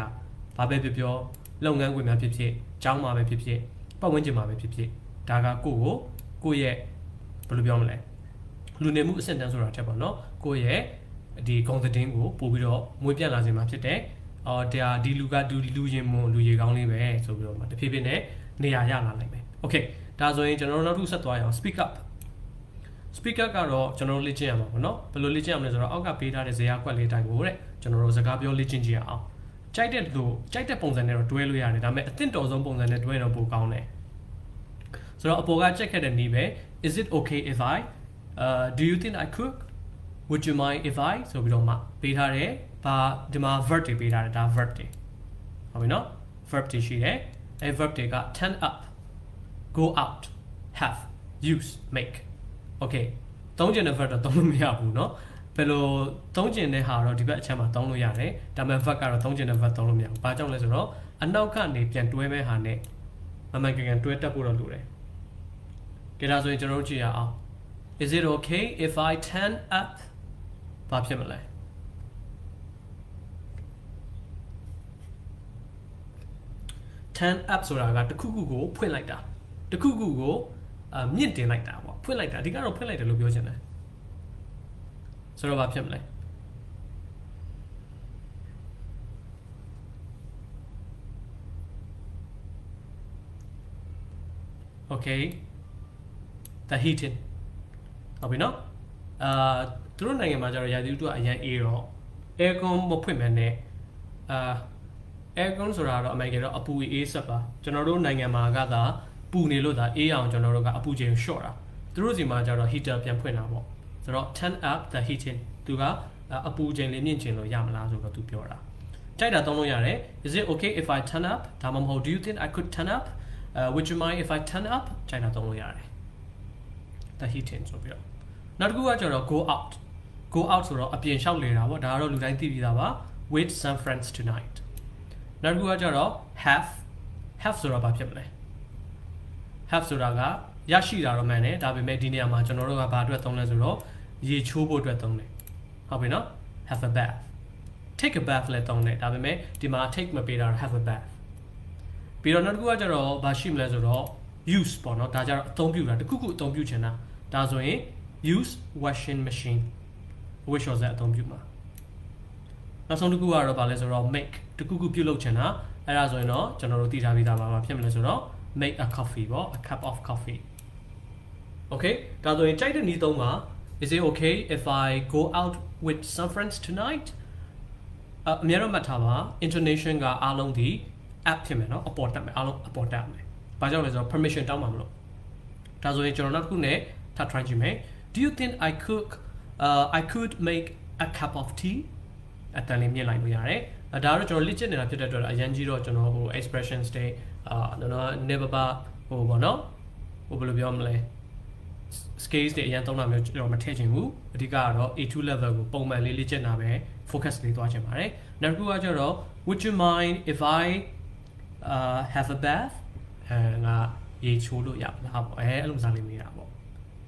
ဘာပဲပြောလုပ်ငန်းခွင်မှာဖြစ်ဖြစ်ကျောင်းမှာပဲဖြစ်ဖြစ်ပတ်ဝန်းကျင်မှာပဲဖြစ်ဖြစ်ဒါကကိုယ့်ရဲ့ဘယ်လိုပြောမလဲလူနေမှုအဆင့်တန်းဆိုတာတက်ပါတော့ကိုယ့်ရဲ့ဒီ confidence ကိုပို့ပြီးတော့မွေးပြတ်လာစေမှာဖြစ်တယ်ဒါဒီလူကလူရင်မွန်လူရေကောင်းလေးပဲဆိုပြီးတော့တဖြည်းဖြည်းနဲ့နေရာရလာနိုင်မယ် okay ဒါဆိုရင်ကျွန်တော်တို့နောက်တစ်ဆက်သွားရအောင် speak up ကတော့ကျွန်တော်တို့လေ့ကျင့်ရမှာပေါ့နော်ဘယ်လိုလေ့ကျင့်ရမလဲဆိုတော့အောက်ကပေးထားတဲ့ဇာတ်ကွက်လေးတိုင်းကိုတဲ့ကျွန်တော်တို့စကားပြောလေ့ကျင့်ကြည့်ရအောင်ကြိုက်တဲ့ပုံစံနဲ့တော့တွဲလို့ရတယ်ဒါပေမဲ့အသင့်တော်ဆုံးပုံစံနဲ့တွဲတော့ပိုကောင်းတယ်ဆိုတော့အပေါ်ကချက်ခဲ့တဲ့နည်းပဲ is it okay if I do you think I cook would you mind if I ဆိုပြီးတော့မှပေးထားတယ်ဒီမှာ verb တွေပေးထားတယ်ဒါ verb တွေဟုတ်ပြီနော် verb တွေရှိတယ်အဲ verb တွေက turn up go out have use make okay သုံးကျင်တဲ့ verb တော့သုံးလို့မရဘူးเนาะဘယ်လိုသုံးကျင်တဲ့ဟာတော့ဒီဘက်အချက်မှာသုံးလို့ရတယ်ဒါပေမဲ့ verb ကတော့သုံးကျင်တဲ့ verb သုံးလို့မရဘူးဘာကြောင့်လဲဆိုတော့အနောက်ကနေပြန်တွဲမဲ့ဟာနဲ့မကန်တွဲတက်ဖို့တော့လိုတယ်ကြည့်ဒါဆိုရင်ကျွန်တော်တို့ကြည့်ရအောင် is it okay if I turn up ဘာဖြစ်မလဲturn up ဆိုတာကတခုခုကိုဖွင့်လိုက်တာတခုခုကိုမြင့်တင်လိုက်တာပေါ့ဖွင့်လိုက်တာဒီကတော့ဖွင့်လိုက်တယ်လို့ပြောချင်တယ်ဆိုတော့ဘာဖြစ်မလဲ okay the heating ဟုတ်ပြီနော်သူတို့နိုင်ငံမှာကျတော့ရာသီဥတုကအရင်အေးတော့ aircon မဖွင့်မှန်းနဲ့aircon ဆိုတာတော့အမှန်ကတော့အပူအေးဆက်ပါကျွန်တော်တို့နိုင်ငံမှာကသာပူနေလို့ဒါအေးအောင်ကျွန်တော်တို့ကအပူချိန် short တာသူတို့စီမှာကျတော့ heater ပြန်ဖွင့်တာပေါ့ဆိုတော့ turn up the heating သူကအပူချိန်လေးမြင့်ချင်လို့ရမလားဆိုတော့သူပြောတာကြိုက်တာသုံးလို့ရတယ် is it okay if I turn up ဒါမှမဟုတ် do you think I could turn up would you mind if I turn up ကြိုက်တာသုံးလို့ရတယ် the heating ဆိုပြီးတော့နောက်တစ်ခုကကျတော့ go out ဆိုတော့အပြင်လျှောက်လေတာပေါ့ဒါကတော့လူတိုင်းသိပြီးသားပါ with some friends tonight နောက်တစ်ခုကကျတော့ have ဆိုတာဘာဖြစ်မလဲ have ဆိုတာကရရှိတာတော့မှန်တယ်ဒါပေမဲ့ဒီနေရာမှာကျွန်တော်တို့ကဘာအတွက်သုံးလဲဆိုတော့ရေချိုးဖို့အတွက်သုံးတယ်ဟုတ်ပြီနော် have a bath take a bath လည်းသုံးတယ်ဒါပေမဲ့ဒီမှာ take မပေးတာ have a bath ပြီးတော့နောက်တစ်ခုကကျတော့ဘာရှိမလဲဆိုတော့ use ပေါ့နော်ဒါကြတော့အသုံးပြုတာတခုခုအသုံးပြုချင်တာဒါဆိုရင် use washing machine wish ဆိုတဲ့အသုံးပြုမှာနောက်ဆုံးတစ်ခုကတော့ဘာလဲဆိုတော့ make တခုခုပြုလုပ်ချင်တာအဲ့ဒါဆိုရင်တော့ကျွန်တော်တို့သိထားပြီးသားပါဖြစ်မလဲဆိုတော့ make a coffee ပေါ့ a cup of coffee okay ဒါဆိုရင်ကြိုက်တဲ့နည်းသုံးပါ is it okay if I go out with some friends tonight အများတော့မှတ်ထားပါ intonation ကအားလုံးဒီ app ဖြစ်မယ်เนาะအပေါ်တက်မယ်အားလုံးအပေါ်တက်မယ်ဘာကြောင့်လဲဆိုတော့ permission တောင်းမှာမလို့ဒါဆိုရင်ကျွန်တော်နောက်တစ်ခုနဲ့ထပ် try ကြည့်မယ် do you think I could make a cup of tea အတန်လေးမြင်လိုက်လို့ရတယ်ဒါတော့ကျွန်တော် legit နေတာဖြစ်တဲ့အတွက်အရင်ကြီးတော့ကျွန်တော်ဟို expressions တွေနော် never ဟိုပေါ့နော်ဟိုဘယ်လိုပြောမလဲ scales တွေအရင်သုံးတာမျိုးကျွန်တော်မထည့်ချင်ဘူးအဓိကကတော့ A2 level ကိုပုံမှန်လေးလေ့ကျင့်တာပဲ focus လေးသွားချင်ပါတယ်နောက်တစ်ခုကကျတော့ would you mind if I have a bath ငါရေချိုးလို့ရပါလားပေါ့အဲ့လိုစားလေးမေးတာပေါ့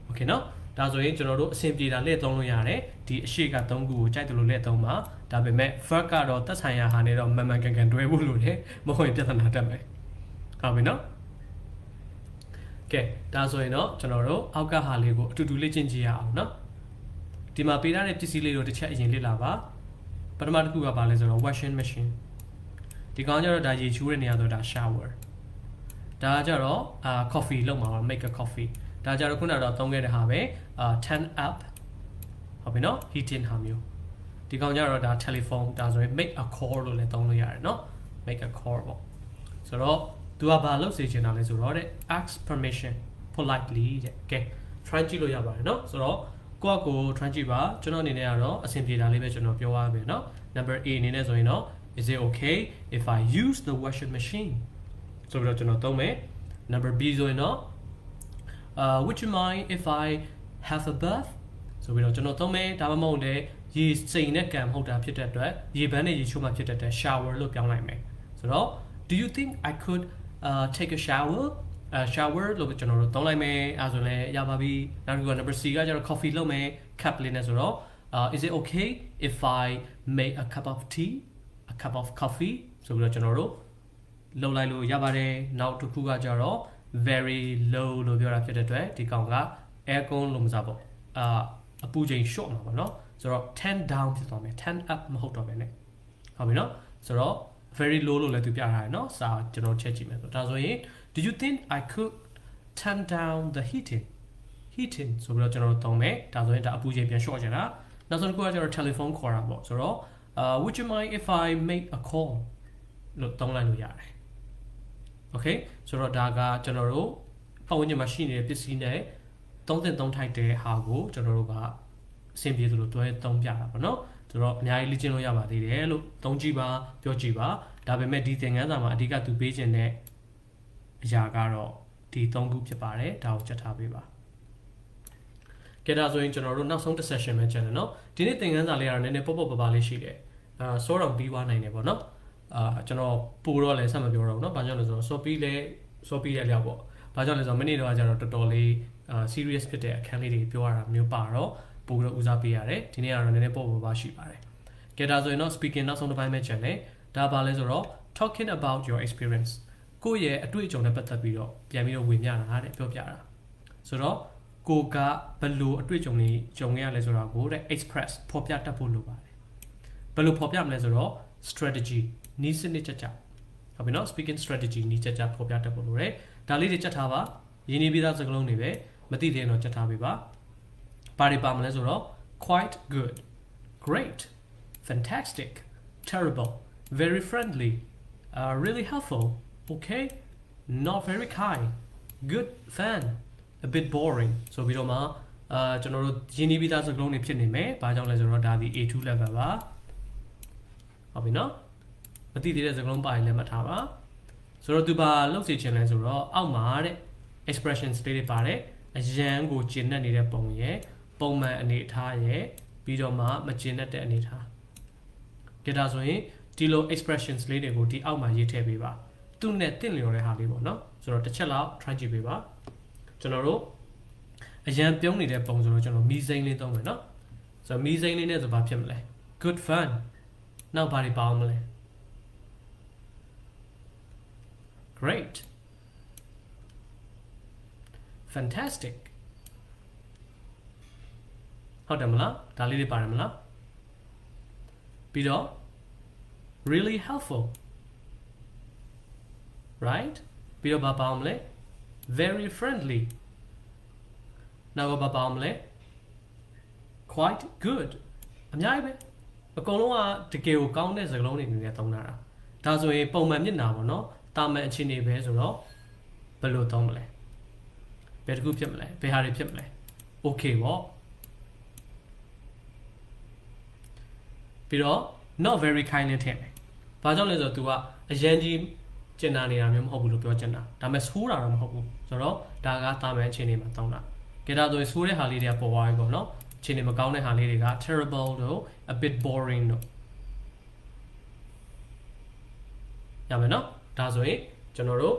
okay နော်ဒါဆိုရင်ကျွန်တော်တို့အဆင်ပြေတာလက်သုံးလို့ရတယ်ဒီအရှိက3ခုကိုကြိုက်တယ်လို့လက်သုံးပါဒါပေမဲ့ verb ကတော့သက်ဆိုင်ရာဟာနဲ့တော့မှန်မှန်ကန်ကန်တွဲဖို့လိုတယ်မဟုတ်ရင်ပြဿနာတက်မယ်ဟုတ်ပြီနော်ကဲဒါဆိုရင်တော့ကျွန်တော်တို့အောက်ကဟာလေးကိုအတူတူလေ့ကျင့်ကြည့်ရအောင်နော်ဒီမှာပေးထားတဲ့ပစ္စည်းလေးတို့တစ်ချက်အရင်လေ့လာပါပထမတစ်ခုကဘာလဲဆိုတော့ washing machine ဒီကောင်ကျတော့ဒါရေချိုးတဲ့နေရာဆိုဒါ shower ဒါကြတော့coffee လုပ်မှာပါ make a coffee ဒါကြတော့ခုနကတော့သုံးခဲ့တဲ့ဟာပဲturn up ဟုတ်ပြီနော် heating ဟာမျိုး ဒီကောင်ကြတော့ဒါ telephone ဒါဆိုရင် make a call လို့လည်းသုံးလို့ရတယ်เนาะ make a call ပေါ့ဆိုတော့ तू ကဘာလုပ်စေချင်တာလဲဆိုတော့တဲ့ ask permission politely တဲ့ကဲ try ကြည့်လို့ရပါတယ်เนาะဆိုတော့ကိုယ့်ကို try ကြည့်ပါကျွန်တော်အနေနဲ့ကတော့အဆင်ပြေတာလေးပဲကျွန်တော်ပြောရမယ်เนาะ number A အနေနဲ့ဆိုရင်တော့ is it okay if I use the washing machine ဆိုပြီးတော့ကျွန်တော်သုံးမယ် number B ဆိုရင်တော့would you mind if I have a bath ဆိုပြီးတော့ကျွန်တော်သုံးမယ်ဒါမှမဟုတ်လည်းရေစိမ်နဲ့ကံမဟုတ်တာဖြစ်တဲ့အတွက်ရေပန်းနဲ့ရေချိုးမှဖြစ်တဲ့အတွက် shower လို့ပြောင်းလိုက်မယ်ဆိုတော့ do you think I could take a shower shower လို့ကျွန်တော်တို့သုံးလိုက်မယ်အဲဆိုလည်းရပါပြီနောက်တစ်ခုက number C ကကျတော့ coffee လုပ်မယ် cup လေးနဲ့ဆိုတော့ is it okay if I make a cup of tea a cup of coffee ဆိုပြီးတော့ကျွန်တော်တို့လုပ်လိုက်လို့ရပါတယ်နောက်တစ်ခုကကျတော့ very low လို့ပြောတာဖြစ်တဲ့အတွက်ဒီကောင်က aircon လို့မစားပေါ့အပူချိန် short မှာပေါ့နော်ဆိုတော့ 10 down ဖြစ်သွားမယ်10 up မဟုတ်တော့ပဲねဟုတ်ပြီနော်ဆိုတော့ very low လို့လည်းသူပြထားတယ်နော်စာကျွန်တော်ချက်ကြည့်မယ်ဆိုဒါဆိုရင် do you think I could turn down the heating ဆိုပြီးတော့ကျွန်တော်တို့သုံးမယ်ဒါဆိုရင်ဒါအပူချိန်ပြန် short ချင်တာနောက်ဆုံးတစ်ခုကကျတော့ telephone ခေါ်တာပေါ့ဆိုတော့ would you mind if I make a call လို့သုံးလိုက်လို့ရတယ် okay ဆိုတော့ဒါကကျွန်တော်တို့ပတ်ဝန်းကျင်မှာရှိနေတဲ့ပစ္စည်းနဲ့သုံးထိုက်တဲ့ဟာကိုကျွန်တော်တို့ကအဆင်ပြေသလိုတွဲသုံးပြတာပေါ့နော်ဆိုတော့အများကြီးလေ့ကျင့်လို့ရပါသေးတယ်လို့သုံးကြည့်ပါပြောကြည့်ပါဒါပေမဲ့ဒီသင်ခန်းစာမှာအဓိကသူပေးခြင်းတဲ့အရာကတော့ဒီ3ခုဖြစ်ပါတယ်ဒါကိုချက်ထားပေးပါကဲဒါဆိုရင်ကျွန်တော်တို့နောက်ဆုံးတစ် session ပဲကျန်တယ်နော်ဒီနေ့သင်ခန်းစာလေးကတော့နည်းနည်းပေါ့ပါလေးရှိတယ်စောတော့ပြီးသွားနိုင်တယ်ပေါ့နော်ကျွန်တော်ပို့တော့လည်းဆက်မပြောတော့ဘူးเนาะဘာကြောင့်လဲဆိုတော့စောပြီးတဲ့လျောက်ပေါ့ဘာကြောင့်လဲဆိုတော့မနေ့တော့ကျတော့တော်တော်လေးserious ဖြစ်တဲ့အခန်းလေးတွေပြောရတာမျိုးပါတော့ပို့ပြီးတော့ဦးစားပေးရတယ်ဒီနေ့ကတော့နည်းနည်းပေါ့ပါရှိပါတယ်ကဲဒါဆိုရင်တော့ speaking နောက်ဆုံးတစ်ပိုင်းပဲကျန်တယ်ဒါပါလဲဆိုတော့ talking about your experience ကိုယ့်ရဲ့အတွေ့အကြုံနဲ့ပတ်သက်ပြီးတော့ပြန်ပြီးတော့ဝေမျှတာတဲ့ပြောပြတာဆိုတော့ကိုကဘယ်လိုအတွေ့အကြုံတွေကြုံခဲ့ရလဲဆိုတာကိုတဲ့ express ဖော်ပြတတ်ဖို့လိုပါတယ်ဘယ်လိုဖော်ပြမလဲဆိုတော့ strategy နည်းစနစ်ကြဟုတ်ပြီနော် speaking strategy နည်းကြဖော်ပြတတ်ဖို့လိုတယ်ဒါလေးတွေချက်ထားပါရင်းနှီးပြီးသားစကားလုံးတွေပဲမသိသေးရင်တော့ချက်ထားပေးပါဘာတွေပါမလဲဆိုတော့ quite good great fantastic terrible very friendly really helpful okay not very kind good fun a bit boring ဆိုပြီးတော့မှကျွန်တော်တို့ရင်းနှီးပြီးသားစကားလုံးတွေဖြစ်နေမယ်ဘာကြောင့်လဲဆိုတော့ဒါဒီ A2 level ပါဟုတ်ပြီနော်မသိသေးတဲ့စကားလုံးပါရင်လည်းမှတ်ထားပါဆိုတော့သူပါလောက်စီချင်လဲဆိုတော့အောက်မှာတဲ့ expressions တွေပါတယ်အရန်ကိုကျင့်တတ်နေတဲ့ပုံရဲ့ပုံမှန်အနေအထားရဲ့ပြီးတော့မှမကျင့်တတ်တဲ့အနေအထားကြည့်ဒါဆိုရင်ဒီလို expressions လေးတွေကိုဒီအောက်မှာရေးထည့်ပေးပါသူ့နဲ့တင့်လျော်တဲ့ဟာလေးပေါ့နော်ဆိုတော့တစ်ချက်လောက် try ကြည့်ပေးပါကျွန်တော်တို့အရန်ပြုံးနေတဲ့ပုံဆိုတော့ကျွန်တော်မီးစိမ်းလေးသုံးမယ်နော်ဆိုတော့မီးစိမ်းလေးနဲ့ဆိုဘာဖြစ်မလဲ good fun နောက်ဘာတွေပါအောင်မလဲ great fantastic ဟုတ်တယ်မလားဒါလေးတွေပါတယ်မလားပြီးတော့ really helpful right ပြီးတော့ဘာပါအောင်မလဲ very friendly နောက်ဘာပါအောင်မလဲ quite good အများကြီးပဲအကုန်လုံးကတကယ်ကိုကောင်းတဲ့စကားလုံးတွေအနေနဲ့သုံးတာဒါဆိုရင်ပုံမှန်မျက်နှာပေါ့နော်တာမန်အခြေအနေပဲဆိုတော့ဘယ်လိုသုံးမလဲဘယ်တစ်ခုဖြစ်မလဲဘယ်ဟာတွေဖြစ်မလဲ okay ပေါ့ပြီးတော့ not very kind နဲ့ထည့်မယ်ဘာကြောင့်လဲဆိုတော့ तू ကအရန်ကြီးကျင်နာနေတာမျိုးမဟုတ်ဘူးလို့ပြောချင်တာဒါပေမဲ့ဆိုးတာတော့မဟုတ်ဘူးဆိုတော့ဒါကတာမန်အခြေအနေမှာသုံးတာကြည့်ဒါဆိုရင်ဆိုးတဲ့ဟာလေးတွေကပေါ်သွားပြီပေါ့နော်အခြေအနေမကောင်းတဲ့ဟာလေးတွေက terrible တို့ a bit boring တို့ရမယ်နော်ဒါဆိုရင်ကျွန်တော်တို့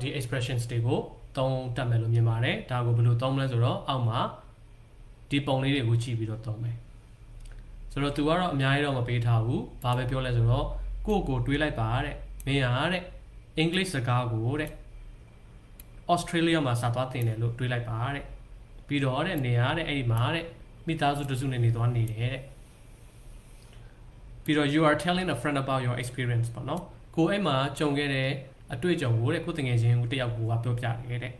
ဒီ expressions တွေကိုသုံးတတ်မယ်လို့မြင်ပါတယ်ဒါကိုဘယ်လိုသုံးမလဲဆိုတော့အောက်မှာဒီပုံလေးတွေကိုကြည့်ပြီးတော့သုံးမယ်ဆိုတော့ तू ကတော့အများကြီးတော့မပေးထားဘူးဘာပဲပြောလဲဆိုတော့ကိုယ့်ကိုတွေးလိုက်ပါတဲ့မင်းဟာတဲ့အင်္ဂလိပ်စကားကိုတဲ့ Australia မှာစာသွားသင်တယ်လို့တွေးလိုက်ပါတဲ့ပြီးတော့တဲ့နေရာတဲ့အဲ့ဒီမှာတဲ့မိသားစုတစုနဲ့နေသွားနေတယ်တဲ့ပြီးတော့ you are telling a friend about your experience ပေါ့နော်ကိုအဲ့မှာကြုံခဲ့တဲ့အတွေ့အကြုံကိုတဲ့ကိုတငယ်ချင်းကိုတယောက်ကိုပြောပြတယ်တဲ့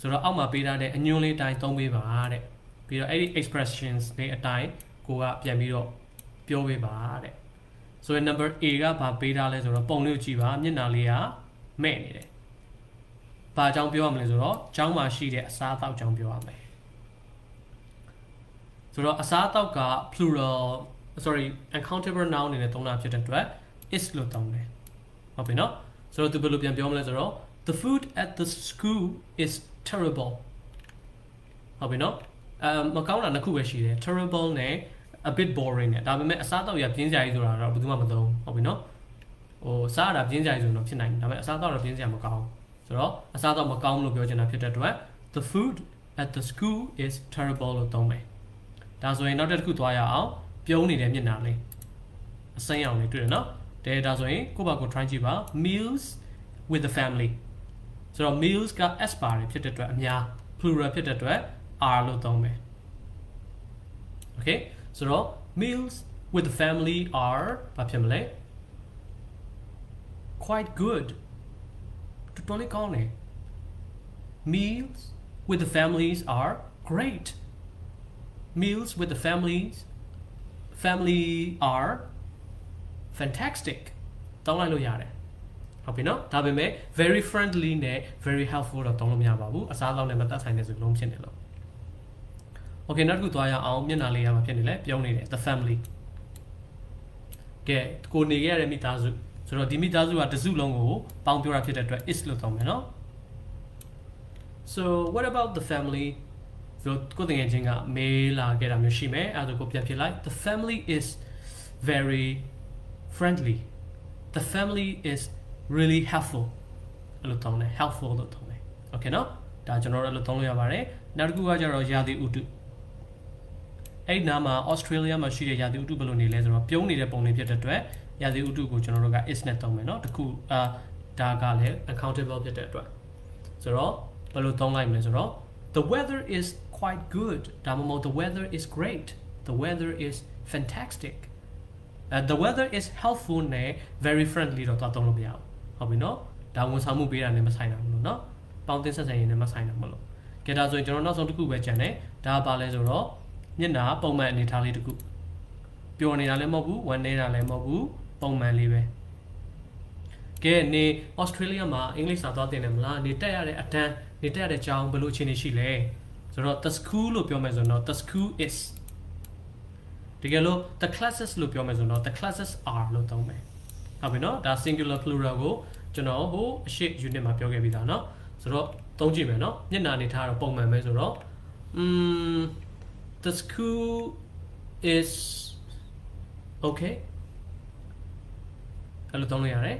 ဆိုတော့အောက်မှာပေးထားတဲ့အညွှန်းလေးတိုင်းသုံးပေးပါတဲ့ပြီးတော့အဲ့ဒီ expressions တွေအတိုင်းကိုကပြန်ပြီးတော့ ပြောပေးပါတဲ့ဆိုရင် number A ကဘာပေးထားလဲဆိုတော့ပုံလေးကိုကြည့်ပါမျက်နှာလေးကမဲ့နေတယ်ဘာအကြောင်းပြောရမလဲဆိုတော့ကျောင်းမှာရှိတဲ့အစားအသောက်အကြောင်းပြောရမယ်ဆိုတော့အစားအသောက်က plural uncountable noun အနေနဲ့သုံးတာဖြစ်တဲ့အတွက် is လို့သုံးတယ်ဟုတ်ပြီနော်ဆိုတော့သူဘယ်လိုပြန်ပြောမလဲဆိုတော့ the food at the school is terrible ဟုတ်ပြီနော်မကောင်းတာနှစ်ခုပဲရှိတယ် terrible နဲ့ a bit boring နဲ့ဒါပေမဲ့အစားအသောက်ရပြင်းစရာကြီးဆိုတာတော့ဘယ်သူမှမသုံးဟုတ်ပြီနော်ဟိုစားရတာပြင်းစရာကြီးဆိုတော့ဖြစ်နိုင်တယ်ဒါပေမဲ့အစားအသောက်တော့ပြင်းစရာမကောင်းဆိုတော့အစားအသောက်မကောင်းလို့ပြောချင်တာဖြစ်တဲ့အတွက် the food at the school is terrible လို့သုံးမယ်ဒါဆိုရင်နောက်တစ်ခုသွားရအောင်ပြုံးနေတဲ့မျက်နှာလေးအစိမ်းအောင်လေးတွေ့တယ်နော်ဒါဆိုရင်ကိုယ့်ဘာကို try ကြည့်ပါ meals with the family ဆိုတော့ meals က s ပါတယ်ဖြစ်တဲ့အတွက်အများ plural ဖြစ်တဲ့အတွက် r လို့သုံးမယ် okay ဆိုတော့ meals with the family are ဘာဖြစ်မလဲ quite good တော်တော်လေးကောင်းတယ် meals with the families are great meals with the family are fantastic တောင်းလိုက်လို့ရတယ်ဟုတ်ပြီနော်ဒါပေမဲ့ very friendly နဲ့ very helpful တော့တောင်းလို့မရပါဘူးအစားအသောက်နဲ့မသက်ဆိုင်တဲ့စကားလုံးဖြစ်နေလို့ okay နောက်တစ်ခုသွားရအောင်မျက်နှာလေးရမှာဖြစ်နေလဲပြုံးနေတယ် the family ကဲကိုနေခဲ့ရတဲ့မိသားစုဆိုတော့ဒီမိသားစုကတစ်စုလုံးကိုပေါင်းပြောတာဖြစ်တဲ့အတွက် is လို့သုံးမယ်နော် so what about the family ဆိုကိုယ်တကယ်ချင်းကမေးလာခဲ့တာမျိုးရှိမယ်အဲဒါကိုပြန်ဖြစ်လိုက် the family is very friendly the family is really helpful အဲ့လိုသုံးတယ် helpful လို့သုံးတယ် okay နော်ဒါကျွန်တော်တို့အဲ့လိုသုံးလို့ရပါတယ်နောက်တစ်ခုကကျတော့ရာသီဥတုအဲ့နားမှာ Australia မှာရှိတဲ့ရာသီဥတုဘယ်လိုနေလဲဆိုတော့ပြုံးနေတဲ့ပုံလေးဖြစ်တဲ့အတွက်ရာသီဥတုကိုကျွန်တော်တို့က is နဲ့သုံးမယ်နော်တခုဒါကလည်း accountable ဖြစ်တဲ့အတွက်ဆိုတော့ဘယ်လိုသုံးလိုက်မလဲဆိုတော့ the weather is quite good ဒါမှမဟုတ် the weather is great the weather is fantastic the weather is helpful နဲ့ very friendly တော့သုံးလို့မရဘူးဟုတ်ပြီနော်ဒါဝန်ဆောင်မှုပေးတာနဲ့မဆိုင်တာမလို့နော်ပေါင်းသင်းဆက်ဆံရေးနဲ့မဆိုင်တာမလို့ကဲဒါဆိုရင်ကျွန်တော်နောက်ဆုံးတစ်ခုပဲကြံတယ်ဒါပါလဲဆိုတော့မျက်နှာပုံမှန်အနေထားလေးတစ်ခုပျော်နေတာလည်းမဟုတ်ဘူးဝမ်းနေတာလည်းမဟုတ်ဘူးပုံမှန်လေးပဲကဲနေ Australia မှာအင်္ဂလိပ်စာသွားသင်တယ်မလားနေတက်ရတဲ့အတန်းနေတက်ရတဲ့ကျောင်းဘယ်လိုအခြေအနေရှိလဲဆိုတော့ the school လို့ပြောမယ်ဆိုတော့ the school is တကယ်လို့ the classes လို့ပြောမယ်ဆိုတော့ the classes are လို့သုံးမယ်ဟုတ်ပြီနော်ဒါ singular plural ကိုကျွန်တော်ဟိုအရှိ unit မှာပြောခဲ့ပြီးသားเนาะဆိုတော့သုံးကြည့်မယ်เนาะမျက်နှာအနေထားတော့ပုံမှန်ပဲဆိုတော့the school is okay အဲ့လိုသုံးလို့ရတယ်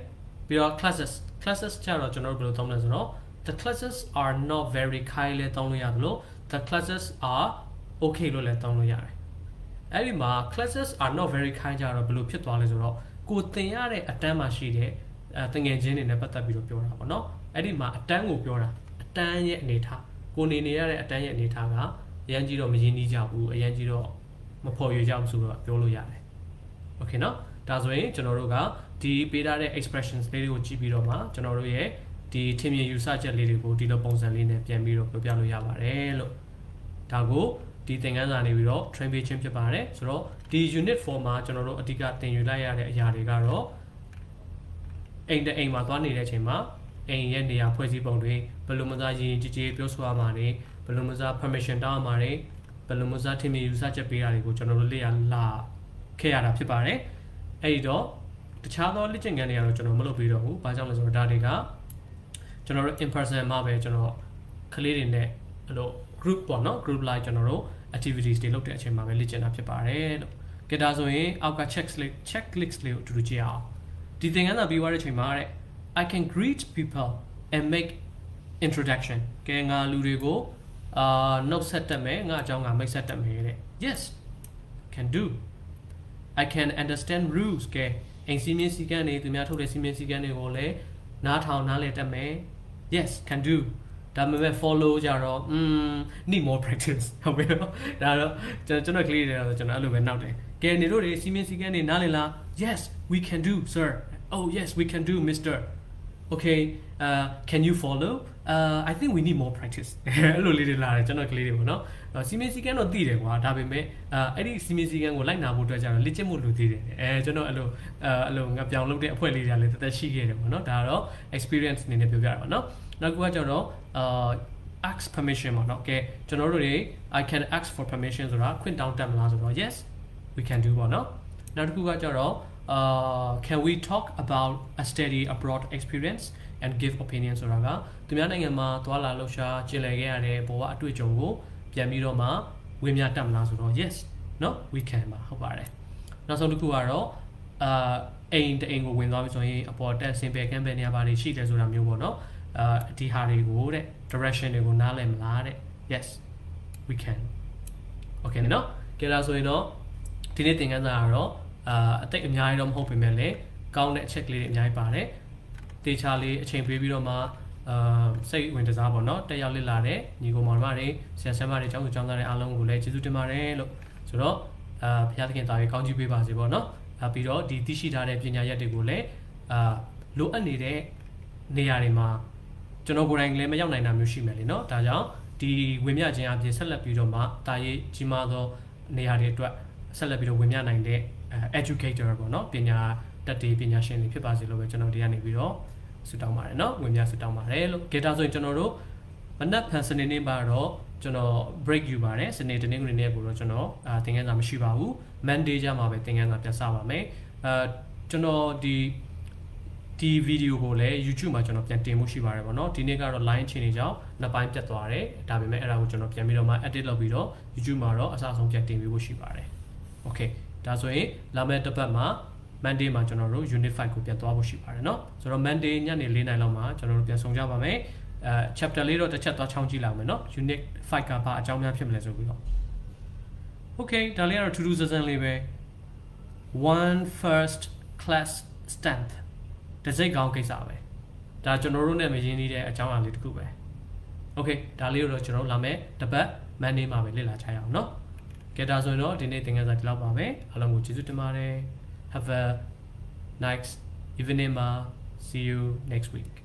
ပြီးတော့ classes ကျတော့ကျွန်တော်တို့ဘယ်လိုသုံးလဲဆိုတော့ the classes are not very high လဲသုံးလို့ရတယ်လို့ the classes are okay လို့လည်းသုံးလို့ရတယ်အဲ့ဒီမှာ classes are not very high ကြတော့ဘယ်လိုဖြစ်သွားလဲဆိုတော့ကိုသင်ရတဲ့အတန်းမှာရှိတဲ့တငယ်ချင်းတွေနဲ့ပတ်သက်ပြီးတော့ပြောတာပေါ့နော်အဲ့ဒီမှာအတန်းကိုပြောတာအတန်းရဲ့အနေထားကိုနေရတဲ့အတန်းရဲ့အနေထားကအရင်ကြီးတော့မရင်းနှီးကြဘူးအရင်ကြီးတော့မဖော်ရွေကြဘူးဆိုတော့ပြောလို့ရတယ် okay နော်ဒါဆိုရင်ကျွန်တော်တို့ကဒီပေးထားတဲ့ expressions လေးတွေကိုကြည့်ပြီးတော့မှကျွန်တော်တို့ရဲ့ဒီထင်မြင်ယူဆချက်လေးတွေကိုဒီလိုပုံစံလေးနဲ့ပြန်ပြီးတော့ပြောပြလို့ရပါတယ်လို့ဒါကိုဒီသင်ခန်းစာနေပြီးတော့ train ပေးခြင်းဖြစ်ပါတယ်ဆိုတော့ဒီ unit 4မှာကျွန်တော်တို့အဓိကသင်ယူလိုက်ရတဲ့အရာတွေကတော့အိမ်မှာသွားနေတဲ့အချိန်မှာအိမ်ရဲ့နေရာဖွဲ့စည်းပုံတွေဘယ်လိုမှသာရင်ကြည်ကြည်ပြောဆိုရမှာတွေဘယ်လိုမှသာ permission တောင်းရမှာတွေဘယ်လိုမှသာထင်မြင်ယူဆချက်ပေးတာတွေကိုကျွန်တော်တို့လေ့လာခဲ့ရတာဖြစ်ပါတယ်အဲ့ဒီတော့တခြားသောလေ့ကျင့်ခန်းတွေကတော့ကျွန်တော်မလုပ်ပြီးတော့ဘူးဘာကြောင့်လဲဆိုတော့ဒါတွေကကျွန်တော်တို့ in person မှာပဲကျွန်တော်ကလေးတွေနဲ့အဲ့လို group ပေါ့နော် group like ကျွန်တော်တို့ activities တွေလုပ်တဲ့အချိန်မှာပဲလေ့ကျင့်တာဖြစ်ပါတယ်လို့ကဲဒါဆိုရင်အောက်က checklist လေးကိုအတူတူကြည့်အောင်ဒီသင်ခန်းစာပြီးသွားတဲ့အချိန်မှာတဲ့ I can greet people and make introduction ကဲငါလူတွေကိုနှုတ်ဆက်တတ်မယ်ငါအကြောင်းကမိတ်ဆက်တတ်မယ်တဲ့ yes can do I can understand rules ကဲအိမ်စီမင်းစည်းကမ်းတွေသူများထုတ်တဲ့စီမင်းစည်းကမ်းတွေကိုလည်းနားထောင်နားလည်တတ်မယ် yes can do ဒါပေမဲ့ follow ကြတော့need more practice ဟုတ်ပြီနော်ဒါတော့ကျွန်တော်ကလေးတွေတော့ကျွန်တော်အဲ့လိုပဲနောက်တယ်ကဲနေတို့တွေစီမင်းစည်းကမ်းတွေနားလည်လား yes we can do sir oh yes we can do mister okay can you follow I think we need more practice အဲ့လိုလေးတွေလာတယ်ကျွန်တော်ကလေးတွေပေါ့နော် စီမင်းစီကန်းတော့တည်တယ်ကွာဒါပေမဲ့အဲ့ဒီစီမင်းစီကန်းကိုလိုက်နာဖို့အတွက်ကျတော့လေ့ကျင့်မှုလိုသေးတယ်ကျွန်တော်အဲ့လိုငါပြောင်လုပ်တဲ့အဖွဲ့လေးတွေကလည်းတသက်ရှိခဲ့တယ်ပေါ့နော်ဒါကတော့ experience အနေနဲ့ပြောပြတာပေါ့နော်နောက်ကကျတော့ask permission ပေါ့နော်ကဲကျွန်တော်တို့တွေ I can ask for permission ဆိုတာခွင့်တောင်းတတ်မလားဆိုတော့ yes we can do ပေါ့နော်နောက်တစ်ခုကကျတော့can we talk about a study abroad experience and give opinion ဆိုတာကသူများနိုင်ငံမှာသွားလာလှုပ်ရှားကျင်လည်ခဲ့ရတဲ့ဘဝအတွေ့အကြုံကိုပြန်ပြီးတော့မှဝေမျှတတ်မလားဆိုတော့ yes နော် we can ပါဟုတ်ပါတယ်နောက်ဆုံးတစ်ခုကတော့အိမ်တအိမ်ကိုဝင်သွားပြီဆိုရင်အပေါ်တက်ဆင်ပယ်ကမ်းပယ်နေရာဘာတွေရှိတယ်ဆိုတာမျိုးပေါ့နော်ဒီဟာတွေကိုတဲ့ direction တွေကိုနားလည်မလားတဲ့ yes we can okay နော်ကြည့်လားဆိုရင်တော့ဒီနေ့သင်ခန်းစာကတော့အသိအများကြီးတော့မဟုတ်ပေမဲ့လည်းကောင်းတဲ့အချက်ကလေးတွေအများကြီးပါတယ်တေချာလေးအချိန်ပေးပြီးတော့မှစိတ်ဝင်စားပေါ့နော်တက်ရောက်လည်လာတဲ့ညီကိုမောင်မတွေဆရာဆရာမတွေကျောင်းသူကျောင်းသားတွေအားလုံးကိုလည်းကျေးဇူးတင်ပါတယ်လို့ဆိုတော့ဘုရားသခင်တာရေးကောင်းချီးပေးပါစေပေါ့နော်ပြီးတော့ဒီသိရှိထားတဲ့ပညာရက်တွေကိုလည်းလိုအပ်နေတဲ့နေရာတွေမှာကျွန်တော်ကိုယ်တိုင်လည်းမရောက်နိုင်တာမျိုးရှိမယ်လေနော်ဒါကြောင့်ဒီဝင်မြခြင်းအပြင်ဆက်လက်ပြီးတော့မှတာရေးကြီးမားသောနေရာတွေအတွက်ဆက်လက်ပြီးတော့ဝင်မြနိုင်တဲ့educator ပေါ့နော်ပညာတတ်တဲ့ပညာရှင်တွေဖြစ်ပါစေလို့ပဲကျွန်တော်ဒီကနေပြီးတော့ဆုတောင်းပါတယ်เนาะဝင်မြဆုတောင်းပါတယ်လို့ Geta ဆိုရင်ကျွန်တော်တို့မနက်ဖြန်စနေနေ့မှာတော့ကျွန်တော် break ယူပါတယ်စနေတနင်္ဂနွေနေ့ကိုတော့ကျွန်တော်သင်ခန်းစာမရှိပါဘူး Monday ကျမှပဲသင်ခန်းစာပြန်စပါမယ်ကျွန်တော်ဒီဗီဒီယိုကိုလည်း YouTube မှာကျွန်တော်ပြန်တင်မှုရှိပါတယ်ပေါ့เนาะဒီနေ့ကတော့ line ချင်းနေကြောင်းနှစ်ပိုင်းပြတ်သွားတယ်ဒါပေမဲ့အဲ့ဒါကိုကျွန်တော်ပြန်ပြီးတော့မှ edit လုပ်ပြီးတော့ YouTube မှာတော့အစားဆုံးပြန်တင်ပေးဖို့ရှိပါတယ် Okay ဒါဆိုရင်လာမယ့်တစ်ပတ်မှာ Monday မှာကျွန်တော်တို့ Unit 5ကိုပြန်သွားဖို့ရှိပါတယ်เนาะဆိုတော့ Monday ညနေ4:00 လောက်မှာကျွန်တော်တို့ပြန်ဆောင်ကြပါမယ်chapter လေးတော့တစ်ချက်သွားချောင်းကြည့်လာမယ်เนาะ Unit 5ကဘာအကြောင်းများဖြစ်မလဲဆိုပြီးတော့ Okay ဒါလေးကတော့ထူးထူးဆန်းဆန်းလေးပဲ one first class stamp တစိတ်ကောင်းကိစ္စပဲဒါကျွန်တော်တို့နဲ့မရင်းနှီးတဲ့အကြောင်းအရာလေးတစ်ခုပဲ Okay ဒါလေးတော့ကျွန်တော်လာမယ်တစ်ပတ် Monday မှာပဲလေ့လာချရအောင်เนาะကဲဒါဆိုရင်တော့ဒီနေ့သင်ခန်းစာဒီလောက်ပါပဲအားလုံးကိုကျေးဇူးတင်ပါတယ်Have a nice evening, ma. See you next week.